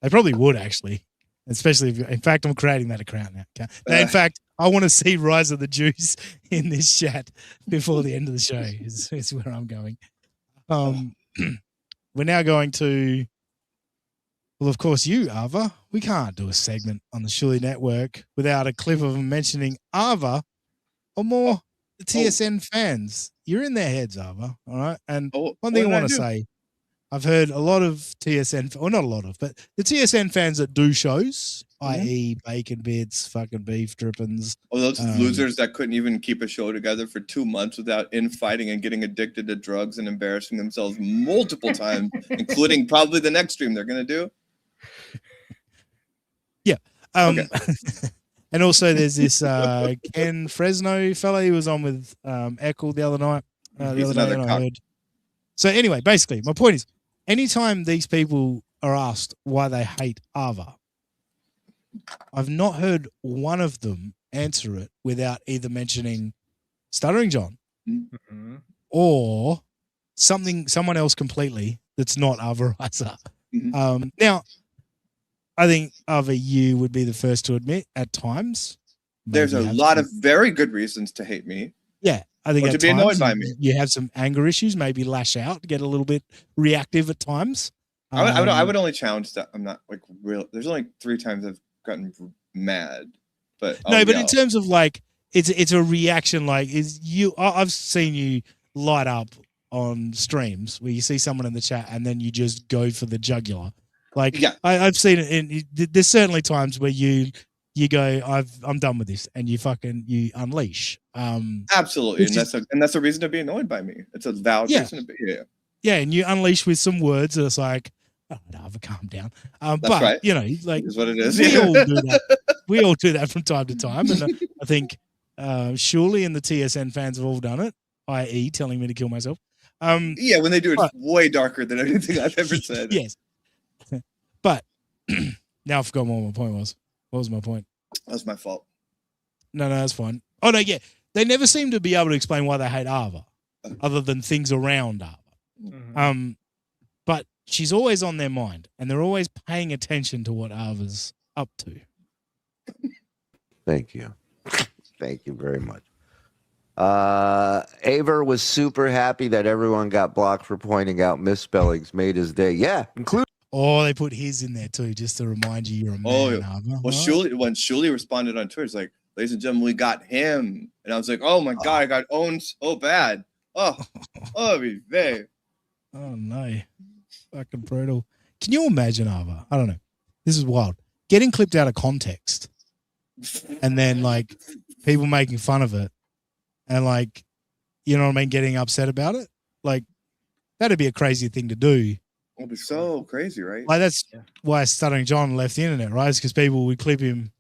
They probably would, actually. Especially if, in fact, I'm creating that account now. In fact, I want to see Rise of the Jews in this chat before the end of the show is where I'm going. We're now going to, well, of course, you, Ava. We can't do a segment on the Shuli Network without a clip of them mentioning Ava or more the TSN fans. You're in their heads, Ava, all right? And one thing I want to say, I've heard a lot of TSN, or not a lot of, but the TSN fans that do shows, i.e. bacon bits, fucking beef drippings. Oh, those losers that couldn't even keep a show together for 2 months without infighting and getting addicted to drugs and embarrassing themselves multiple times, including probably the next stream they're going to do. Yeah. And also there's this Ken Fresno fella. He was on with Eccles the other night. The other day, and I heard. So anyway, basically, my point is, anytime these people are asked why they hate Ava, I've not heard one of them answer it without either mentioning Stuttering John or someone else completely that's not Ava Riser. Now, I think Ava, you would be the first to admit at times. There's a lot of very good reasons to hate me. Yeah. I think or to be annoyed by me. You have some anger issues, maybe lash out, get a little bit reactive at times. I would only challenge that. I'm not like real. There's only 3 times I've gotten mad, but no, but in terms of like, it's a reaction. Like, I've seen you light up on streams where you see someone in the chat and then you just go for the jugular. Like, yeah. I've seen it. There's certainly times where you go, I'm done with this, and you unleash. Absolutely, and that's a reason to be annoyed by me. It's a valid reason to be here. Yeah, and you unleash with some words that's like, oh, no, calm down. But right. You know, like, is what it is. We all do that. We all do that from time to time, and I think Shuli and the TSN fans have all done it, i.e., telling me to kill myself. Yeah, when they do it, way darker than anything I've ever said. Yes, but now I've forgotten what my point was. What was my point? That was my fault. No, that's fine. Oh, no, yeah. They never seem to be able to explain why they hate Ava, other than things around Ava. But she's always on their mind, and they're always paying attention to what Ava's up to. Thank you. Thank you very much. Aver was super happy that everyone got blocked for pointing out misspellings. Made his day. Yeah, including. Oh, they put his in there too, just to remind you you're a man. Well, when Shuli responded on Twitter, it's like, ladies and gentlemen, we got him. And I was like, oh my God, I got owned so bad. Oh, babe. Oh no. Fucking brutal. Can you imagine, Ava? I don't know. This is wild. Getting clipped out of context and then like people making fun of it, and like, you know what I mean, getting upset about it. Like that'd be a crazy thing to do. It'd be so crazy, right? Like that's why Stuttering John left the internet, right? It's because people would clip him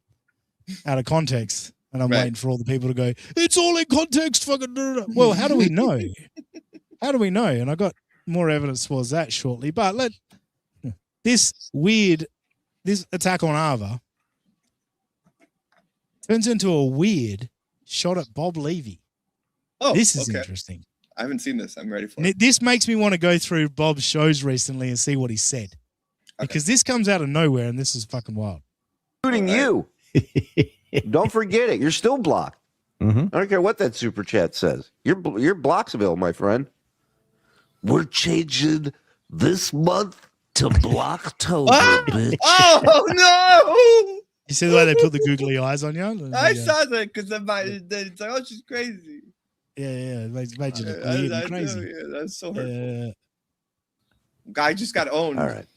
out of context, and I'm waiting for all the people to go, "It's all in context." Fucking well, how do we know? How do we know? And I got more evidence towards that shortly. But this attack on Ava turns into a weird shot at Bob Levy. Oh, this is okay. interesting. I haven't seen this. I'm ready for And it. this makes me want to go through Bob's shows recently and see what he said. Because this comes out of nowhere and this is fucking wild. Including you. Don't forget it. You're still blocked. Mm-hmm. I don't care what that super chat says. You're Blocksville, my friend. We're changing this month to Blocktober, bitch. Oh no! You see the way they put the googly eyes on you? I saw that because it's like, oh, she's crazy. Yeah. It made you look weird and crazy. Yeah, that's so hurtful. Guy just got owned. All right.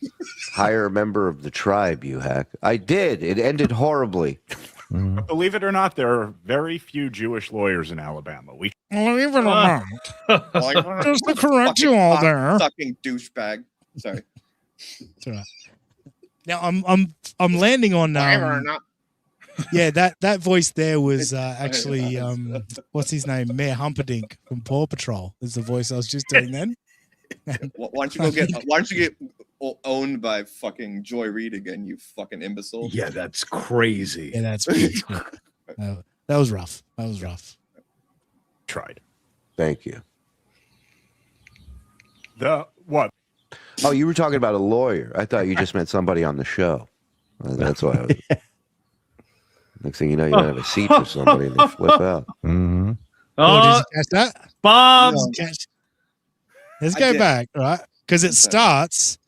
Hire a member of the tribe, you hack. I did. It ended horribly. Believe it or not, there are very few Jewish lawyers in Alabama. Believe it or not. Just to correct you all there. Sucking douchebag. Sorry. That's all right. Now I'm landing on yeah, that voice there was actually what's his name? Mayor Humperdinck from Paw Patrol is the voice I was just doing then. Why don't you get owned by fucking Joy Reid again, you fucking imbecile? Yeah, that's crazy. Yeah, that's crazy. That was rough. That was rough. Tried. Thank you. The what? Oh, you were talking about a lawyer. I thought you just meant somebody on the show. That's why I was. Next thing you know, you don't have a seat for somebody and they flip out. Mm-hmm. Oh, did you catch that? Bob. Let's go back, right? Because it starts.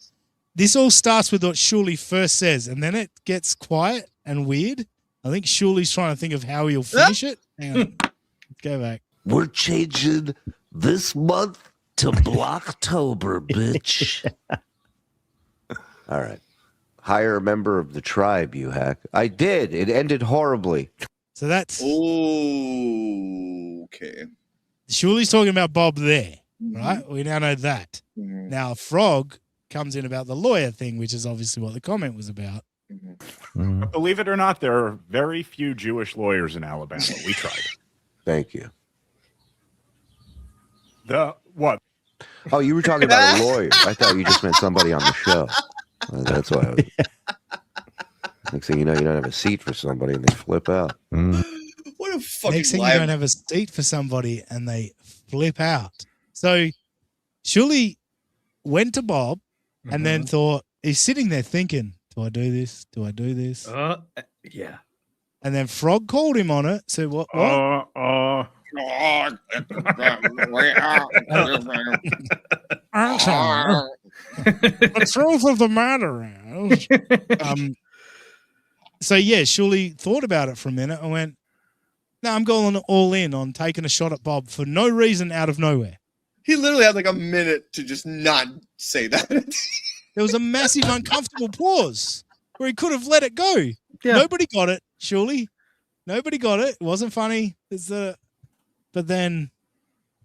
This all starts with what Shuley first says, and then it gets quiet and weird. I think Shuley's trying to think of how he'll finish it. Hang on. Go back. We're changing this month to Blocktober, bitch. All right. Hire a member of the tribe, you hack. I did. It ended horribly. So that's okay. Shuley's talking about Bob there, right? We now know that. Now Frog comes in about the lawyer thing, which is obviously what the comment was about. Believe it or not, there are very few Jewish lawyers in Alabama. We tried. Thank you. The what? Oh, you were talking about a lawyer. I thought you just meant somebody on the show. That's why I was. Next thing you know, you don't have a seat for somebody and they flip out. What a fucking Next thing you don't have a seat for somebody and they flip out. So Shuley went to Bob and then thought, he's sitting there thinking, do I do this? Do I do this? Yeah. And then Frog called him on it. Said, what? The truth of the matter is, so yeah, Shuley thought about it for a minute and went, no, I'm going all in on taking a shot at Bob for no reason out of nowhere. He literally had like a minute to just not say that. There was a massive uncomfortable pause where he could have let it go. Yeah. Nobody got it, surely. Nobody got it. It wasn't funny. But then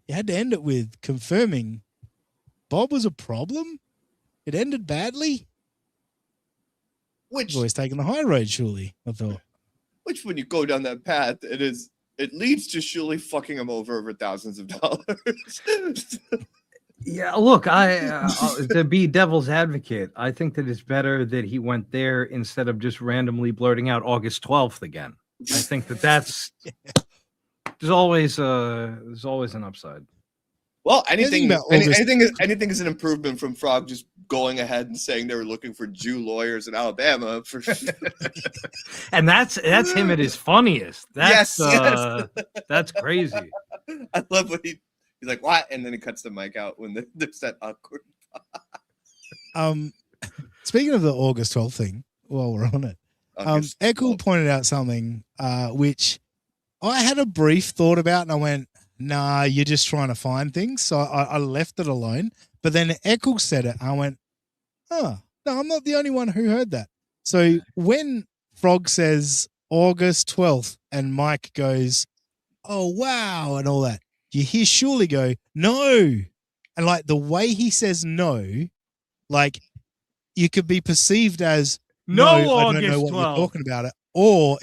you had to end it with confirming Bob was a problem. It ended badly. Which always taking the high road, surely, I thought. Which, when you go down that path, it leads to Shuley fucking him over thousands of dollars. Yeah, look, to be devil's advocate, I think that it's better that he went there instead of just randomly blurting out August 12th again. I think that's there's always an upside. Well, anything is an improvement from Frog just going ahead and saying they were looking for Jew lawyers in Alabama for and that's him at his funniest. That's yes. That's crazy. I love when he's like, what? And then he cuts the mic out when there's that awkward. Speaking of the August 12th thing, while we're on it, Ekul pointed out something which I had a brief thought about, and I went, nah, you're just trying to find things. So I left it alone. But then Ekul said it. I went, oh, no, I'm not the only one who heard that. So when Frog says August 12th, and Mike goes, "Oh wow," and all that. You hear Shuli go, "No," and like the way he says no, like you could be perceived as No, I don't know August what 12th. you're talking about it, or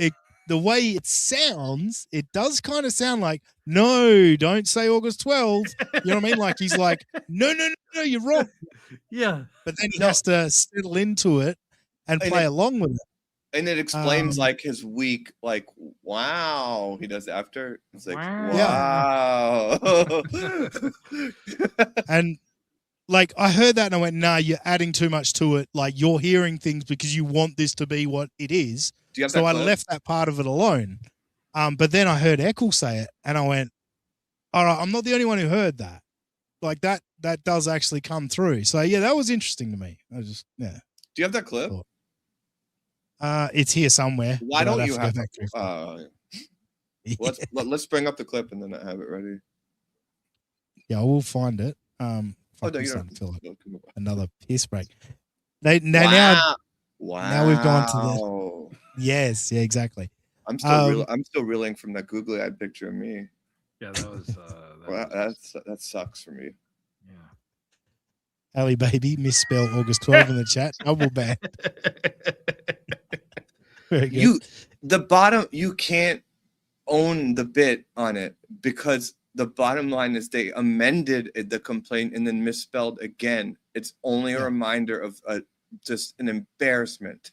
the way it sounds, it does kind of sound like, "No, don't say August 12th." You know what I mean? Like he's like, "No, you're wrong." Yeah. But then he has to settle into it and play along with it. And it explains like his week, like, wow. He does after. It's like, wow. And like I heard that and I went, "Nah, you're adding too much to it. Like you're hearing things because you want this to be what it is." Do you have So that I clip? left that part of it alone. But then I heard Eckel say it and I went, "All right, I'm not the only one who heard that." Like that does actually come through. So yeah, that was interesting to me. I just Do you have that clip? It's here somewhere. Why but I'd don't you to have go that? back through. Let's bring up the clip and then I have it ready. Yeah, I will find it. Oh, no, fucking you son, don't. feel like No, come on. another piss break. Now we've gone to Wow. the yes, yeah, exactly. I'm still reeling from that googly eyed picture of me. Yeah, that was. That sucks for me. Ali baby misspelled August 12 in the chat. Double bad. Very good. You can't own the bit on it because the bottom line is they amended the complaint and then misspelled again. It's only a reminder of just an embarrassment.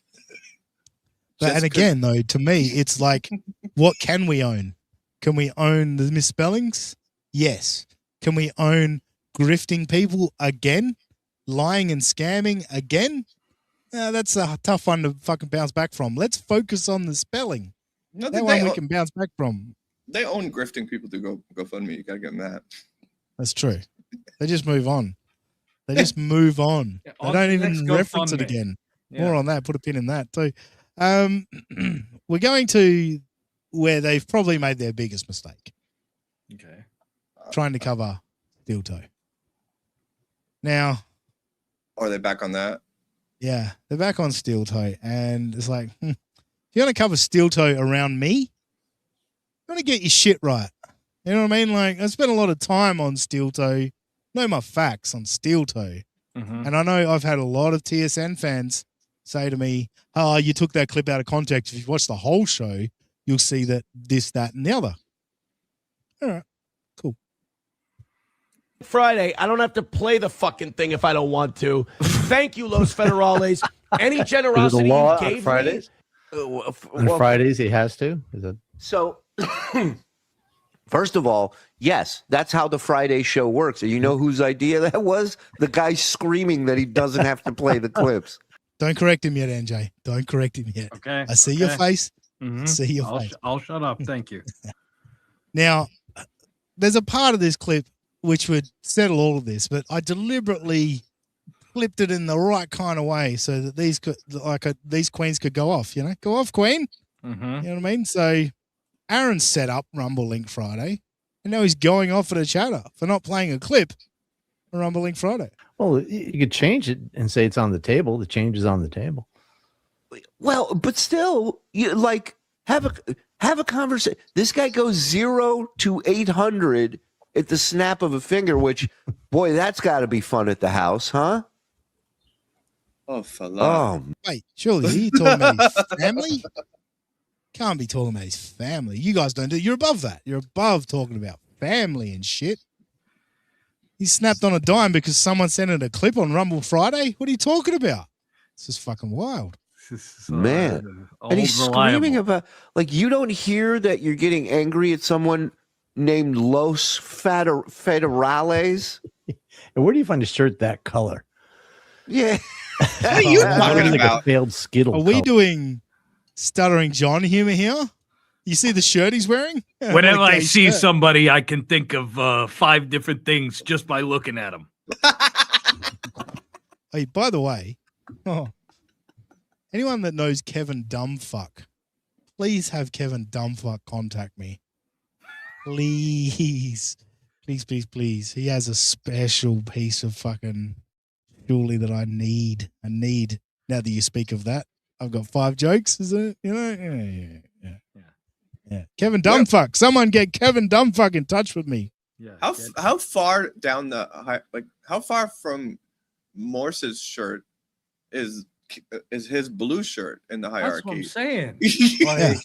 But, and again, though, to me, it's like, what can we own? Can we own the misspellings? Yes. Can we own grifting people again? Lying and scamming again? That's a tough one to fucking bounce back from. Let's focus on the spelling. No, that one we can bounce back from. They own grifting people to go fund me. You gotta get them that. That's true. They just move on. They just move on. Yeah, They on don't to the even next reference it GoFundMe. again. Yeah. More on that. Put a pin in that too. We're going to where they've probably made their biggest mistake. Okay. Trying to cover Steel Toe. Now, Are they back on that? yeah, they're back on Steel Toe, and it's like, if you're gonna cover Steel Toe around me, you want to get your shit right. You know what I mean? Like, I spent a lot of time on Steel Toe, know my facts on Steel Toe, and I know I've had a lot of TSN fans say to me, "Oh, you took that clip out of context. If you watch the whole show, you'll see that this, that, and the other." All right, cool. Friday, I don't have to play the fucking thing if I don't want to. Thank you, Los Federales. Any generosity law you on gave Fridays? me. On Fridays, he has to. Is that So, first of all, yes, that's how the Friday show works. And you know whose idea that was? The guy screaming that he doesn't have to play the clips. Don't correct him yet, NJ. Don't correct him yet. Okay. I see your okay. face. Mhm. I see your I'll, face. I'll shut up. Thank you. Now, there's a part of this clip which would settle all of this, but I deliberately flipped it in the right kind of way so that these could, these queens could go off. You know, go off, queen. Mm-hmm. You know what I mean? So, Aaron set up Rumble Link Friday, and now he's going off at a chatter for not playing a clip for Rumble Link Friday. Well, you could change it and say it's on the table. The change is on the table. Well, but still, you like have a conversation. This guy goes 0 to 800 at the snap of a finger, which, boy, that's got to be fun at the house, huh? Oh, fella. Oh, Wait, surely you talking about his family? Can't be talking about his family. You guys don't do. You're above that. You're above talking about family and shit. He snapped on a dime because someone sent in a clip on Rumble Friday. What are you talking about? This is fucking wild. man. And he's screaming about, like, you don't hear that you're getting angry at someone named Los Federales? And where do you find a shirt that color? Yeah. What are you talking like about? A failed Skittle. Are we color. doing Stuttering John humor here? You see the shirt he's wearing? Whenever What a I gay see shirt. somebody, I can think of 5 different things just by looking at them. Hey, by the way, anyone that knows Kevin Dumbfuck, please have Kevin Dumbfuck contact me. Please. Please, please, please. He has a special piece of fucking jewelry that I need. Now that you speak of that, I've got 5 jokes, is it? You know? Yeah. Kevin Dumbfuck. Someone get Kevin Dumbfuck in touch with me. Yeah. How far down the how far from Morse's shirt is his blue shirt in the hierarchy? That's what I'm saying. Yeah,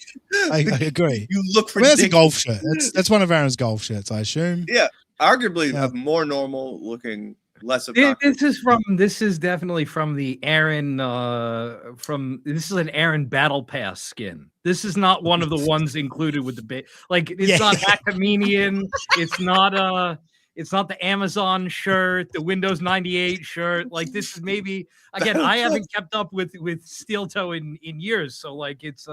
I agree. You look I mean, that's a ridiculous. golf shirt. That's one of Aaron's golf shirts, I assume. Yeah, arguably a more normal looking, less This obnoxious. this is definitely from the Aaron this is an Aaron Battle Pass skin. This is not one of the ones included with the like it's not Hackmanian, it's not the Amazon shirt, the Windows 98 shirt. Like this is maybe again, I haven't kept up with Steel Toe in years, so like it's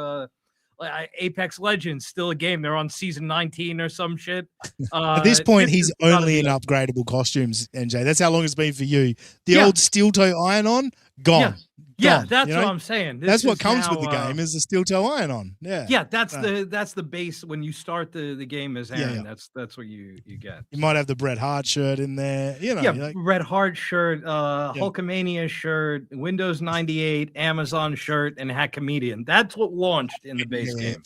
like Apex Legends still a game. They're on season 19 or some shit. At this point, he's has gotta only be in upgradable costumes, NJ. That's how long it's been for you. The old steel toe iron on, gone. Yeah, Gone, that's you what know? I'm saying. That's This what is comes with now, the game is the steel toe iron on. Yeah. Yeah, that's the base when you start the game as Aaron. Yeah. That's what you get. You might have the Bret Hart shirt in there. You know, Yeah, like, Red Hart shirt, Hulkamania shirt, Windows 98, Amazon shirt, and Hackmedian. That's what launched in the base game.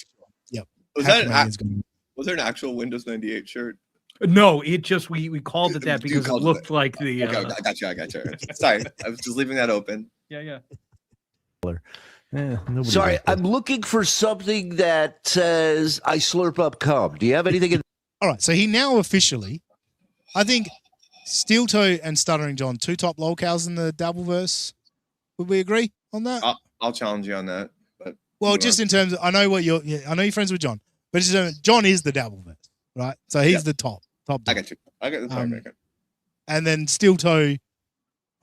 Yep. Was there an actual Windows 98 shirt? No, it just we called it that because it called it looked that. like the. Okay, I got you. Sorry, I was just leaving that open. Yeah. Sorry, I'm looking for something that says I slurp up cum. Do you have anything in all right, so he now officially, I think, Steel Toe and Stuttering John, two top lolcows in the Dabbleverse. Would we agree on that? I'll challenge you on that. But Well, just in terms of, I know you're friends with John, but just, John is the Dabbleverse, right? So he's the top. I got you. I got the tiebreaker. And then Steel Toe,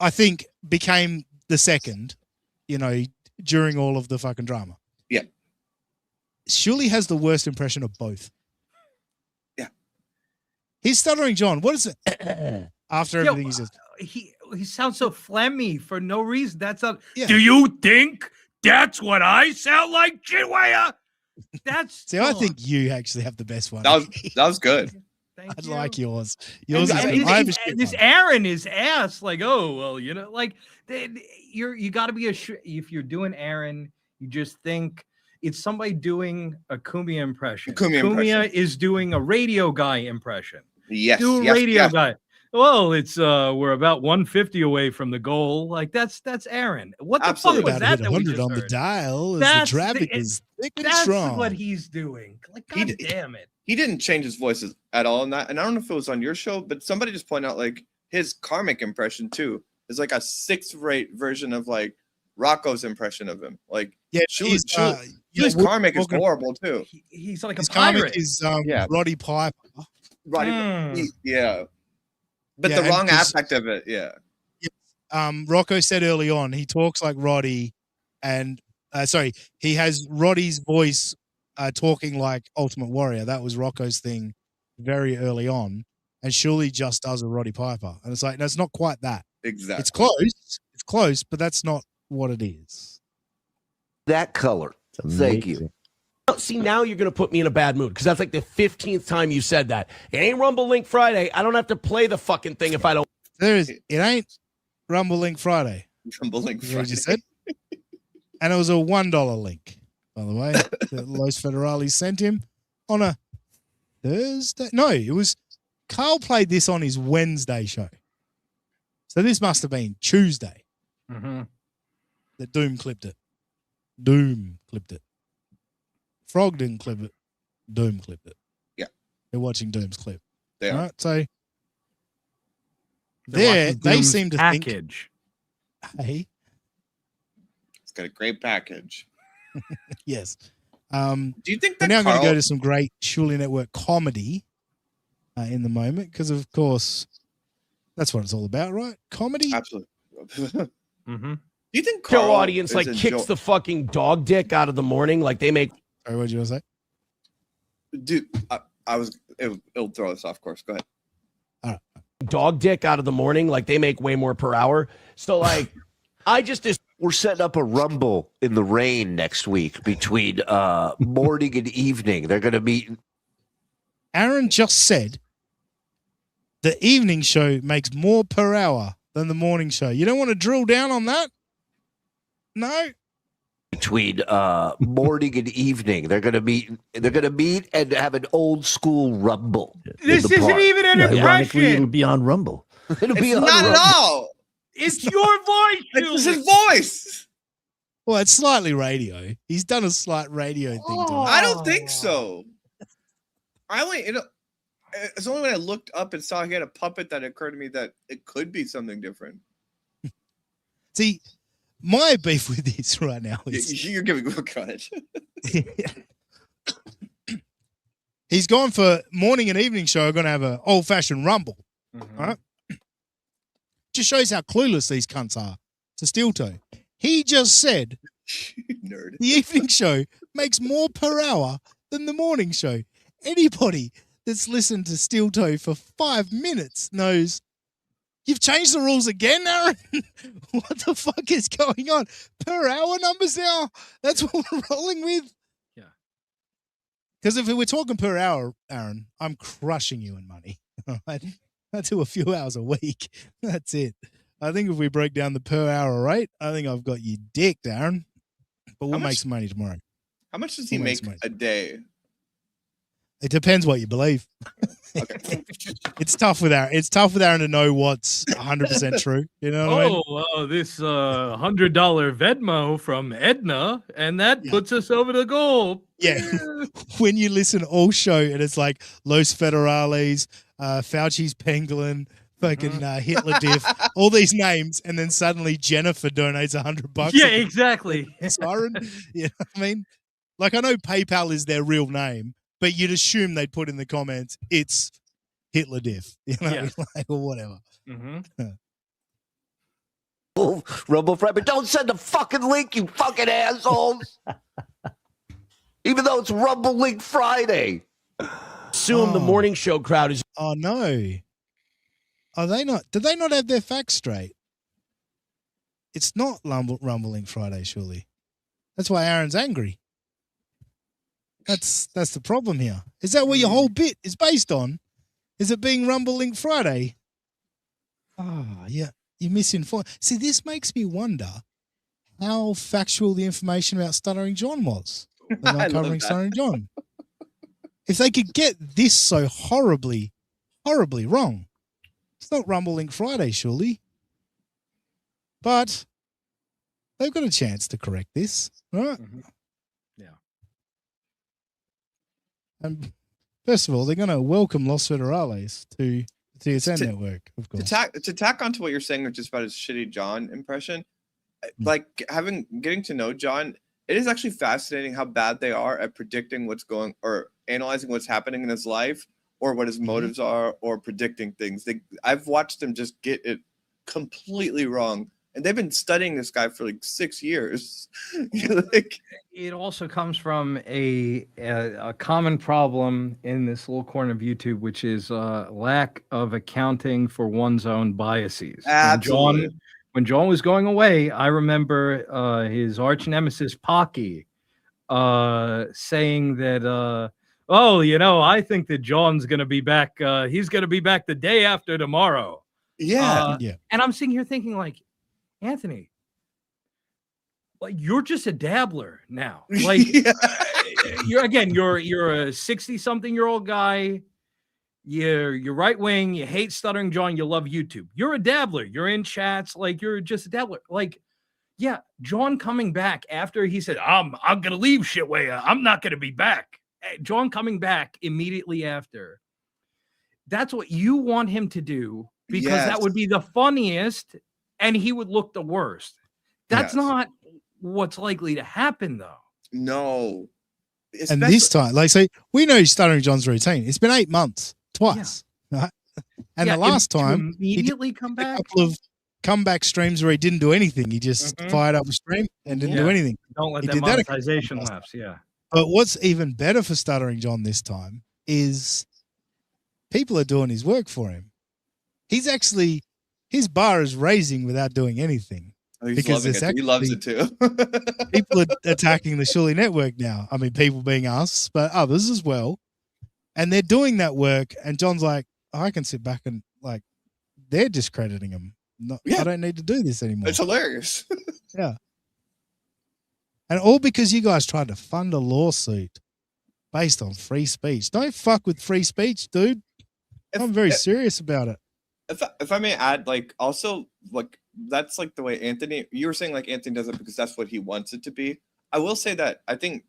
I think, became the second, during all of the fucking drama. Yeah. Surely has the worst impression of both. Yeah. He's Stuttering John. What is it? After everything he says. He sounds so phlegmy for no reason. That's not. Yeah. Do you think that's what I sound like, Chinwaya? That's. See, I think you actually have the best one. That was good. I'd like yours. Yours is I good. mean, I have a shit this one. Aaron is ass. Like, oh well, like you got to be if you're doing Aaron, you just think it's somebody doing a Kumia impression. Kumia is doing a radio guy impression. Yes, do a radio guy. Well, it's we're about 150 away from the goal. Like that's Aaron. What the fuck was About that? hit That we 100 just on the heard? dial as That's the traffic is thick and That's strong. what he's doing. Like, god damn it. He didn't change his voices at all in that. And I don't know if it was on your show, but somebody just pointed out like his karmic impression too is like a 6th-rate version of like Rocco's impression of him. Like his karmic is horrible too. He's like His a pirate. comic is Roddy Piper. Roddy, yeah. But Yeah, the and wrong 'cause- aspect of it, yeah. Rocco said early on he talks like Roddy, and he has Roddy's voice talking like Ultimate Warrior. That was Rocco's thing very early on, and surely just does a Roddy Piper, and it's like no, it's not quite that. Exactly, it's close, but that's not what it is. that color? Thank you. See, now you're going to put me in a bad mood because that's like the 15th time you said that. It ain't Rumble Link Friday. I don't have to play the fucking thing if I don't. It ain't Rumble Link Friday. Rumble Link Is what you said. And it was a $1 link, by the way, that Los Federales sent him on a Thursday. No, it was Carl played this on his Wednesday show. So this must have been Tuesday that Doom clipped it. Frog didn't clip it. Doom clipped it. Yeah. They're watching Doom's clip. They are. All right, so They're watching they Doom's seem to package. think, hey, It's got a great package. yes. Do you think We're that now going to Carl- go to some great Surely Network comedy in the moment because, of course, that's what it's all about, right? Comedy. Absolutely. Mm-hmm. Do you think Show Carl audience like is kicks the fucking dog dick out of the morning like they make. Sorry, what did you want to say? Dude, it'll throw us off course. Go ahead. Dog dick out of the morning like they make way more per hour. So like we're setting up a rumble in the rain next week between morning and evening. They're going to meet. Aaron just said the evening show makes more per hour than the morning show. You don't want to drill down on that? No? between morning and evening. They're gonna meet. They're gonna meet and have an old school rumble. This in the isn't park. even an Ironically, it'll impression. be on Rumble. It'll be It's on not at Rumble. all. It's your voice, It's Julie. his voice. Well, it's slightly radio. He's done a slight radio thing to it. I don't think so. It's only when I looked up and saw he had a puppet that occurred to me that it could be something different. See, my beef with this right now is You're giving me credit. he's gone for morning and evening show. Are going to have an old fashioned rumble. Right? Just shows how clueless these cunts are to Steel Toe. He just said Nerd. the evening show makes more per hour than the morning show. Anybody that's listened to Steel Toe for 5 minutes knows you've changed the rules again, Aaron. What the fuck is going on? Per hour numbers now? That's what we're rolling with? Yeah. Because if we're talking per hour, Aaron, I'm crushing you in money. All right? I do a few hours a week. That's it. I think if we break down the per hour rate, I think I've got you dicked, Aaron. But we'll make some money tomorrow. How much does he We'll make money. a day? It depends what you believe. It's tough with Aaron to know what's 100% true. You know what I mean? This $100 Venmo from Edna, and that puts us over the goal. Yeah. When you listen all show and it's like Los Federales, Fauci's Pangolin, fucking Hitler Diff, all these names, and then suddenly Jennifer donates $100. Yeah, exactly. Siren. You know what I mean? Like, I know PayPal is their real name, but you'd assume they'd put in the comments it's Hitler Diff, you know, Yeah. like, or whatever. Rumble Friday, but don't send the fucking link, you fucking assholes. Even though it's Rumble Link Friday. Assume the morning show crowd is. Oh no. Are they not? Did they not have their facts straight? It's not Rumbling Friday, surely. That's why Aaron's angry. That's the problem here. Is that what your whole bit is based on? Is it being Rumbling Friday? Yeah. You're misinformed. See, this makes me wonder how factual the information about Stuttering John was. They're I not love covering that. Stuttering John. If they could get this so horribly, horribly wrong, it's not Rumbling Friday, surely. But they've got a chance to correct this, right? Yeah. And first of all, they're going to welcome Los Federales to the TSN network, of course. To tack onto what you're saying, just about his shitty John impression, like getting to know John, it is actually fascinating how bad they are at predicting what's going or analyzing what's happening in his life or what his motives are or predicting things. I've watched them just get it completely wrong. And they've been studying this guy for like 6 years. It also comes from a common problem in this little corner of YouTube, which is lack of accounting for one's own biases. Absolutely. When John was going away, I remember his arch nemesis Pocky saying that, I think that John's going to be back. He's going to be back the day after tomorrow. Yeah. And I'm sitting here thinking, like, Anthony, like, you're just a dabbler now. Like, you're a 60-something-year-old guy. You're right wing. You hate Stuttering John. You love YouTube. You're a dabbler. You're in chats. Like, you're just a dabbler. Like, yeah, John coming back after he said, I'm gonna leave Shitway. I'm not gonna be back. John coming back immediately after. That's what you want him to do, because that would be the funniest. And he would look the worst. That's not what's likely to happen, though. No. And this time, like, say, we know Stuttering John's routine. It's been 8 months, twice. Right? And the last time, immediately come a back. couple of comeback streams where he didn't do anything. He just fired up a stream and didn't do anything. Don't let He that did that a couple monetization times. lapse. Yeah. But what's even better for Stuttering John this time is people are doing his work for him. He's actually, his bar is raising without doing anything. Oh, he's loving it. He loves it too. People are attacking the Shully network now. I mean, people being us, but others as well. And they're doing that work. And John's like, I can sit back and, like, they're discrediting him. I don't need to do this anymore. It's hilarious. Yeah. And all because you guys tried to fund a lawsuit based on free speech. Don't fuck with free speech, dude. I'm very serious about it. If I may add, like, also, like, that's like the way Anthony, you were saying like Anthony does it because that's what he wants it to be. I will say that I think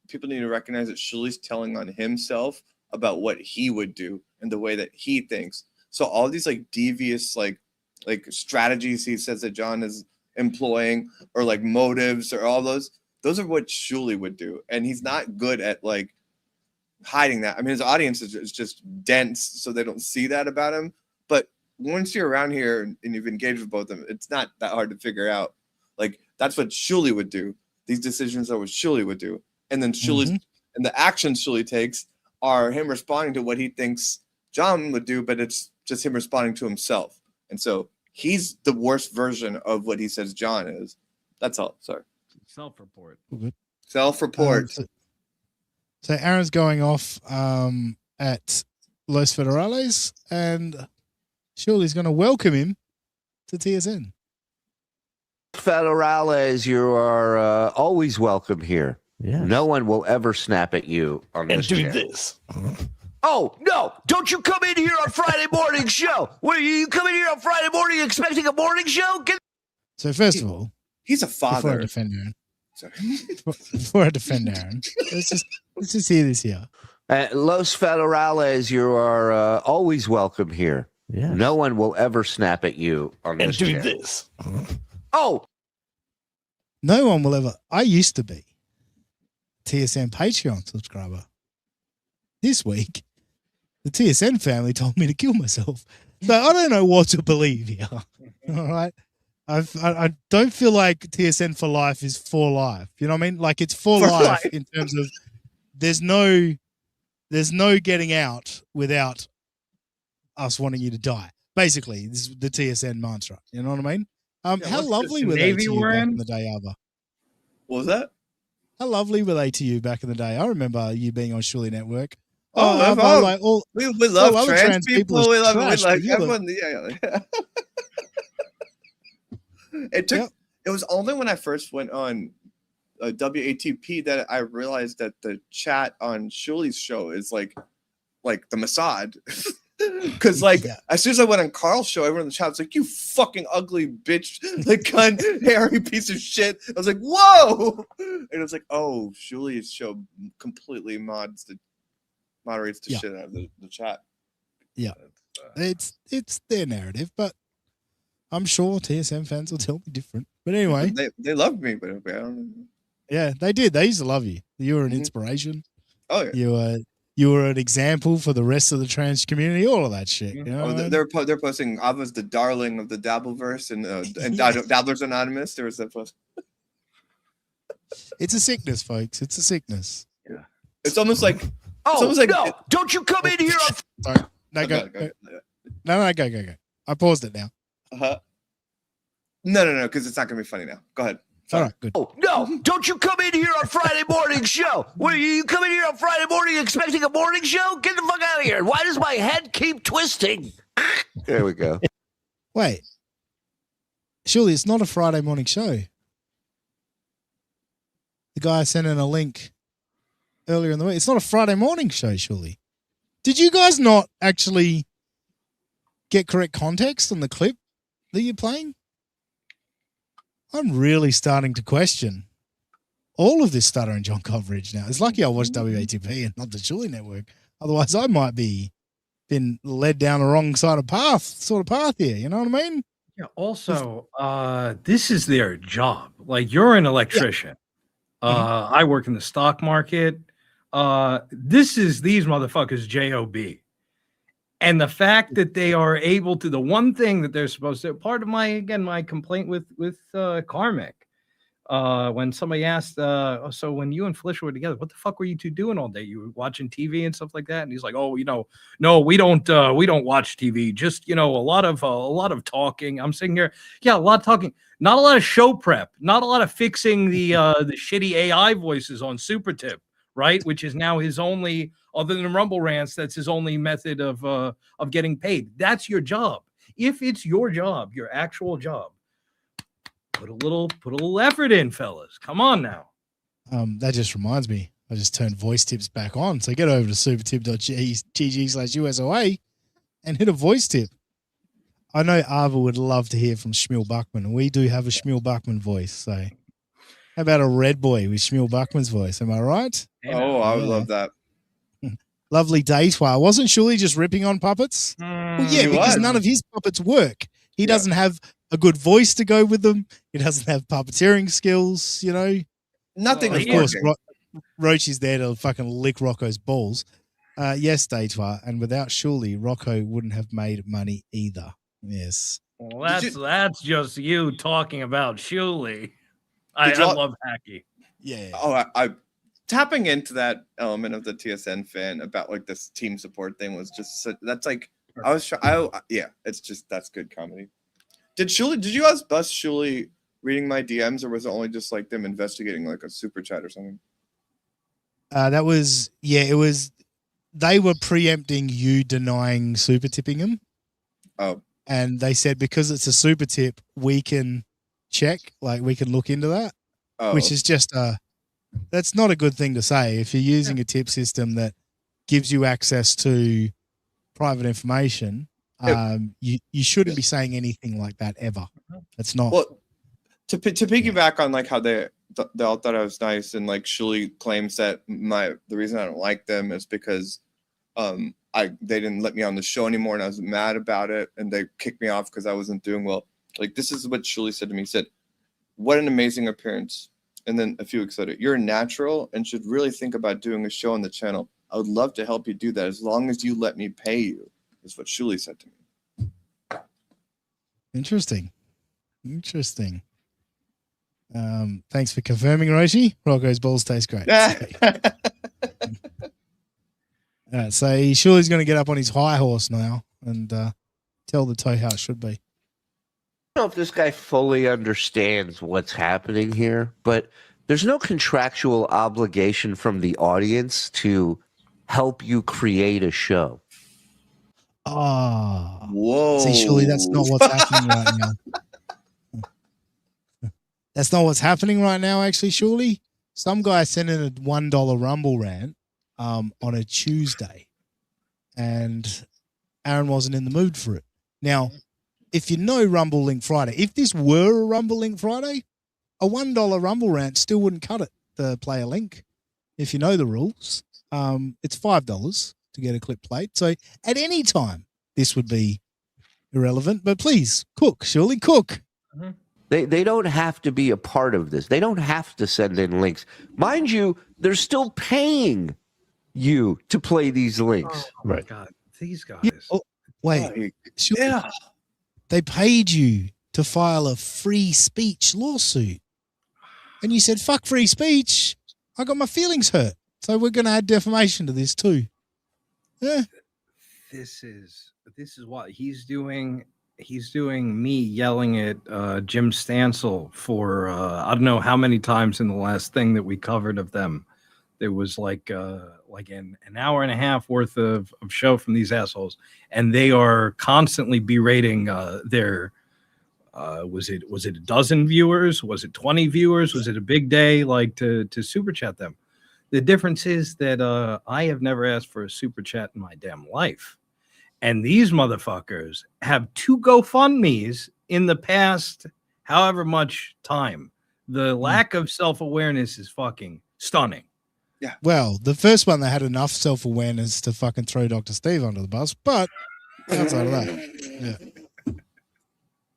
people need to recognize that Shuli's telling on himself about what he would do and the way that he thinks. So all these like devious like strategies he says that John is employing, or like motives, or all those are what Shuli would do. And he's not good at like hiding that. I mean, his audience is just dense, so they don't see that about him. But once you're around here and you've engaged with both of them, it's not that hard to figure out. Like, that's what Shuli would do. These decisions are what Shuli would do. And then Shuli's and the actions Shuli takes are him responding to what he thinks John would do, but it's just him responding to himself. And so he's the worst version of what he says John is. That's all. Sorry. Self-report. Self-report. So Aaron's going off at Los Federales, and Shuli's going to welcome him to TSN. Federales, you are always welcome here. Yeah. No one will ever snap at you on this channel. this. Oh, no. Don't you come in here on Friday morning show. What, you come in here on Friday morning expecting a morning show? So first of all, he's a before I father. defend Aaron, Sorry. before I defend Aaron, let's just hear this here. Los Federales, you are always welcome here. Yeah. No one will ever snap at you on this channel. this. Oh, No one will ever. I used to be TSN Patreon subscriber. This week, the TSN family told me to kill myself. So I don't know what to believe here. All right. I don't feel like TSN for life is for life. You know what I mean? Like, it's for life in terms of there's no getting out without us wanting you to die. Basically, this is the TSN mantra. You know what I mean? How lovely were they to you back in the day, Ava? What was that? How lovely were they to you back in the day? I remember you being on Shuli Network. we love all other trans people. We love trash, but you everyone. Yeah. It was only when I first went on WATP that I realized that the chat on Shuli's show is like the Mossad. Because as soon as I went on Carl's show, everyone in the chat was like, "You fucking ugly bitch, like cunt, hairy piece of shit." I was like, "Whoa!" And it was like, "Oh, Shuli's show completely moderates the shit out of the chat." Yeah, it's their narrative, but I'm sure TSM fans will tell me different. But anyway, they loved me, but I don't know. Yeah, they did. They used to love you. You were an inspiration. Oh yeah. You were an example for the rest of the trans community. All of that shit. You know? They're posting. I was the darling of the Dabbleverse and Dabblers Anonymous. There was that post. It's a sickness, folks. It's a sickness. Yeah. It's almost like. No! Don't you come in here? Sorry. No, go. Go. I paused it now. No, because it's not gonna be funny now. Go ahead. All right, good. Oh, no, don't you come in here on Friday morning show. What, you come in here on Friday morning expecting a morning show? Get the fuck out of here. Why does my head keep twisting? There we go. Wait. Surely it's not a Friday morning show. The guy sent in a link earlier in the week. It's not a Friday morning show, surely. Did you guys not actually get correct context on the clip that you're playing? I'm really starting to question all of this Stutter and John coverage now. It's lucky I watched WATP and not the Shuli Network. Otherwise, I might be been led down the wrong sort of path here. You know what I mean? Yeah. Also, this is their job. Like, you're an electrician. Yeah. I work in the stock market. This is these motherfuckers' job. And the fact that they are able to, the one thing that they're supposed to, part of my complaint with Carmack, when somebody asked, so when you and Felicia were together, what the fuck were you two doing all day? You were watching TV and stuff like that? And he's like, oh, no, we don't watch TV. Just, a lot of talking. I'm sitting here. Yeah, a lot of talking. Not a lot of show prep. Not a lot of fixing the shitty AI voices on Super Tip, right? Which is now his only, other than Rumble Rants, that's his only method of getting paid. That's your job. If it's your job, your actual job, put a little effort in, fellas. Come on now. That just reminds me. I just turned voice tips back on. So get over to supertip.gg/USOA and hit a voice tip. I know Ava would love to hear from Shmuel Buckman, and we do have a Shmuel Buckman voice. So how about a red boy with Shmuel Buckman's voice? Am I right? Oh, I would love that. Lovely day, Twa. Wasn't Shuli just ripping on puppets? Well, yeah, He because was. none of his puppets work. He doesn't have a good voice to go with them. He doesn't have puppeteering skills, you know. Nothing Of is course, working. Rochi's there to fucking lick Rocco's balls. Yes, Daytwa, and without Shuli, Rocco wouldn't have made money either. Yes. Well, that's just you talking about Shuli. I Did y'all- love Hacky. Yeah. Oh, I tapping into that element of the TSN fan about like this team support thing was just that's like it's just that's good comedy. Did you guys bust Shuli reading my DMs, or was it only just like them investigating like a super chat or something? That was it was they were preempting you denying super tipping him. Oh. And they said because it's a super tip, we can check, like we can look into that. Oh. Which is just that's not a good thing to say. If you're using a tip system that gives you access to private information, you shouldn't be saying anything like that ever. That's not. Well, to piggyback on like how they all thought I was nice, and like Shuli claims that the reason I don't like them is because they didn't let me on the show anymore, and I was mad about it, and they kicked me off because I wasn't doing well. Like, this is what Shuli said to me. He said, "What an amazing appearance." And then a few weeks later, "You're a natural and should really think about doing a show on the channel. I would love to help you do that as long as you let me pay you," is what Shuli said to me. Interesting. Thanks for confirming, Roshi. Rocco's balls taste great. So he surely is going to get up on his high horse now and tell the toe how it should be. I don't know if this guy fully understands what's happening here, but there's no contractual obligation from the audience to help you create a show. Whoa. See, surely that's not what's happening right now. That's not what's happening right now, actually, surely. Some guy sent in a $1 Rumble rant on a Tuesday, and Aaron wasn't in the mood for it. Now, if you know Rumble Link Friday, if this were a Rumble Link Friday, a $1 Rumble rant still wouldn't cut it to play a link. If you know the rules, it's $5 to get a clip played. So at any time, this would be irrelevant. But please, cook, surely cook. They don't have to be a part of this. They don't have to send in links. Mind you, they're still paying you to play these links. Oh my God, these guys. Yeah, wait, they paid you to file a free speech lawsuit. And you said, fuck free speech. I got my feelings hurt. So we're going to add defamation to this too. Yeah. This is what he's doing. He's doing me yelling at Jim Stansel for I don't know how many times in the last thing that we covered of them. There was like an hour and a half worth of show from these assholes, and they are constantly berating their was it a dozen viewers? Was it 20 viewers? Was it a big day like to super chat them? The difference is that I have never asked for a super chat in my damn life. And these motherfuckers have 2 GoFundMes in the past however much time. The lack of self-awareness is fucking stunning. Yeah. Well, the first one, they had enough self-awareness to fucking throw Dr. Steve under the bus, but outside of that, yeah.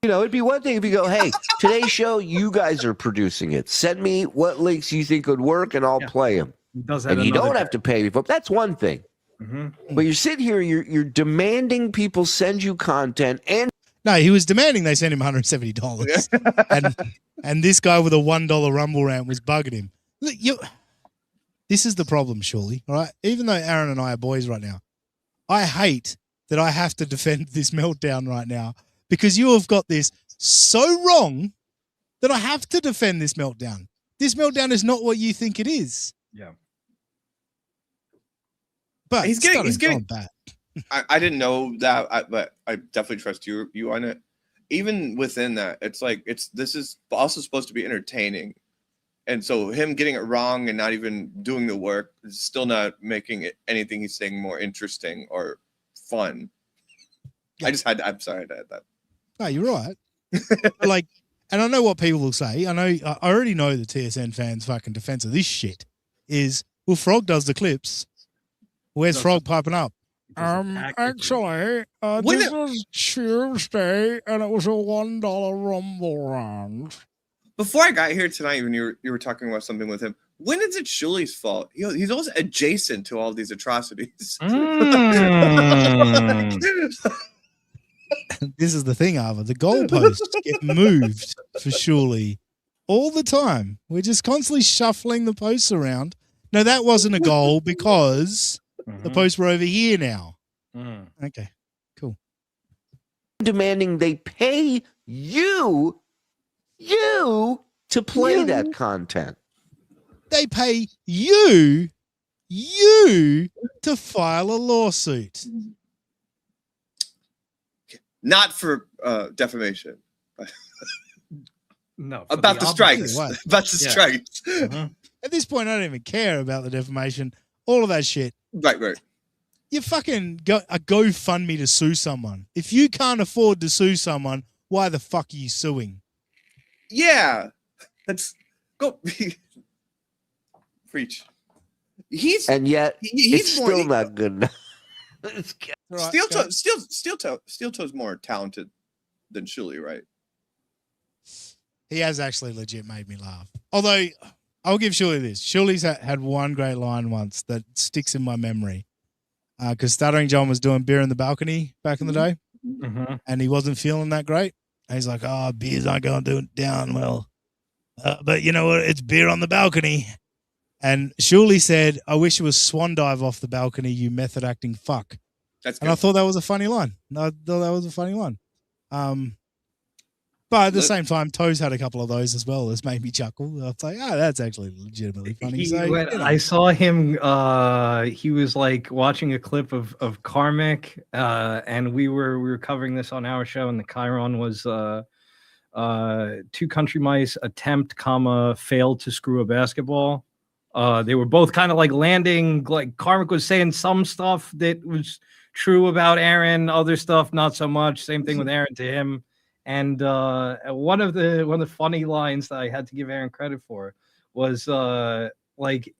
You know, it'd be one thing if you go, hey, today's show, you guys are producing it. Send me what links you think would work, and I'll play them. And you don't have to pay me for it. That's one thing. But you're sitting here, you're demanding people send you content, and no, he was demanding they send him $170, and this guy with a $1 Rumble rant was bugging him. Look, this is the problem, surely. All right, even though Aaron and I are boys right now, I hate that I have to defend this meltdown right now because you have got this so wrong that I have to defend this meltdown. This meltdown is not what you think it is. Yeah. But he's getting bad. I didn't know that, but I definitely trust you on it. Even within that, it's like this is also supposed to be entertaining, And so him getting it wrong and not even doing the work is still not making anything he's saying more interesting or fun. I'm sorry I had that. No, you're right. Like, and I know what people will say. I already know the TSN fans' fucking defense of this shit is, well, Frog does the clips. Where's Frog piping up? Actually, this was Tuesday, and it was a $1 rumble round. Before I got here tonight, when you were talking about something with him, when is it Shuli's fault? He's always adjacent to all these atrocities. This is the thing, Ava. The goalposts get moved for Shuli all the time. We're just constantly shuffling the posts around. No, that wasn't a goal because the posts were over here now. Okay, cool. Demanding they pay you to play that content. They pay you to file a lawsuit. Not for defamation. No. About the strikes. What? About the strikes. At this point, I don't even care about the defamation. All of that shit. Right. You fucking go a GoFundMe to sue someone. If you can't afford to sue someone, why the fuck are you suing? Yeah. Let's go. Preach. He's still not good enough. Steel Toe's more talented than Shuli, right? He has actually legit made me laugh. Although, I'll give Shuli this. Shuli's had one great line once that sticks in my memory. Because Stuttering John was doing beer in the balcony back in the day. And he wasn't feeling that great. And he's like, oh, beers aren't going to do it down well. But you know what? It's beer on the balcony. And Shuli said, I wish it was swan dive off the balcony, you method acting fuck. That's good. And I thought that was a funny line. But at the same time, Toes had a couple of those as well. This made me chuckle. I was like, oh, that's actually legitimately funny. I saw him. He was like watching a clip of Karmic, and we were covering this on our show, and the Chiron was two country mice attempt, failed to screw a basketball. They were both kind of like landing. Like Karmic was saying some stuff that was true about Aaron, other stuff not so much. Same thing with Aaron to him. And one of the funny lines that I had to give Aaron credit for was like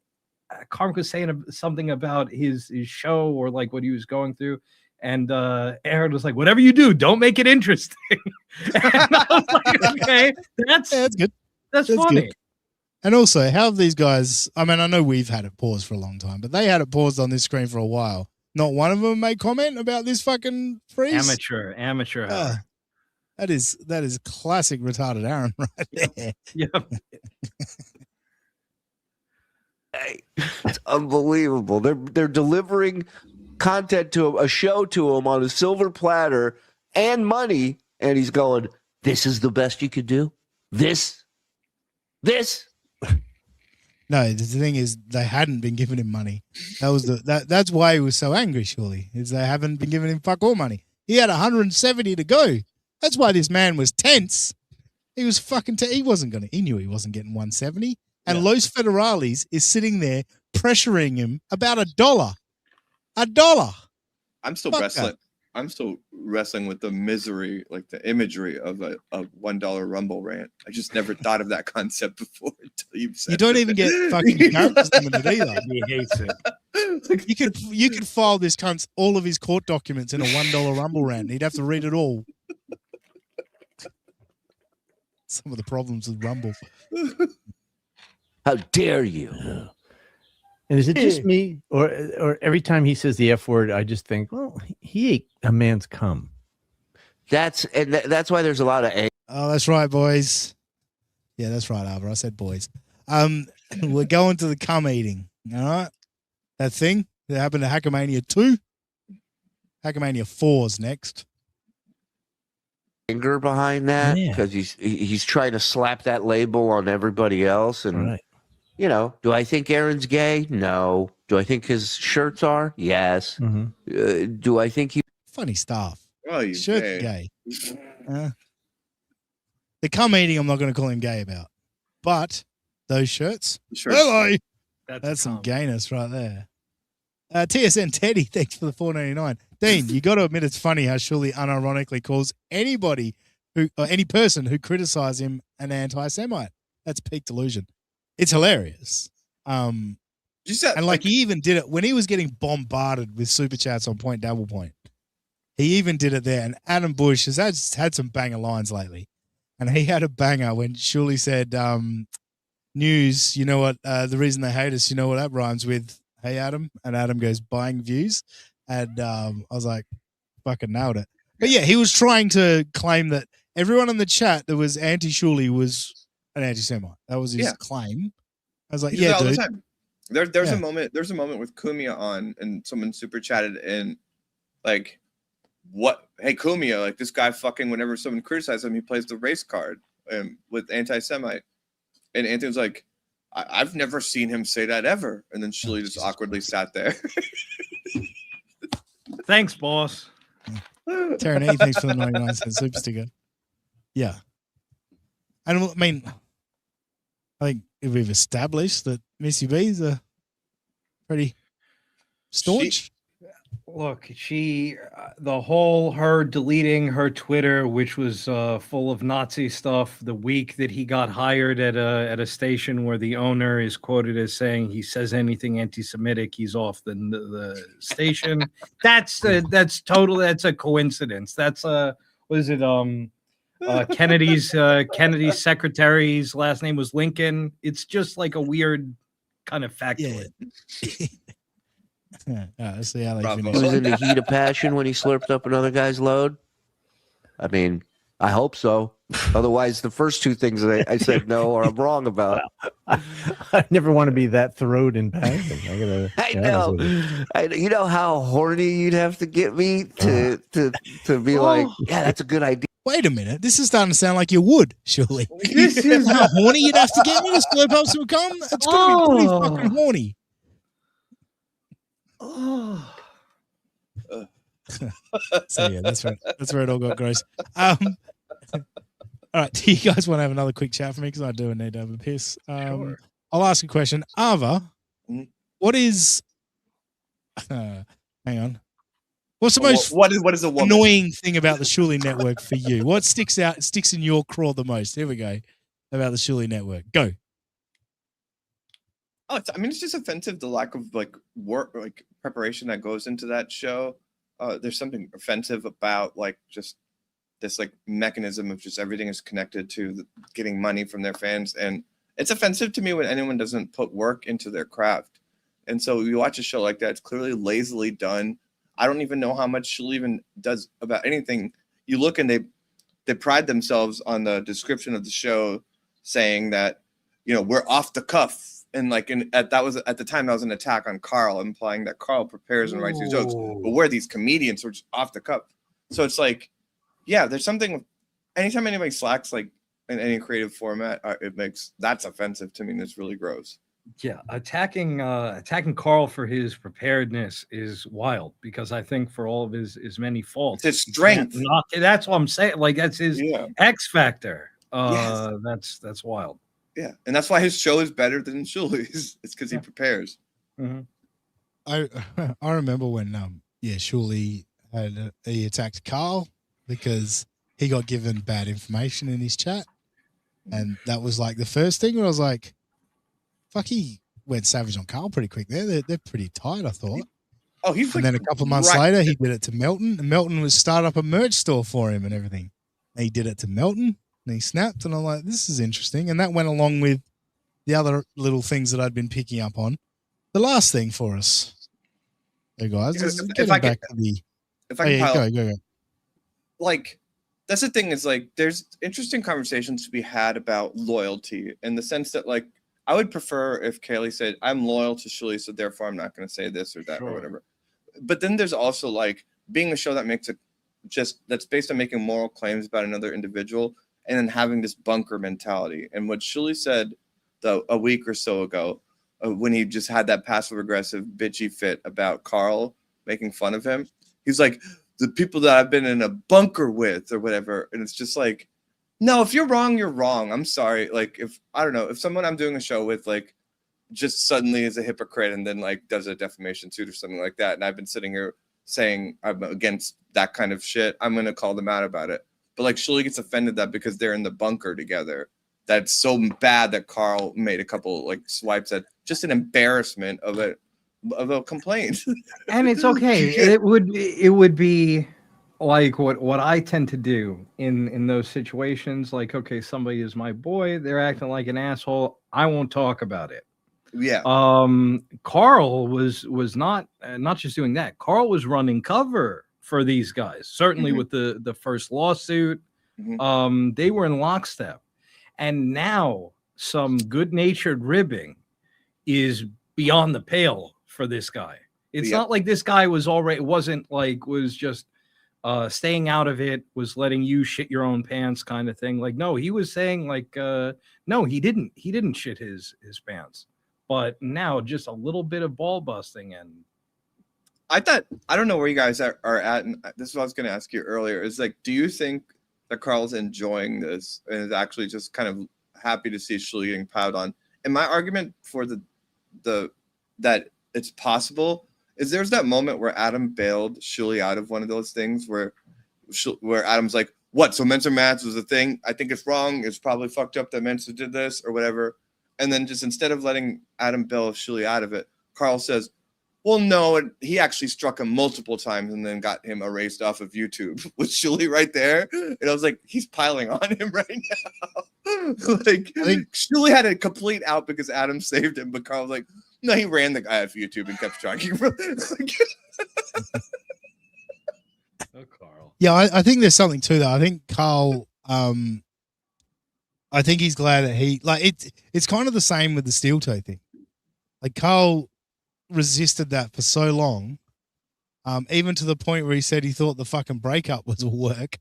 Karmic was saying something about his show or like what he was going through, and Aaron was like, "Whatever you do, don't make it interesting." And I was like, "Okay, that's good. That's funny." Good. And also, how have these guys? I mean, I know we've had it paused for a long time, but they had it paused on this screen for a while. Not one of them made comment about this fucking freeze. Amateur. Hour. That is classic retarded Aaron right there. Yep. It's unbelievable. They're delivering content to a show to him on a silver platter and money, and he's going, "This is the best you could do. This." No, the thing is, they hadn't been giving him money. That's why he was so angry. Surely, is they haven't been giving him fuck all money. He had 170 to go. That's why this man was tense. He was fucking. He wasn't gonna. He knew he wasn't getting 170. And Los Federales is sitting there pressuring him about $1. $1. I'm still Fuck wrestling. that. I'm still wrestling with the misery, like the imagery of a $1 Rumble rant. I just never thought of that concept before until you said. You don't even get fucking characters limited either. He hates it. You could file this cunt's all of his court documents in a $1 Rumble rant. He'd have to read it all. Some of the problems with Rumble. How dare you? And is it just me, or every time he says the F word, I just think, well, he ate a man's cum. That's why there's a lot of. Oh, that's right, boys. Yeah, that's right, Albert. I said boys. We're going to the cum eating. All right, that thing that happened to Hackamania 2. Hackamania 4's next. Anger behind that because he's trying to slap that label on everybody else, and you know, do I think Aaron's gay? No. Do I think his shirts are? Yes. Do I think he? Funny stuff. Oh, you Shirt's gay. The cum eating, I'm not going to call him gay about, but those shirts. Shirts. Hello. That's That's some gayness right there. TSN Teddy, thanks for the $4.99. Dean, you got to admit it's funny how Shuli unironically calls anybody or any person who criticizes him an anti-Semite. That's peak delusion. It's hilarious. And like he even did it when he was getting bombarded with super chats on Point Double Point. He even did it there. And Adam Bush has had some banger lines lately. And he had a banger when Shuli said, news, you know what, the reason they hate us, you know what that rhymes with, hey, Adam? And Adam goes, buying views. And I was like, fucking nailed it. But yeah, he was trying to claim that everyone in the chat that was anti-Shuli was an anti-Semite. That was his claim. I was like, He does yeah, that all the dude. time. There's Yeah. a moment with Kumia on, and someone super chatted and like, what? Hey, Kumia, like this guy fucking whenever someone criticizes him, he plays the race card with anti-Semite, and Anthony was like, I've never seen him say that ever, and then Shuli just awkwardly sat there. Thanks, boss. Terran, thanks for the 99 cent super sticker. Yeah. And I mean, I think we've established that Missy B's are pretty staunch. Look, her deleting her Twitter, which was full of Nazi stuff, the week that he got hired at a station where the owner is quoted as saying he says anything anti-Semitic, he's off the station. That's a coincidence. That's what is it? Kennedy's secretary's last name was Lincoln. It's just like a weird kind of factoid. Let's see how they finish. Was it in the heat of passion when he slurped up another guy's load? I mean, I hope so. Otherwise, the first two things I said no or I'm wrong about. I never want to be that throat in passion. I know. You know how horny you'd have to get me to be like, yeah, that's a good idea. Wait a minute. This is starting to sound like you would, surely. This is how horny you'd have to get me to slurp up some cum? It's going to be pretty fucking horny. So yeah, that's right. That's where it all got gross. All right, do you guys want to have another quick chat for me? Because I do need to have a piss. Sure. I'll ask a question. Ava, what is? Hang on. What's the most what is a woman? annoying thing about the Shuli Network for you? What sticks in your craw the most? Here we go. About the Shuli Network. Go. Oh, it's just offensive, the lack of like work, like preparation that goes into that show. There's something offensive about like just this like mechanism of just everything is connected to getting money from their fans, and it's offensive to me when anyone doesn't put work into their craft. And so you watch a show like that, it's clearly lazily done. I don't even know how much Shuli even does about anything. You look and they pride themselves on the description of the show saying that, you know, we're off the cuff. And like at the time that was an attack on Carl, implying that Carl prepares and writes these jokes, but we're these comedians who are just off the cuff. So it's like, yeah, there's something. Anytime anybody slacks like in any creative format, that's offensive to me, and it's really gross. Yeah, attacking Carl for his preparedness is wild, because I think for all of his many faults, it's his strength. That's what I'm saying. Like that's his X factor. Yes. That's wild. Yeah, and that's why his show is better than Shuli's. It's because he prepares. Mm-hmm. I remember when Shuli he attacked Carl because he got given bad information in his chat, and that was like the first thing where I was like, "Fuck!" He went savage on Carl pretty quick. They're pretty tight, I thought. Oh, he's and then a couple of months later, he did it to Melton, and Melton was start up a merch store for him and everything. And he did it to Melton. And he snapped, and I'm like, this is interesting. And that went along with the other little things that I'd been picking up on. The last thing for us, hey guys, if I can go. Like, that's the thing is like, there's interesting conversations to be had about loyalty in the sense that like, I would prefer if Kaylee said, I'm loyal to Shuli, so therefore I'm not going to say this or that or whatever. But then there's also like being a show that makes it that's based on making moral claims about another individual, and then having this bunker mentality. And what Shuli said a week or so ago, when he just had that passive-aggressive bitchy fit about Carl making fun of him, he's like, the people that I've been in a bunker with or whatever. And it's just like, No, if you're wrong, you're wrong. I'm sorry. Like, if I don't know, if someone I'm doing a show with, like, just suddenly is a hypocrite and then like does a defamation suit or something like that, and I've been sitting here saying I'm against that kind of shit, I'm gonna call them out about it. But like, Shuli gets offended that because they're in the bunker together, that's so bad that Carl made a couple like swipes at just an embarrassment of a complaint. And it's okay. It would be like what I tend to do in those situations. Like, okay, somebody is my boy, they're acting like an asshole, I won't talk about it. Yeah. Carl was not just doing that. Carl was running cover for these guys. Certainly with the first lawsuit, they were in lockstep. And now some good-natured ribbing is beyond the pale for this guy. It's not like this guy was just staying out of it, was letting you shit your own pants kind of thing. Like, no, he was saying like, no, he didn't shit his pants. But now just a little bit of ball busting. And I don't know where you guys are at, and this is what I was going to ask you earlier, is like, do you think that Carl's enjoying this and is actually just kind of happy to see Shuli getting piled on? And my argument for that it's possible is there's that moment where Adam bailed Shuli out of one of those things where Adam's like, what, so Mensa Mats was a thing? I think it's wrong. It's probably fucked up that Mensa did this or whatever. And then just instead of letting Adam bail Shuli out of it, Carl says, well, no, he actually struck him multiple times and then got him erased off of YouTube with Shuli right there. And I was like, he's piling on him right now. Like, Shuli had a complete out because Adam saved him, but Carl was like, no, he ran the guy off YouTube and kept striking. Oh, Carl. Yeah, I think there's something to that. I think Carl, I think he's glad that it's kind of the same with the steel toe thing. Like, Carl resisted that for so long, even to the point where he said he thought the fucking breakup was a work,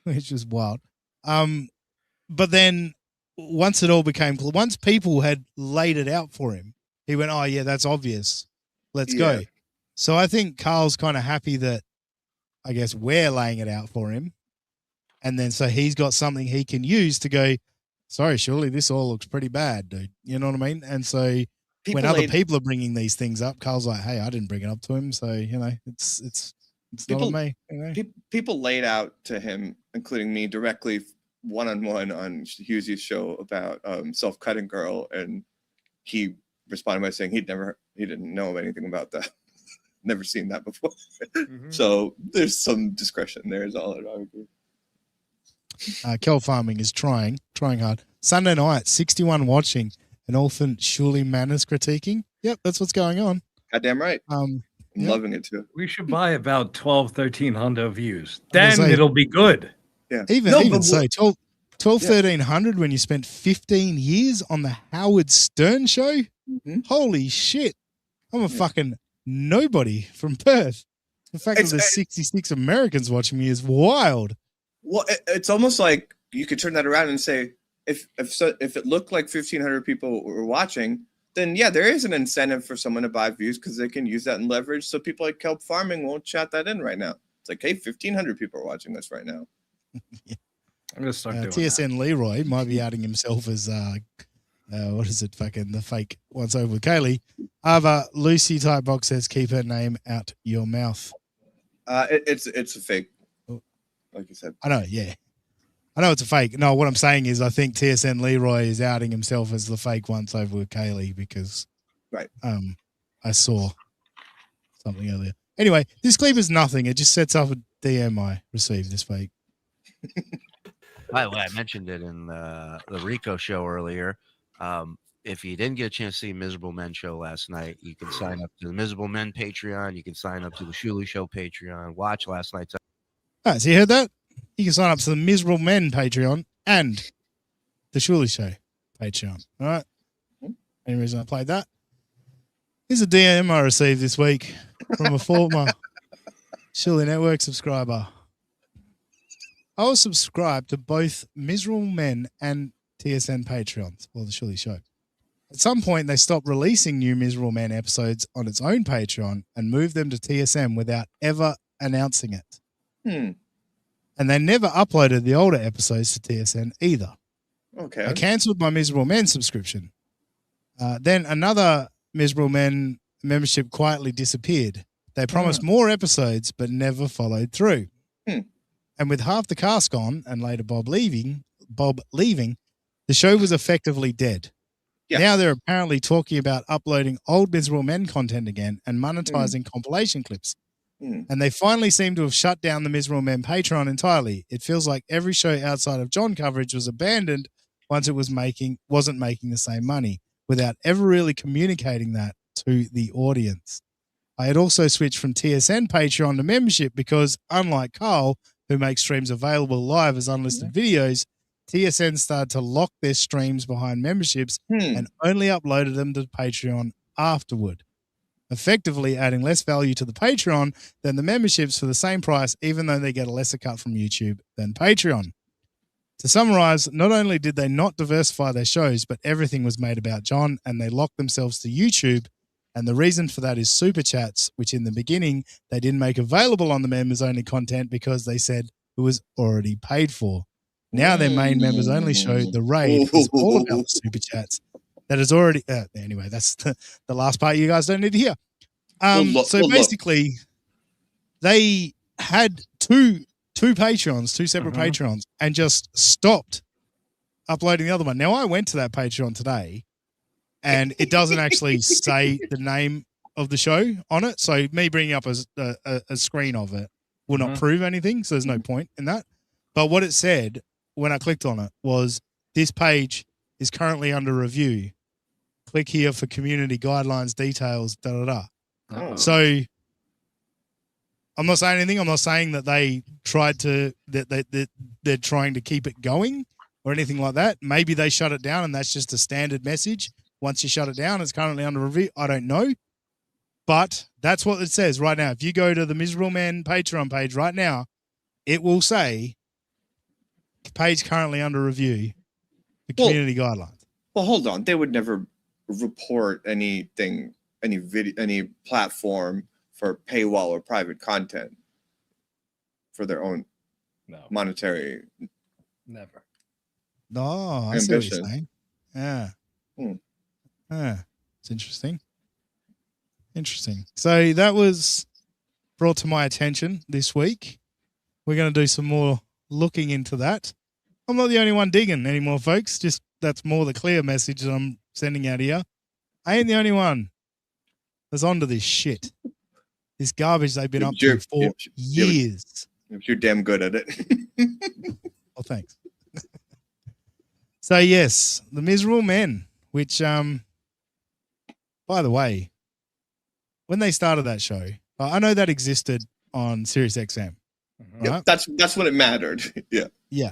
which was wild. But then once it all became clear, once people had laid it out for him, he went, oh yeah, that's obvious. Let's go. So I think Carl's kind of happy that, I guess, we're laying it out for him. And then so he's got something he can use to go, sorry, surely this all looks pretty bad, dude. You know what I mean? And so when other people are bringing these things up, Carl's like, hey, I didn't bring it up to him. So, you know, it's not on me. You know? People laid out to him, including me, directly one-on-one on Hughesy's show about Self-Cutting Girl. And he responded by saying he didn't know anything about that. Never seen that before. So there's some discretion there is all I'd argue. Kel Farming is trying hard. Sunday night, 61 watching, an orphan Shuli Manners critiquing. Yep, that's what's going on. Goddamn right. I'm loving it too. We should buy about 1,1300 views. Then it'll be good. Yeah. Even so, 1,300 when you spent 15 years on the Howard Stern show? Holy shit. I'm a fucking nobody from Perth. The fact that there's 66 Americans watching me is wild. Well, it's almost like you could turn that around and say, if it looked like 1,500 people were watching, then yeah, there is an incentive for someone to buy views because they can use that in leverage. So people like Kelp Farming won't chat that in right now. It's like, hey, 1,500 people are watching this right now. I'm gonna start doing TSN Leroy might be outing himself as what is it? Fucking the fake once over with Kaylee. Ava Lucy type box says keep her name out your mouth. It's a fake. Like you said. I know, yeah. I know it's a fake. No, what I'm saying is I think TSN Leroy is outing himself as the fake once over with Kaylee because I saw something earlier. Anyway, this clip is nothing. It just sets up a DM I received this week. By the way, I mentioned it in the Rico show earlier. If you didn't get a chance to see Miserable Men show last night, you can sign up to the Miserable Men Patreon. You can sign up to the Shuli Show Patreon. Watch last night's. All right, so you heard that? You can sign up to the Miserable Men Patreon and the Shuli Show Patreon. All right. Any reason I played that? Here's a DM I received this week from a former Shuli Network subscriber. I was subscribed to both Miserable Men and TSN Patreons for the Shuli Show. At some point, they stopped releasing new Miserable Men episodes on its own Patreon and moved them to TSM without ever announcing it. and they never uploaded the older episodes to TSN either. Okay. I cancelled my Miserable Men subscription. Then another Miserable Men membership quietly disappeared. They promised more episodes, but never followed through. And with half the cast gone and later Bob leaving, the show was effectively dead. Now they're apparently talking about uploading old Miserable Men content again and monetizing compilation clips. And they finally seem to have shut down the Miserable Men Patreon entirely. It feels like every show outside of John coverage was abandoned once it wasn't making the same money, without ever really communicating that to the audience. I had also switched from TSN Patreon to membership because, unlike Carl, who makes streams available live as unlisted videos, TSN started to lock their streams behind memberships and only uploaded them to Patreon afterward, effectively adding less value to the Patreon than the memberships for the same price, even though they get a lesser cut from YouTube than Patreon. To summarize, not only did they not diversify their shows, but everything was made about John, and they locked themselves to YouTube. And the reason for that is Super Chats, which in the beginning they didn't make available on the members-only content because they said it was already paid for. Now their main members-only show, The Raid, is all about the Super Chats. That is already... anyway, that's the last part you guys don't need to hear. Basically, they had two Patreons, two separate Patreons, and just stopped uploading the other one. Now, I went to that Patreon today, and it doesn't actually say the name of the show on it. So me bringing up a screen of it will not prove anything. So there's no point in that. But what it said when I clicked on it was, this page is currently under review. Click here for community guidelines, details, So I'm not saying anything. I'm not saying that they tried to, that they're trying to keep it going or anything like that. Maybe they shut it down and that's just a standard message. Once you shut it down, it's currently under review. I don't know. But that's what it says right now. If you go to the Miserable Man Patreon page right now, it will say page currently under review for community guidelines. Well, hold on. They would never report anything, any video, any platform for paywall or private content for their own monetary. Never. No, I see what you're saying. Yeah. It's interesting. Interesting. So that was brought to my attention this week. We're going to do some more looking into that. I'm not the only one digging anymore, folks. Just that's more the clear message that I'm sending out here. I ain't the only one that's onto this shit. This garbage they've been up to for years. You're damn good at it. Oh, thanks. So, yes, The Miserable Men, which, by the way, when they started that show, I know that existed on Sirius XM. Right? Yeah, that's when it mattered. Yeah. Yeah.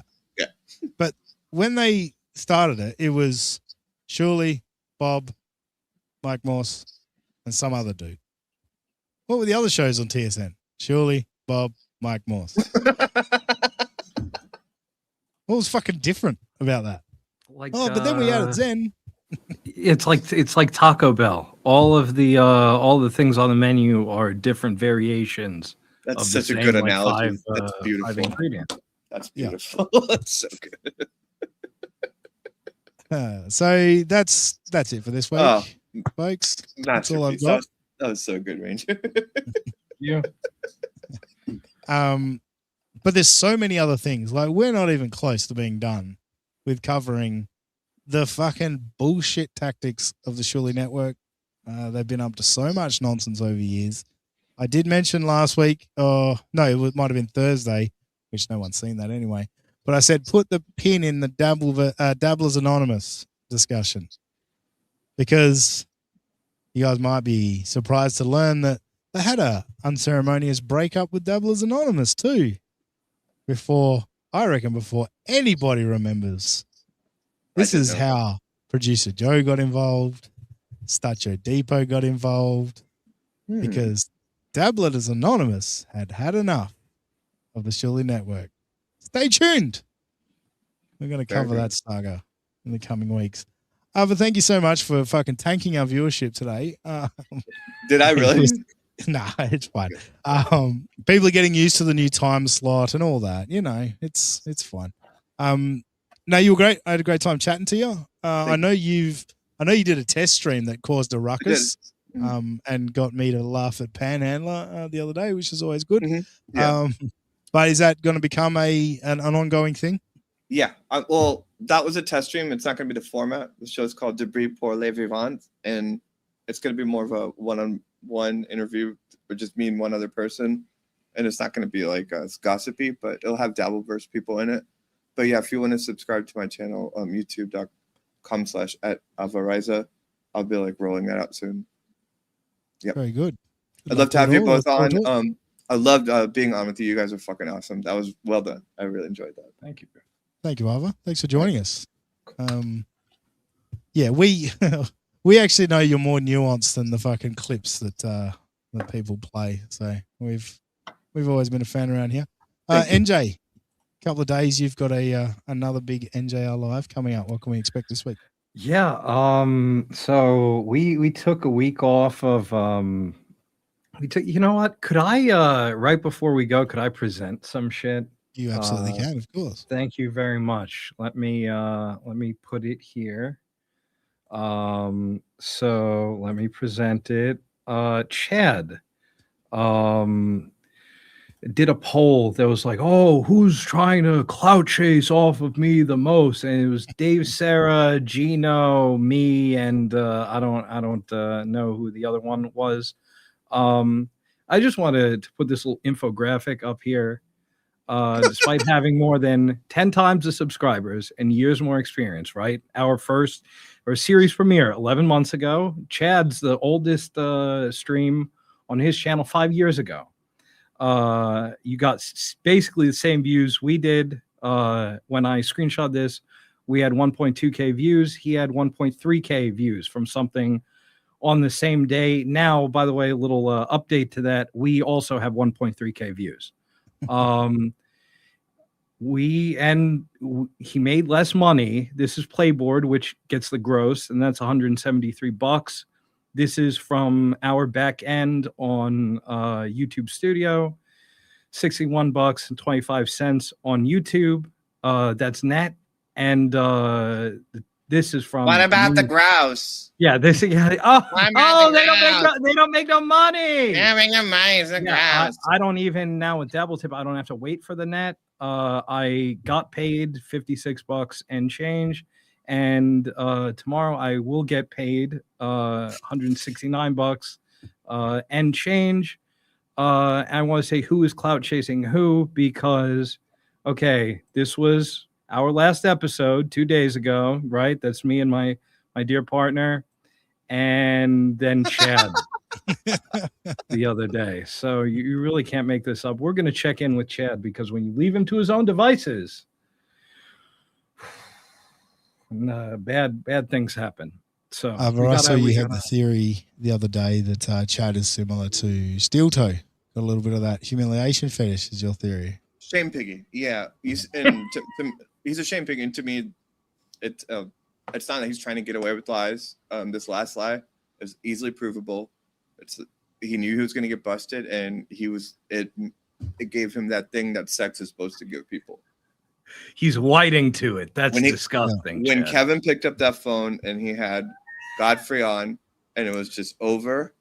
But when they started it, it was Shirley, Bob, Mike Morse, and some other dude. What were the other shows on TSN? Shirley, Bob, Mike Morse. What was fucking different about that? But then we added Zen. It's like Taco Bell. All the things on the menu are different variations. That's of such the a same, good like, analogy. Five, That's beautiful. 5 ingredients. That's beautiful. That's so good. So that's it for this week, folks. That's all I've got. That was so good, Ranger. Yeah. But there's so many other things. Like, we're not even close to being done with covering the fucking bullshit tactics of the Shirley Network. They've been up to so much nonsense over years. I did mention last week, it might have been Thursday, which no one's seen that anyway. But I said, put the pin in the Dabblers Anonymous discussion, because you guys might be surprised to learn that they had a unceremonious breakup with Dabblers Anonymous too. Before anybody remembers. This is how producer Joe got involved. Stacho Depot got involved because Dabblers Anonymous had enough of the Shirley Network. Stay tuned. We're going to cover that saga in the coming weeks. But thank you so much for fucking tanking our viewership today. Did I really? Nah, it's fine. People are getting used to the new time slot and all that. You know, it's fine. No, you were great. I had a great time chatting to you. I know you did a test stream that caused a ruckus. And got me to laugh at Panhandler the other day, which is always good. Yeah. But is that going to become an ongoing thing? Yeah. Well, that was a test stream. It's not going to be the format. The show's called Debris pour les vivants, and it's going to be more of a one-on-one interview with just me and one other person. And it's not going to be like gossipy, but it'll have Dabbleverse people in it. But yeah, if you want to subscribe to my channel, youtube.com/@Avariza, I'll be like rolling that out soon. Yep. Very good. I'd love to have you both on. I loved being on with you. You guys are fucking awesome. That was well done. I really enjoyed that. Thank you. Thank you, Ava. Thanks for joining us. Yeah, we we actually know you're more nuanced than the fucking clips that people play. So we've always been a fan around here. NJ, couple of days you've got another big NJR live coming out. What can we expect this week? Yeah. So we took a week off of you know what? Could I right before we go, could I present some shit? You absolutely can, of course. Thank you very much. Let me put it here. So let me present it. Chad did a poll that was like, oh, who's trying to clout chase off of me the most? And it was Dave, Sarah, Gino, me, and I don't know who the other one was. I just wanted to put this little infographic up here. Despite having more than 10 times the subscribers and years more experience, right? Our series premiere 11 months ago. Chad's the oldest stream on his channel 5 years ago. You got basically the same views we did. When I screenshot this, we had 1.2K views. He had 1.3K views from something on the same day. Now, by the way, a little update to that. We also have 1.3K views. He made less money. This is Playboard, which gets the gross, and that's $173. This is from our back end on YouTube Studio, $61.25 on YouTube. That's net. And this is from. What about the grouse? Yeah, this. Yeah. They don't make no money. They don't make no money. It's the grouse. I don't even now with Double Tip. I don't have to wait for the net. I got paid $56 and change. And tomorrow I will get paid $169 and change. I want to say who is clout chasing who, because okay, this was our last episode 2 days ago, right? That's me and my dear partner, and then Chad the other day. So you really can't make this up. We're going to check in with Chad because when you leave him to his own devices, bad things happen. So I saw you had the theory the other day that Chad is similar to Steel Toe. Got a little bit of that humiliation fetish is your theory. Shame piggy. Yeah, he's a shame piggy, and to me, it's not that he's trying to get away with lies. This last lie is easily provable. He knew he was going to get busted, and it gave him that thing that sex is supposed to give people. He's whiting to it. That's disgusting. When Chad. Kevin picked up that phone and he had Godfrey on, and it was just over.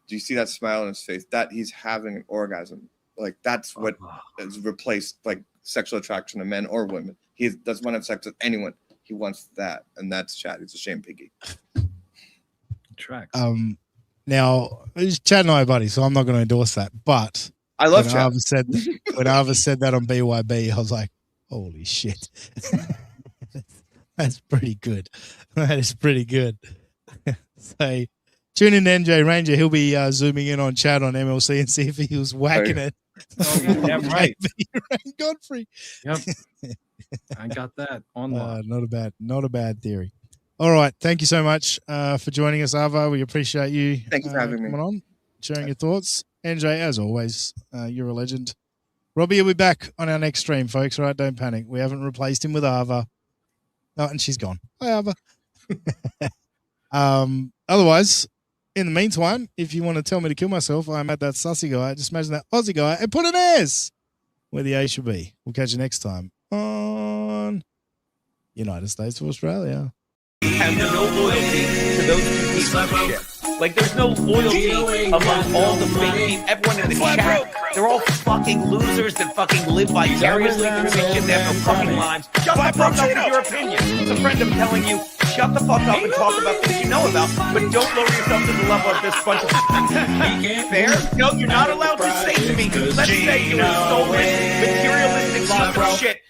Do you see that smile on his face? That he's having an orgasm. Like that's what has replaced like sexual attraction to men or women. He doesn't want to have sex with anyone. He wants that, and that's Chad. He's a shame piggy. Tracks. Now Chad and I are buddies, so I'm not going to endorse that. But I love when Chad. When Ava said that on BYB, I was like, holy shit. That's pretty good. That is pretty good. So tune in to NJ Ranger. He'll be zooming in on Chad on MLC and see if he was whacking it. Oh, yeah, right. Godfrey. Yep. I got that on not a bad theory. All right. Thank you so much for joining us, Ava. We appreciate you. Thank you for having me. Coming on, sharing your thoughts. NJ, as always, you're a legend. Robbie will be back on our next stream, folks. All right, don't panic. We haven't replaced him with Ava. Oh, and she's gone. Hi, Ava. Otherwise, In the meantime, if you want to tell me to kill myself, I'm at that sussy guy. Just imagine that Aussie guy and put an S where the A should be. We'll catch you next time on United States of Australia. Have no loyalty to those two pieces of shit. Like, there's no loyalty among all the fake people. Everyone in the chat, they're all fucking losers that fucking live vicariously through this shit. They have no fucking lives. Shut the fuck up with your opinion. It's a friend of telling you, shut the fuck up and talk about things you know about, but don't lower yourself to the level of this bunch of fair. No, you're not allowed to say to me, let's say you're a soulless, materialistic piece of shit